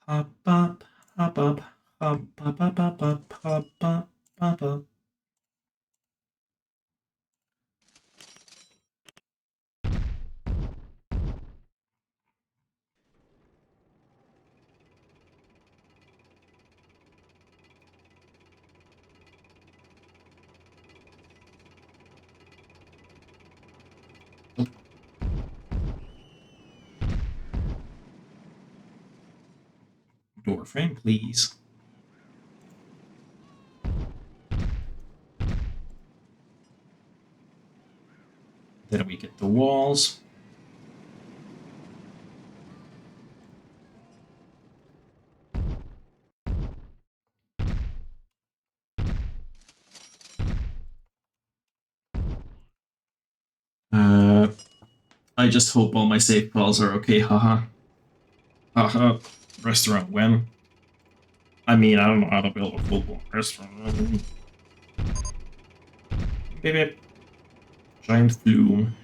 Hop up, hop up, hop up, hop up, hop up, hop up, up. Door frame, please. Then we get the walls. I just hope all my save files are okay, haha. Haha. Restaurant when? I mean, I don't know how to build a full-blown restaurant. Beep. Giant flume.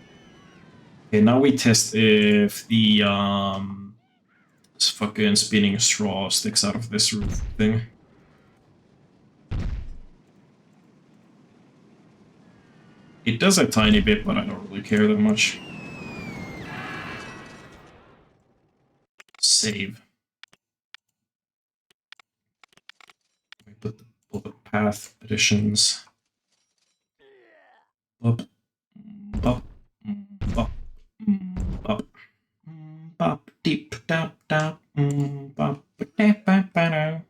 Okay, now we test if the this fucking spinning straw sticks out of this roof thing. It does a tiny bit, but I don't really care that much. Save. We put the bullet path additions. Up. Bop. Bop. Bop. Bop. Deep. Dap. Dap. Bop. Dap. Dap. Dap.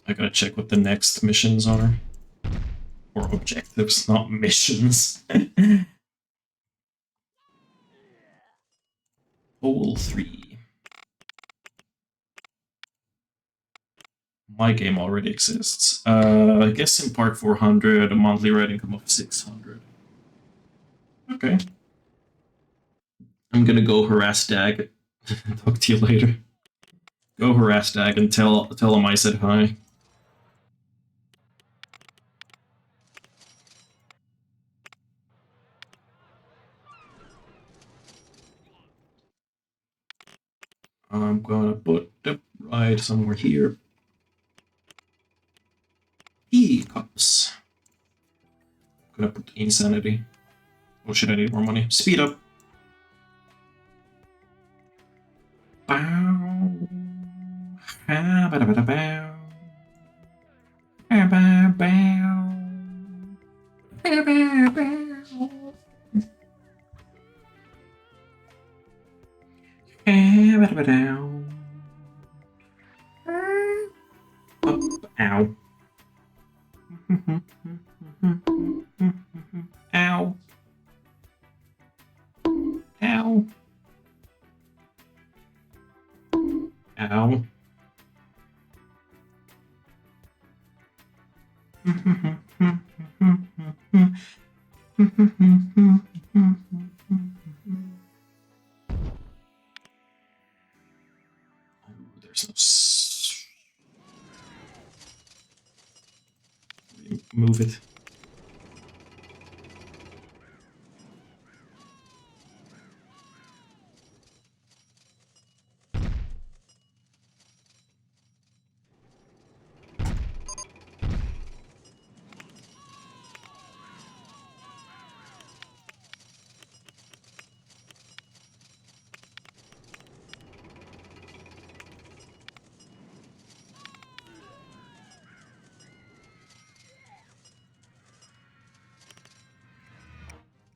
I gotta check what the next missions are. Or objectives, not missions. Hole 3. My game already exists. I guess in part 400, a monthly rate income of 600. Okay. I'm gonna go harass Dag. Talk to you later. Go harass Dag and tell him I said hi. I'm gonna put the ride somewhere here. E-cups. Gonna put insanity. Oh shit, I need more money. Speed up. Bow. Ah, ba da ba da bow. Bow, bow, bow. Bow, bow, bow. Ah, ba da ba dow. Ow. Ow. Ow. Ow. There's no. Move it.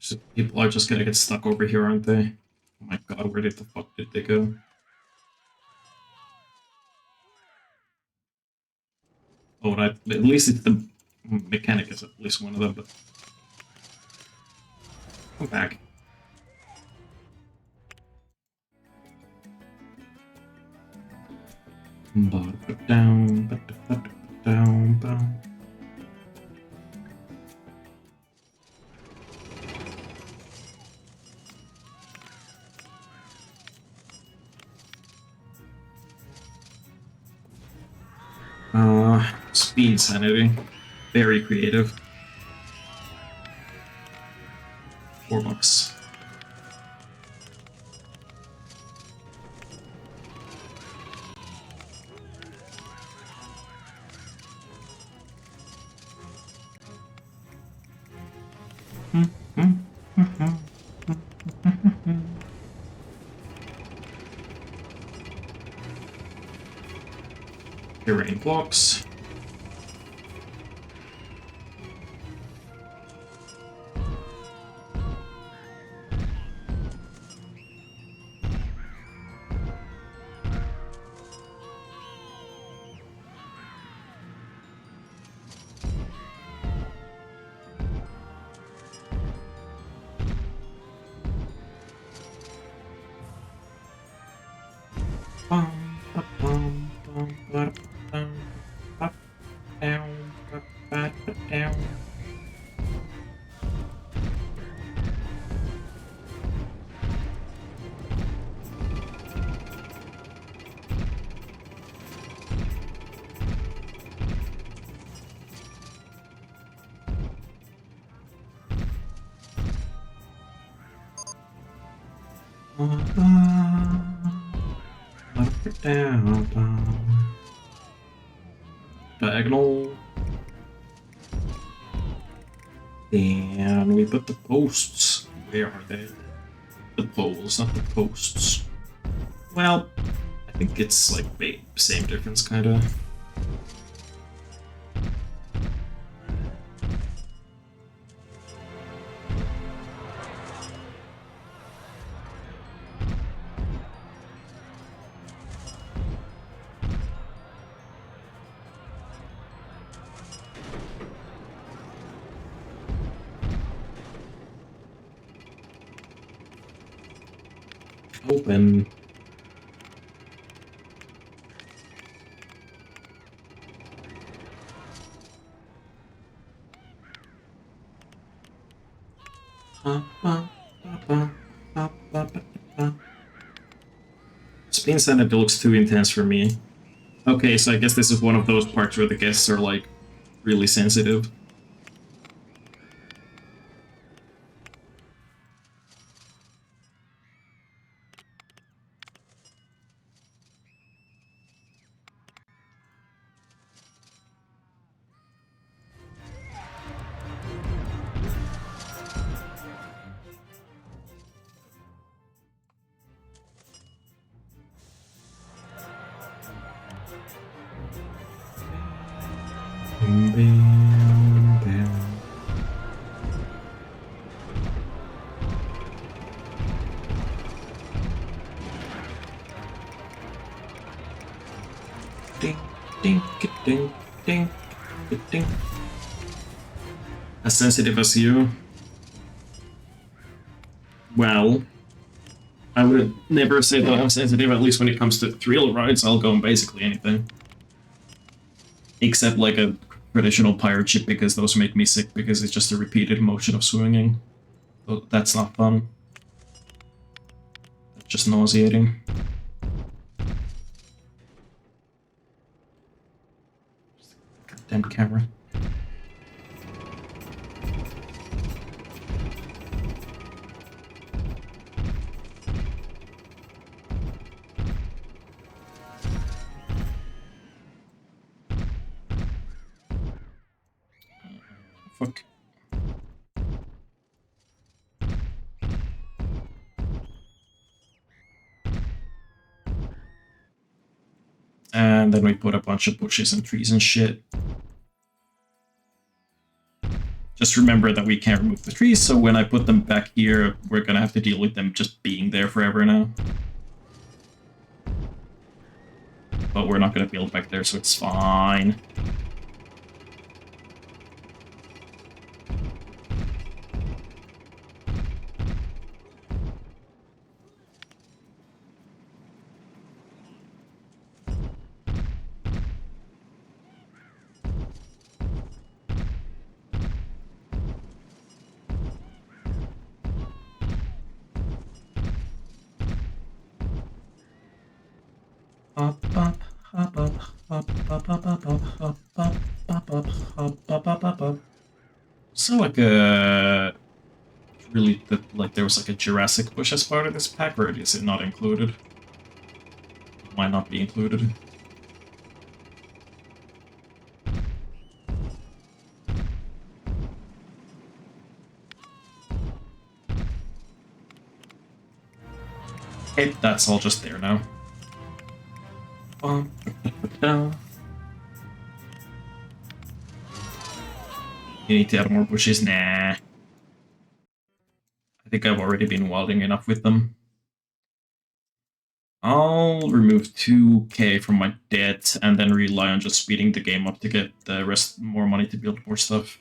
So people are just gonna get stuck over here, aren't they? Oh my god, where did the fuck did they go? Oh, at least it's the mechanic is at least one of them, but come back. Down, down, down. Speed sanity. Very creative. $4. Terrain blocks. Diagonal. And we put the posts. Where are they? The poles, not the posts. Well, I think it's like same difference, kinda. Open. Spin sanity looks too intense for me. Okay, so I guess this is one of those parts where the guests are like really sensitive. Ding, ding, ding, ding, ding. As sensitive as you? Well, I would never say that I'm sensitive, at least when it comes to thrill rides, I'll go on basically anything. Except like a traditional pirate ship, because those make me sick, because it's just a repeated motion of swinging. That's not fun. That's just nauseating. Goddamn camera. Fuck. And then we put a bunch of bushes and trees and shit. Just remember that we can't remove the trees, so when I put them back here, we're gonna have to deal with them just being there forever now. But we're not gonna build back there, so it's fine. So like a really like there was like a Jurassic bush as part of this pack, or is it not included? It might not be included. Okay, that's all just there now. You need to add more bushes? Nah. I think I've already been wilding enough with them. I'll remove 2k from my debt and then rely on just speeding the game up to get the rest more money to build more stuff.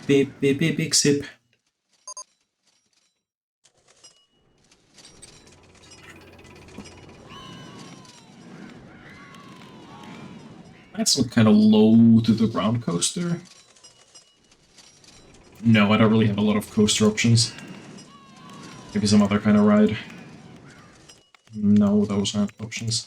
Beep, beep, beep, big sip. That's look kind of low to the ground coaster. No, I don't really have a lot of coaster options. Maybe some other kind of ride. No, those aren't options.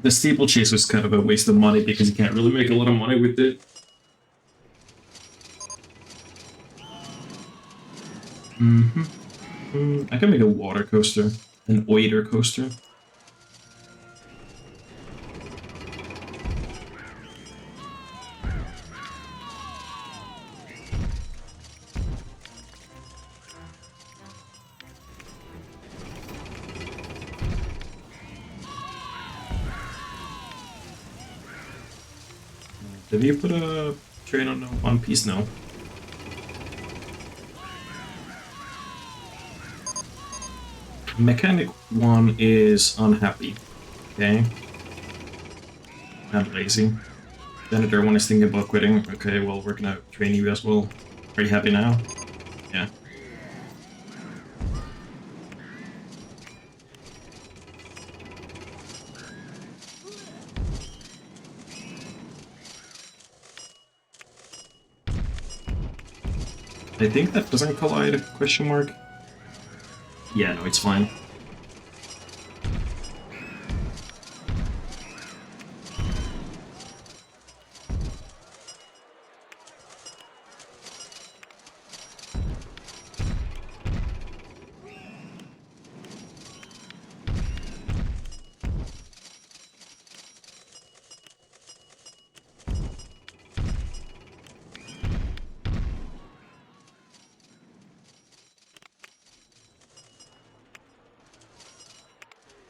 The steeplechase was kind of a waste of money because you can't really make a lot of money with it. I can make a water coaster, an oiter coaster. Did you put a train on One Piece? No. Mechanic 1 is unhappy. Okay. And lazy. Senator 1 is thinking about quitting. Okay, well, we're gonna train you as well. Are you happy now? Yeah. I think that doesn't collide, question mark. Yeah, no, it's fine.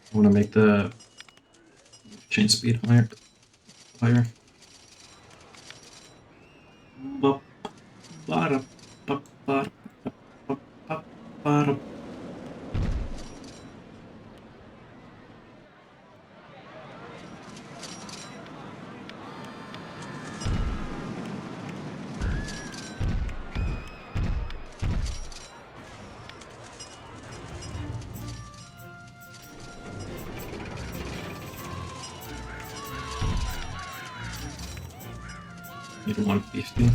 I want to make the chain speed higher. Need 150.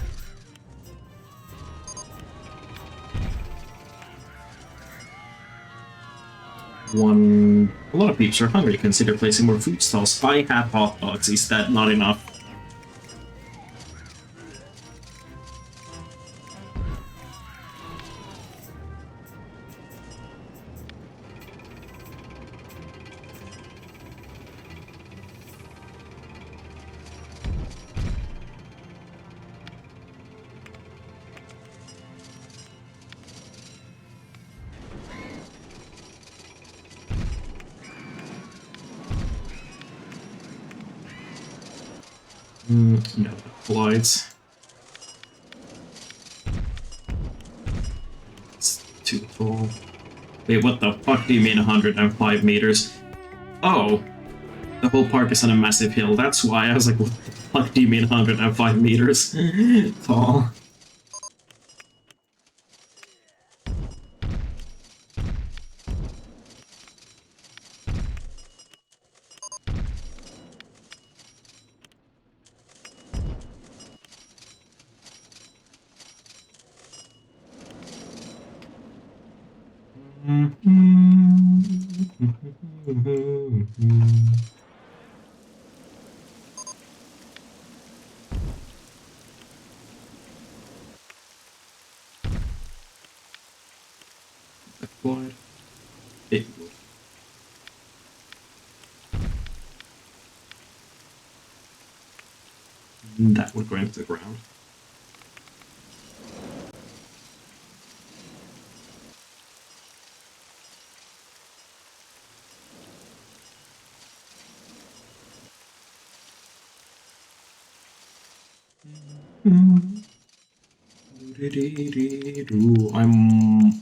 A lot of peeps are hungry. Consider placing more food stalls. I have hot dogs. Is that not enough? No, that collides. It's too tall. Wait, what the fuck do you mean 105 meters? Oh, the whole park is on a massive hill. That's why I was like, what the fuck do you mean 105 meters tall? Applied. It would. That would go into the ground.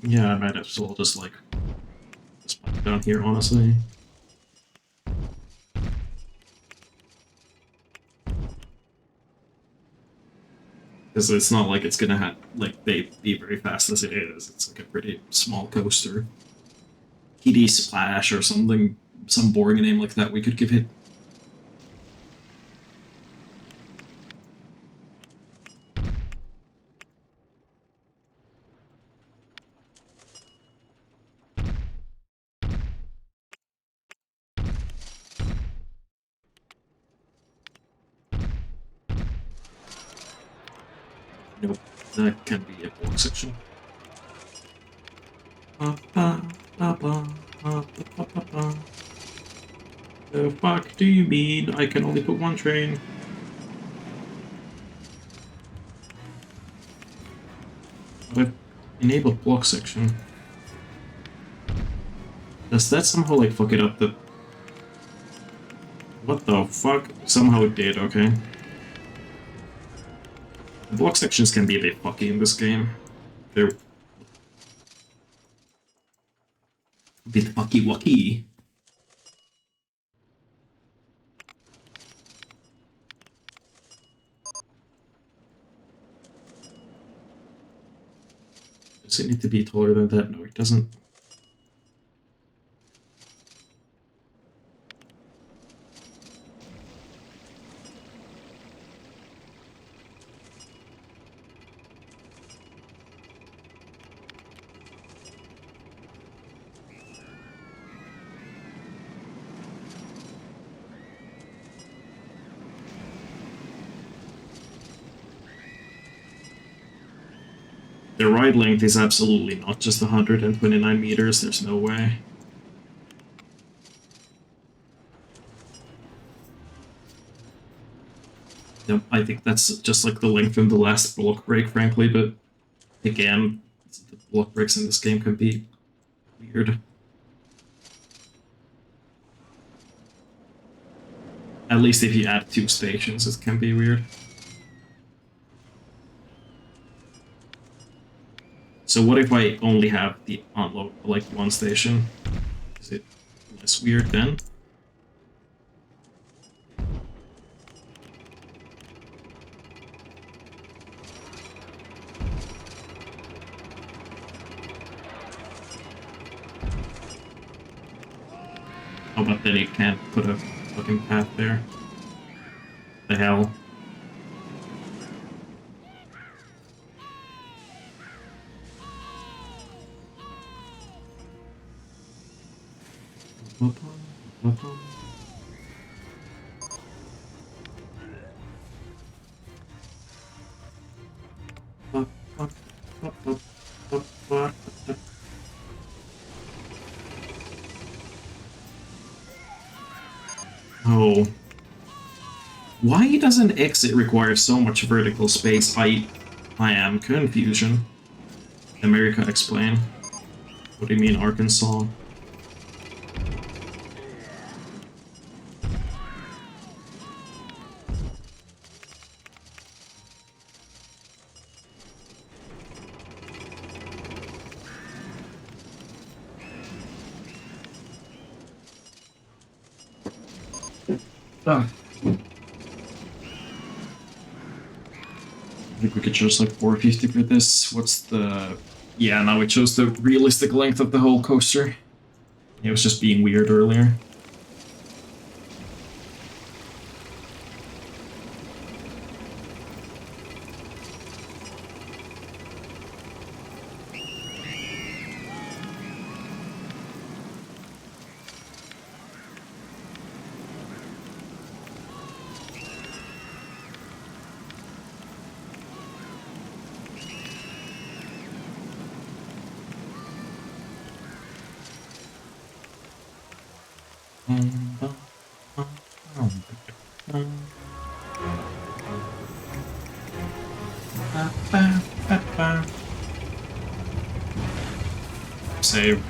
Yeah, I might as well just like put it down here, honestly. Because it's not like it's gonna have like they be very fast as it is. It's like a pretty small coaster. TD Splash or something, some boring name like that we could give it. Nope, that can be a block section. The fuck do you mean I can only put one train? But I've enabled block section. Does that somehow like fuck it up the... What the fuck? Somehow it did, okay. The block sections can be a bit fucky in this game. They're a bit fucky-wucky. Does it need to be taller than that? No, it doesn't. The ride length is absolutely not just 129 meters, there's no way. Nope, I think that's just like the length of the last block break, frankly, but again, the block breaks in this game can be weird. At least if you add 2 stations, it can be weird. So what if I only have the unload like 1 station? Is it less weird then? Oh, but then you can't put a fucking path there. The hell? Oh. Why doesn't exit require so much vertical space? I am confusion. America, explain. What do you mean, Arkansas? Ah. I think we could choose like 450 for this. What's the... Yeah, now it shows the realistic length of the whole coaster. It was just being weird earlier. Save.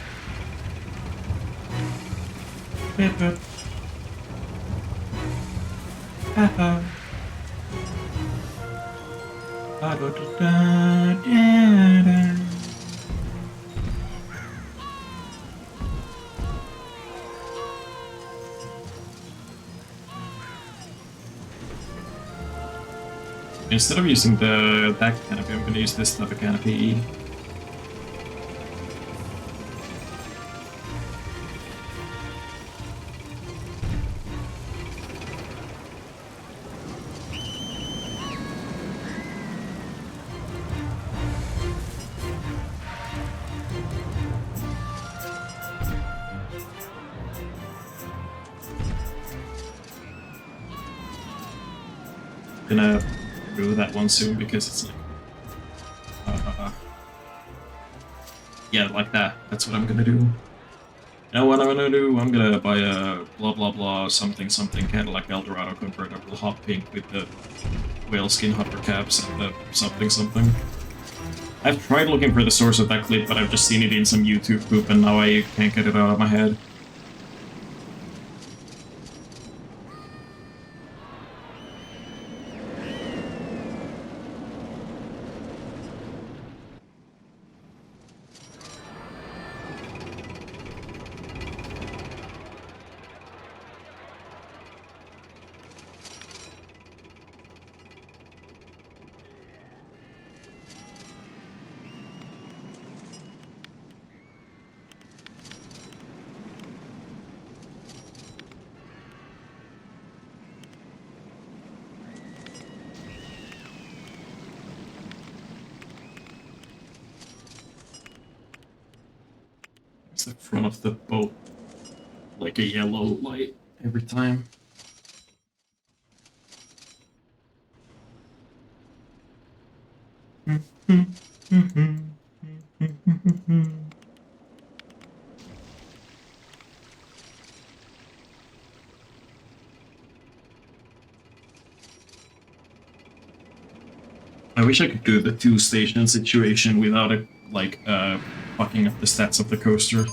Instead of using that canopy, I'm gonna use this type of canopy. Gonna do that one soon because it's like, yeah, like that. That's what I'm gonna do. You know what I'm gonna do? I'm gonna buy a blah blah blah something something Cadillac Eldorado convertible hot pink with the whaleskin hopper caps and the something something. I've tried looking for the source of that clip, but I've just seen it in some YouTube poop and now I can't get it out of my head. The front of the boat like a yellow light every time. I wish I could do the two-station situation without it, like, fucking up the stats of the coaster.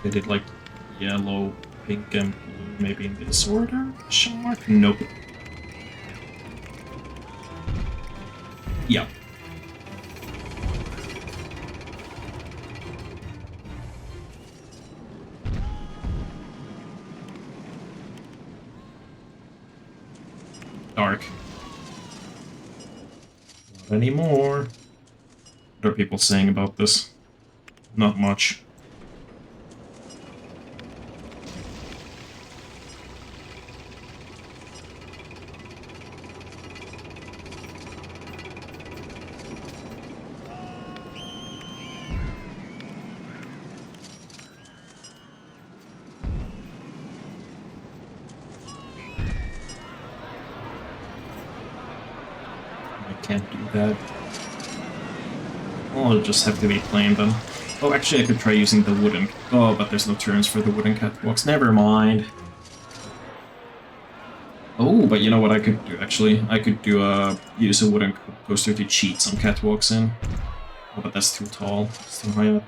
They did like yellow, pink, and blue, maybe in this order? Question mark? Nope. Yeah. Dark. Not anymore. What are people saying about this? Not much. Can't do that. Well, it'll just have to be plain then. Oh, actually I could try using the wooden... Oh, but there's no turns for the wooden catwalks. Never mind. Oh, but you know what I could do, actually? I could do use a wooden coaster to cheat some catwalks in. Oh, but that's too tall. It's too high up.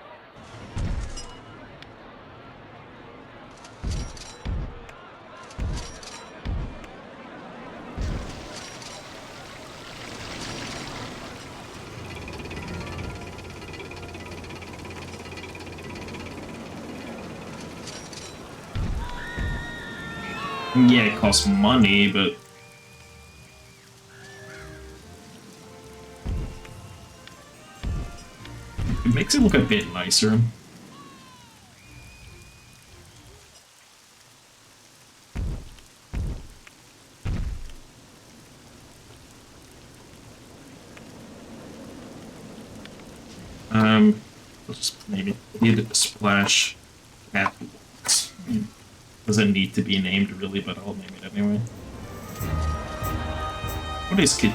Yeah, it costs money, but it makes it look a bit nicer. We'll just maybe need a splash cat. Doesn't need to be named really, but I'll name it anyway. What is Kid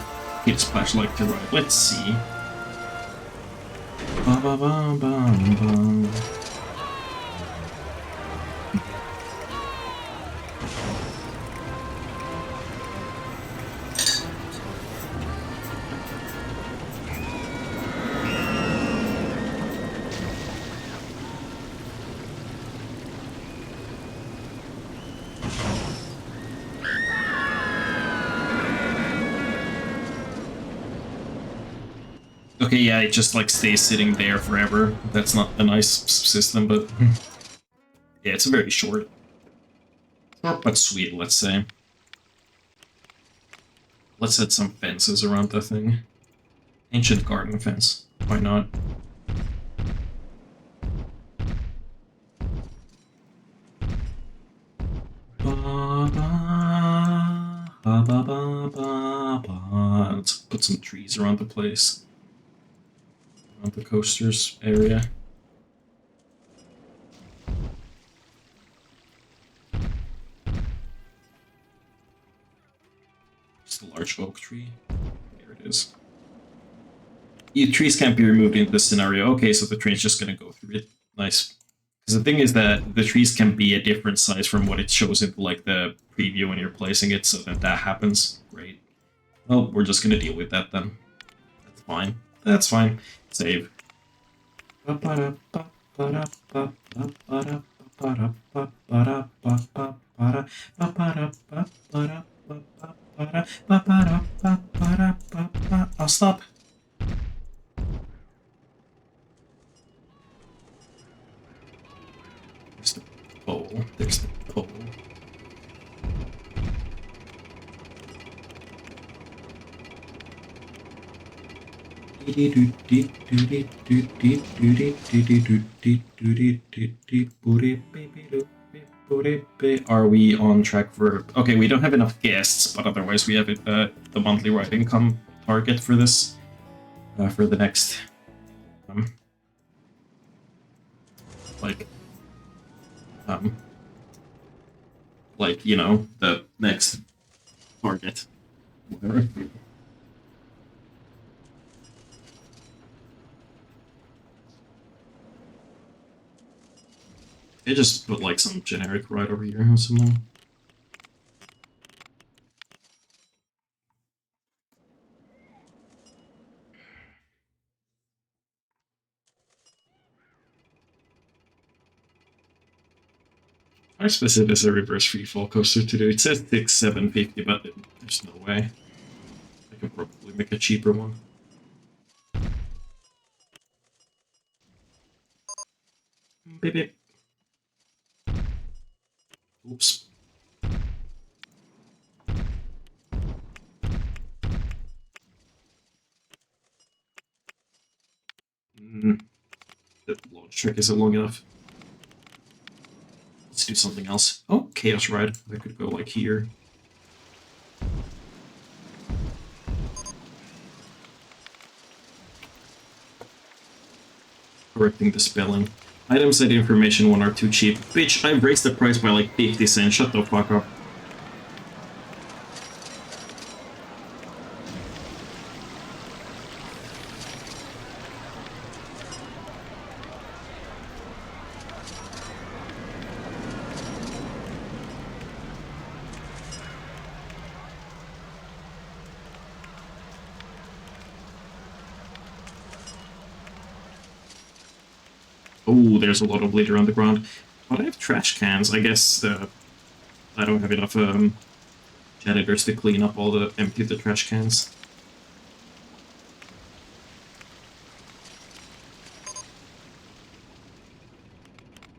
Splash like to ride? Let's see. Ba ba ba ba ba. Okay, yeah, it just like stays sitting there forever. That's not a nice system, but yeah, it's very short. Short but sweet, let's say. Let's set some fences around the thing. Ancient garden fence. Why not? Let's put some trees around the place. Around the coasters area. Just a large oak tree. Here it is. Trees can't be removed in this scenario. Okay, so the train's just gonna go through it. Nice. Because the thing is that the trees can be a different size from what it shows in like the preview when you're placing it, so that happens. Great. Well, we're just gonna deal with that then. That's fine. That's fine. Save. I'll stop. There's the pole. There's the pole. Are we on track for... Okay, we don't have enough guests, but otherwise we have the monthly ride income target for this, for the next, like, you know, the next target. Whatever. They just put like some generic ride over here or something. How specific is a reverse free fall coaster to do? It says 750, but there's no way. I can probably make a cheaper one. Beep, beep. Oops. The launch track isn't long enough. Let's do something else. Oh, Chaos Ride. I could go like here. Correcting the spelling. Items and information 1 are too cheap. Bitch, I've raised the price by like 50 cents. Shut the fuck up. Oh, there's a lot of litter on the ground. But I have trash cans. I guess I don't have enough janitors to clean up all the empty the trash cans.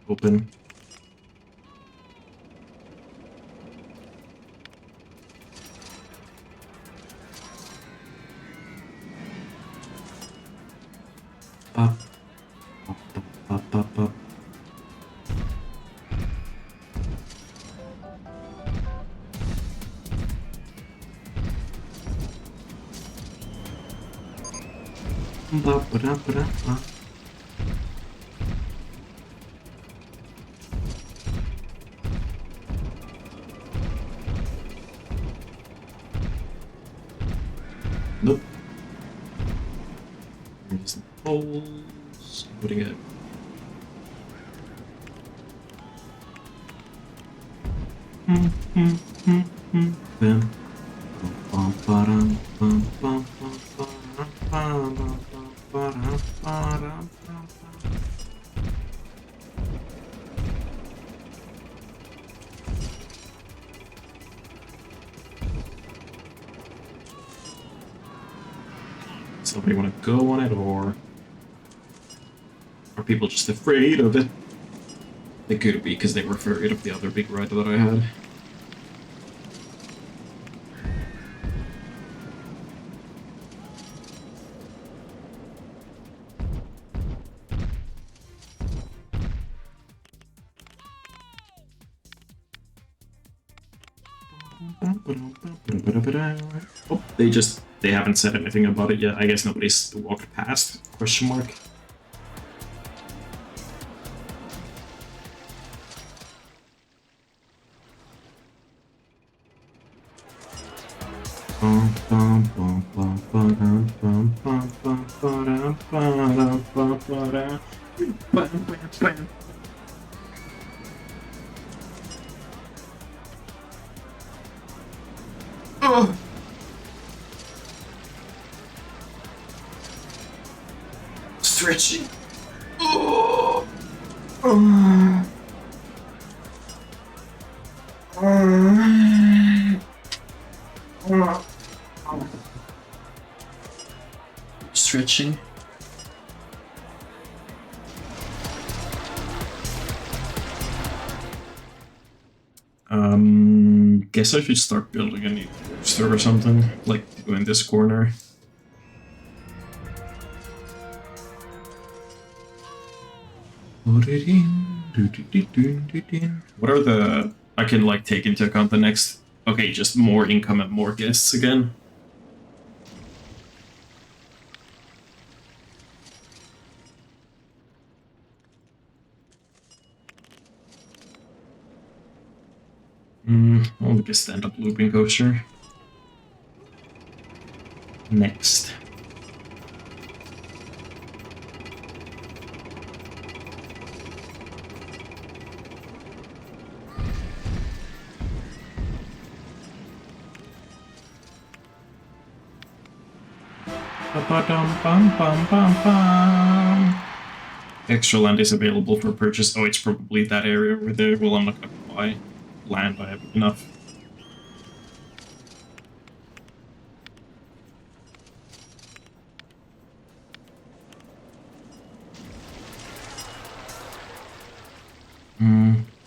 Open. up, up. Ba, ba, da, ba, da, ba. Nope. There's the poles. Putting it. Bam. Bum, ba-dum, bum, bum, bum, ba-dum, bum, bum, bum, ba-dum, ba-dum, bum, bum. Somebody want to go on it, or are people just afraid of it? They could be, because they were afraid of the other big ride that I had. Oh, they haven't said anything about it yet. I guess nobody's walked past, question mark. Oh. Stretching. Oh. Stretching. Guess I should start building a new coaster or something, like in this corner. What are the... I can like take into account the next... Okay, just more income and more guests again. I'll make a stand-up looping coaster. Next. Extra land is available for purchase. Oh, it's probably that area over there. Well, I'm not gonna buy land. I have enough.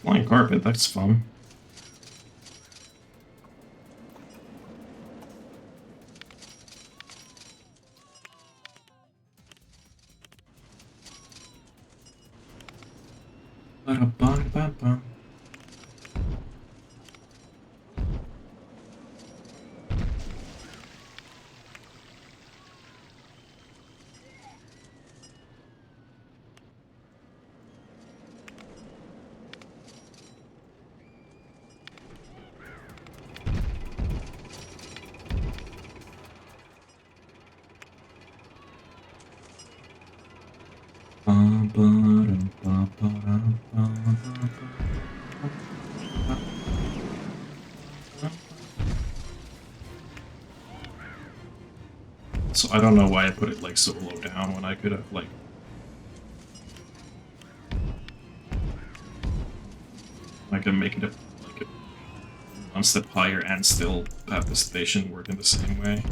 Flying carpet, that's fun. Ba-da-ba-ba-ba. So I don't know why I put it like so low down when I could have like... I can make it like one step higher and still have the station work in the same way.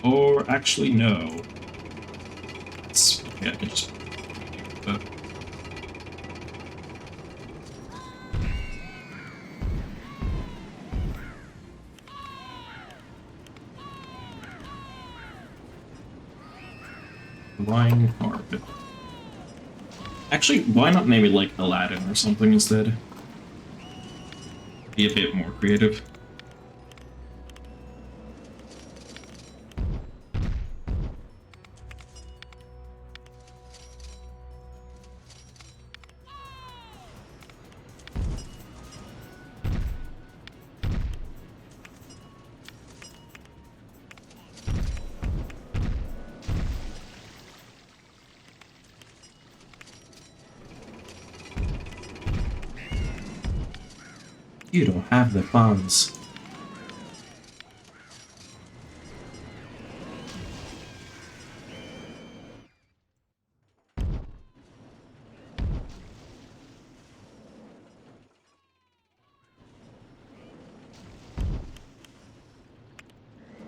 Or actually, no. Yeah, I can just... Flying carpet. Actually, why not name it like Aladdin or something instead? Be a bit more creative. You don't have the funds.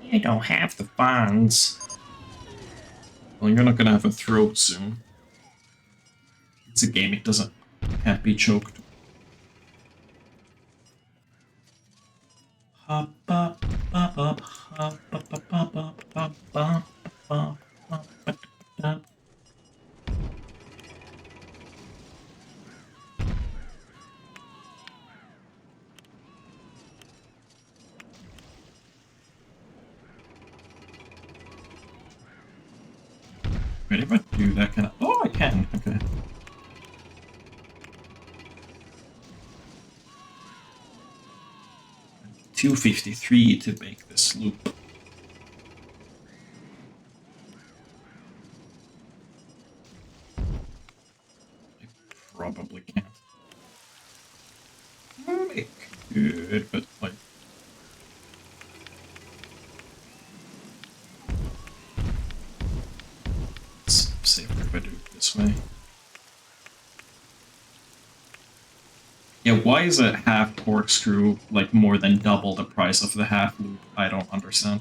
You don't have the funds. Well, you're not gonna have a throat soon. It's a game, it can't be choked. Hop up, hop up, hop up, hop up, hop up, hop up, hop up. Wait, if I do that kind of... Oh, I can. Okay. $2.53 to make this loop. I probably can't. It could, but like... It's safer if I do it this way. Yeah, why is a half corkscrew like more than double the price of the half loop? I don't understand.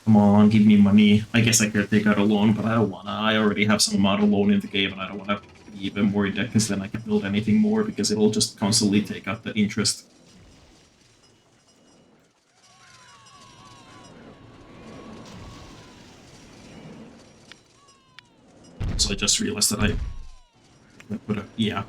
Come on, give me money. I guess I could take out a loan, but I don't wanna. I already have some amount of loan in the game, and I don't wanna be even more in debt because then I can build anything more because it'll just constantly take out the interest. So I just realized that I put a... yeah.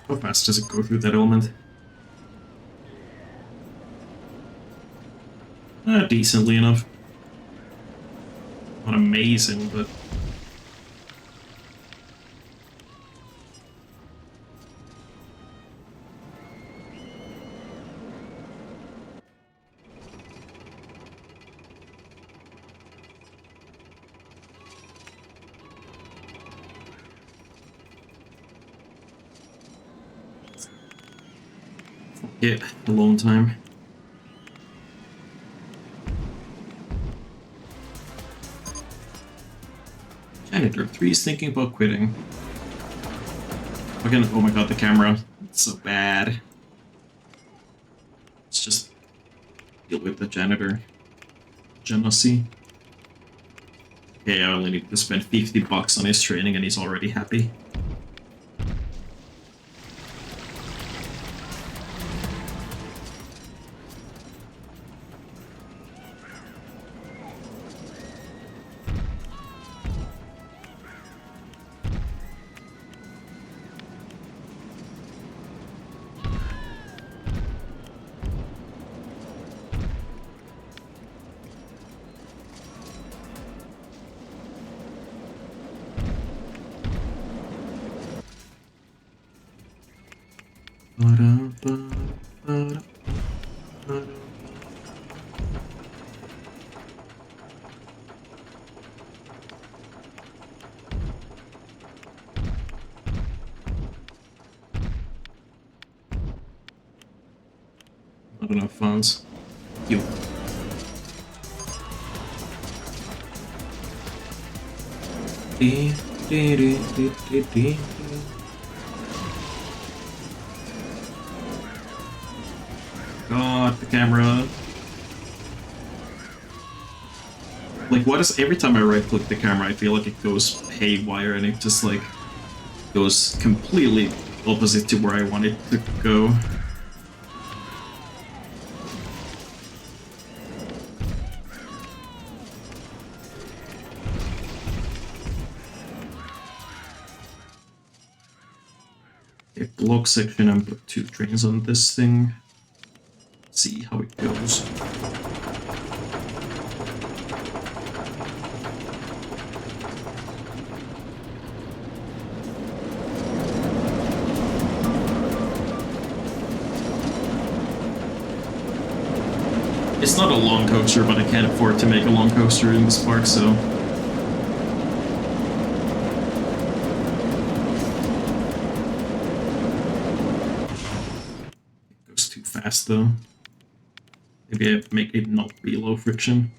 How fast does it go through that element? Decently enough. Not amazing, but... yeah, alone time. Janitor 3 is thinking about quitting. Again, oh my god, the camera. It's so bad. Let's just deal with the janitor. Genasi. Okay, I only need to spend 50 bucks on his training and he's already happy. Not enough funds. You. God, the camera. Like, what is every time I right click the camera, I feel like it goes haywire and it just like goes completely opposite to where I want it to go. Okay, block section and put 2 trains on this thing. See how it goes. It's not a long coaster, but I can't afford to make a long coaster in this park, so... It goes too fast, though. Maybe I make it not be low friction.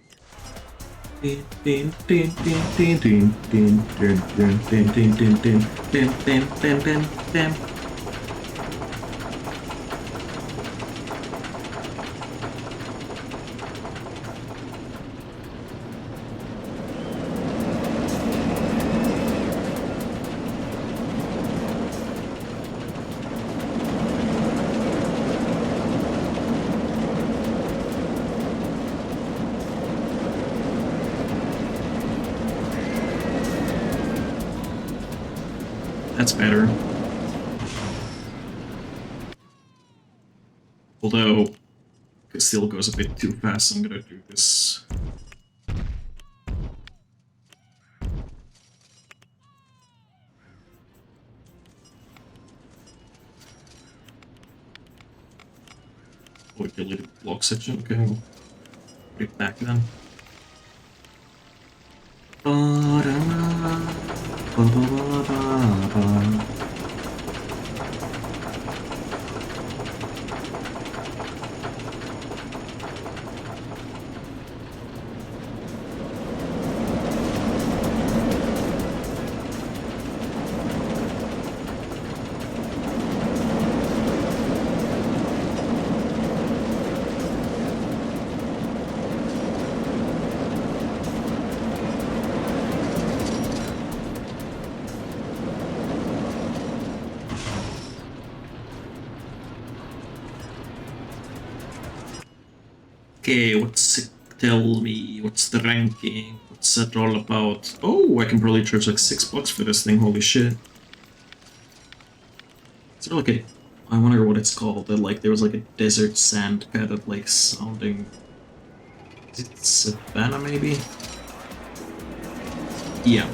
That's better. Although, it still goes a bit too fast, I'm gonna do this. Oh, it deleted block section, okay, we'll put it back then. Okay, what's it? Tell me, what's the ranking? What's that all about? Oh, I can probably charge like $6 for this thing, holy shit. Is there like a... I wonder what it's called, like there was like a desert sand kind of like sounding... Is it Savannah maybe? Yeah.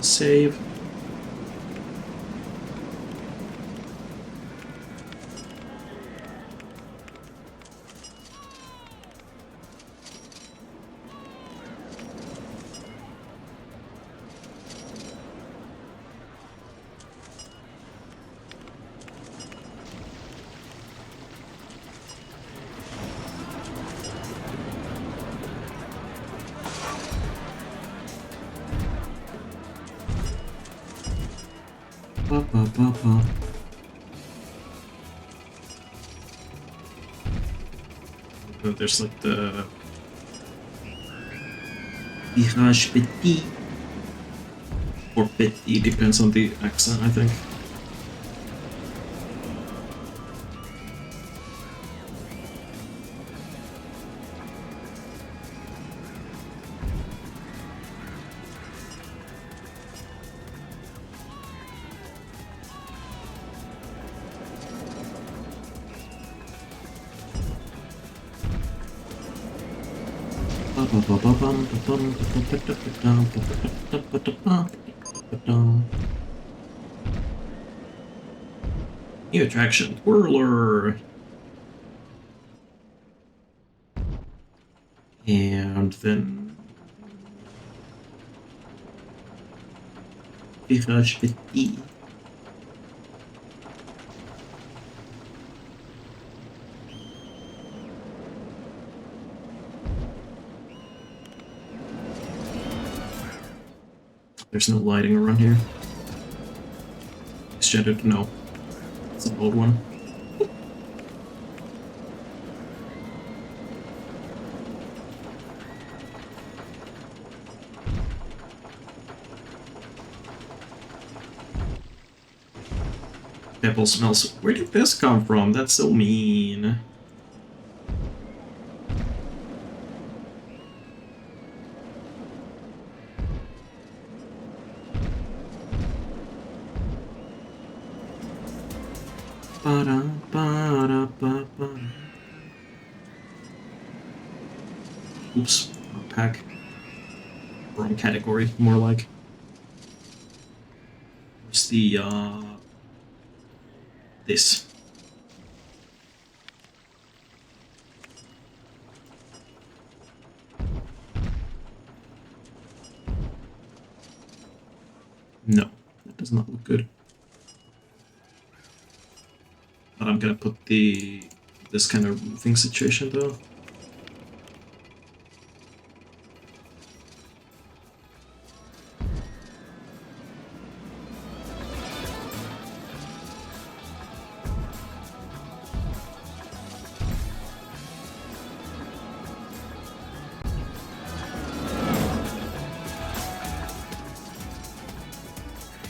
Save. There's like the Virage Petit or Petit, depends on the accent, I think. New attraction, Whirler. And then Virage 50. There's no lighting around here. Extended, no. It's an old one. Pebble smells. Where did this come from? That's so mean. Oops, wrong pack. Wrong category, more like. Where's the, this? No, that does not look good. But I'm gonna put this kind of roofing situation though.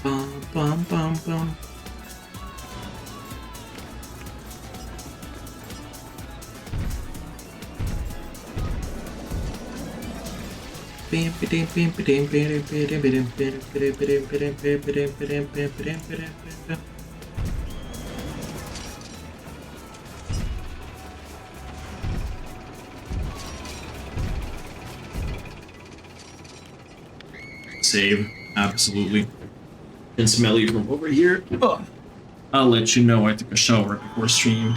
Bum bum bum bum. Save, absolutely. Can smell you from over here. Oh. I'll let you know I took a shower before stream.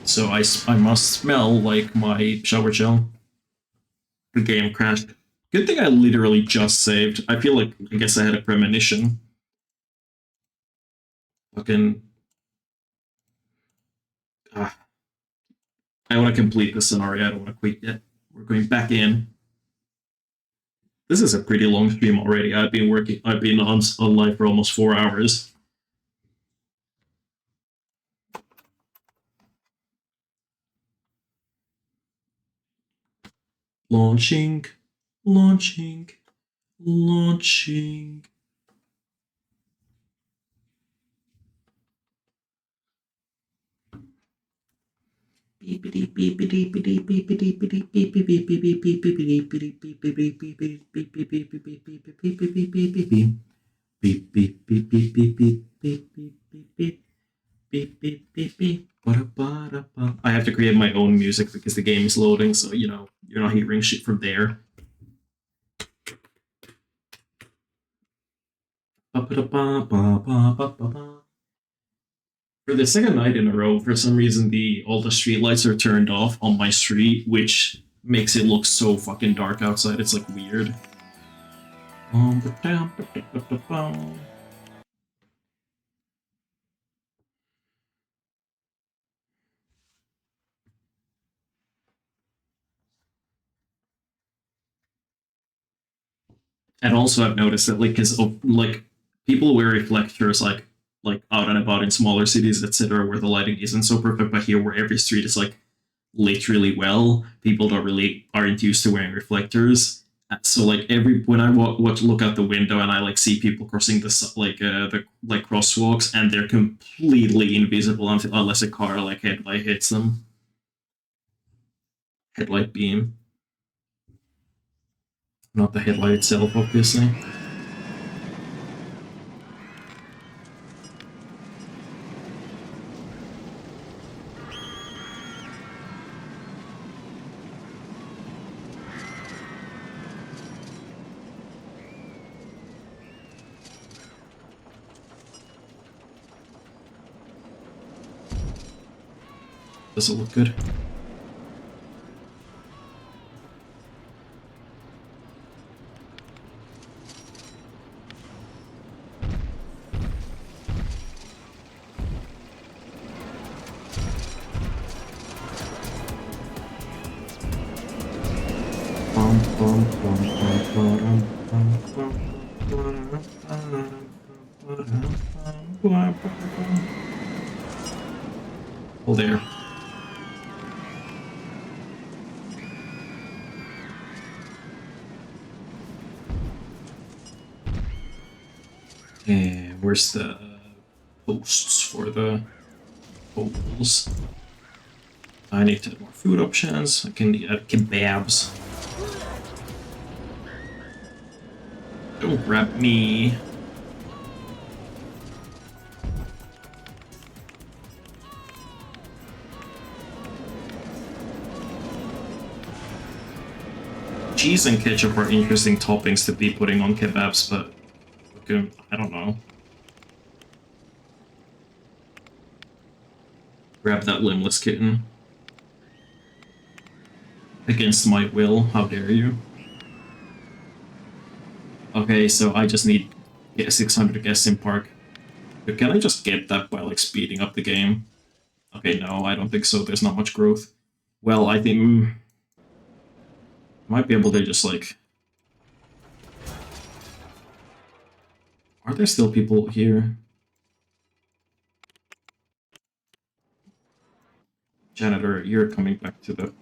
So I must smell like my shower gel. The game crashed. Good thing I literally just saved. I feel like, I guess I had a premonition. Fucking... I want to complete the scenario. I don't want to quit yet. We're going back in. This is a pretty long stream already. I've been on live for almost 4 hours. Launching. Launching. Launching. I have to create my own music because the game is loading, so you know you're not hearing shit from there. For the second night in a row, for some reason, all the street lights are turned off on my street, which makes it look so fucking dark outside. It's like weird. And also, I've noticed that because like people wear reflectors like out and about in smaller cities, etc., where the lighting isn't so perfect. But here, where every street is like lit really well, people aren't used to wearing reflectors. So like when I look out the window and I like see people crossing the crosswalks, and they're completely invisible unless a car like headlight hits them. Headlight beam, not the headlight itself, obviously. Does it look good? Oh, there. And where's the posts for the poles? I need to add more food options. I can add kebabs. Don't grab me. Cheese and ketchup are interesting toppings to be putting on kebabs, but okay, I don't know. Grab that limbless kitten. Against my will, how dare you? Okay, so I just need 600 guests in park. But can I just get that by like speeding up the game? Okay, no, I don't think so. There's not much growth. Well, I think might be able to just like. Are there still people here? Janitor, you're coming back to the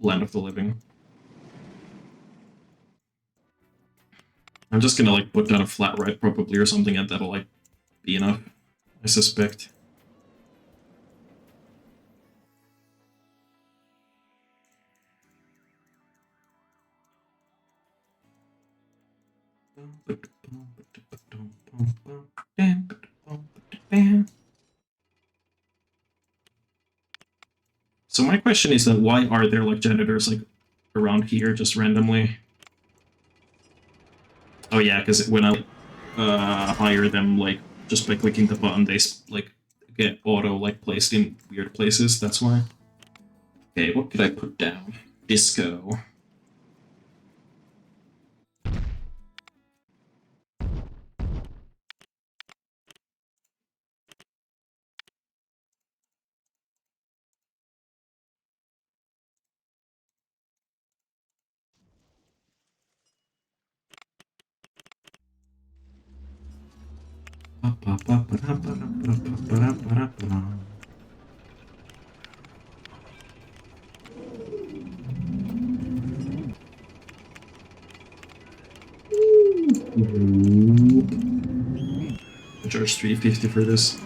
land of the living. I'm just gonna like put down a flat right probably or something, and that'll like be enough, I suspect. So my question is that why are there like janitors like around here just randomly? Oh yeah, because when I hire them like just by clicking the button, they like get auto like placed in weird places. That's why. Okay, what could I put down? Disco. I charge 350 for this.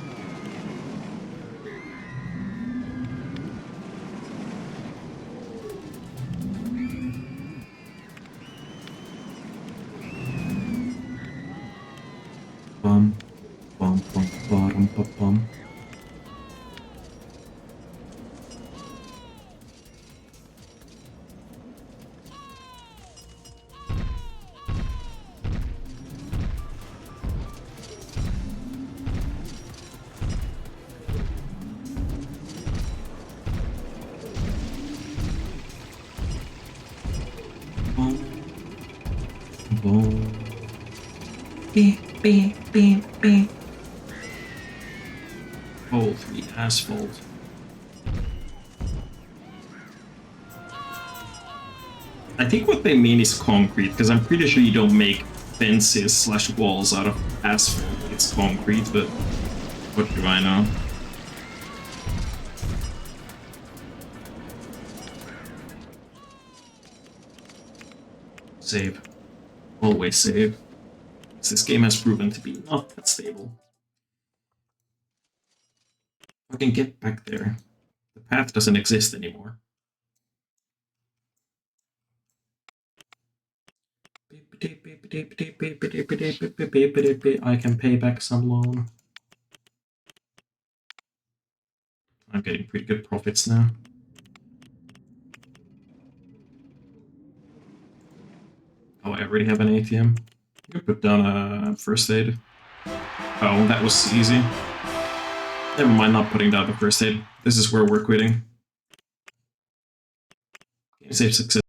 Bum, bum, bum, bum, bum, bum. Boom. Beep, beep, beep, beep. Oh, 3 asphalt. I think what they mean is concrete, because I'm pretty sure you don't make fences slash walls out of asphalt. It's concrete, but what do I know? Save. Always save. This game has proven to be not that stable. I can get back there. The path doesn't exist anymore. I can pay back some loan. I'm getting pretty good profits now. Oh, I already have an ATM. You can put down a first aid. Oh, that was easy. Never mind not putting down the first aid. This is where we're quitting. Game save success.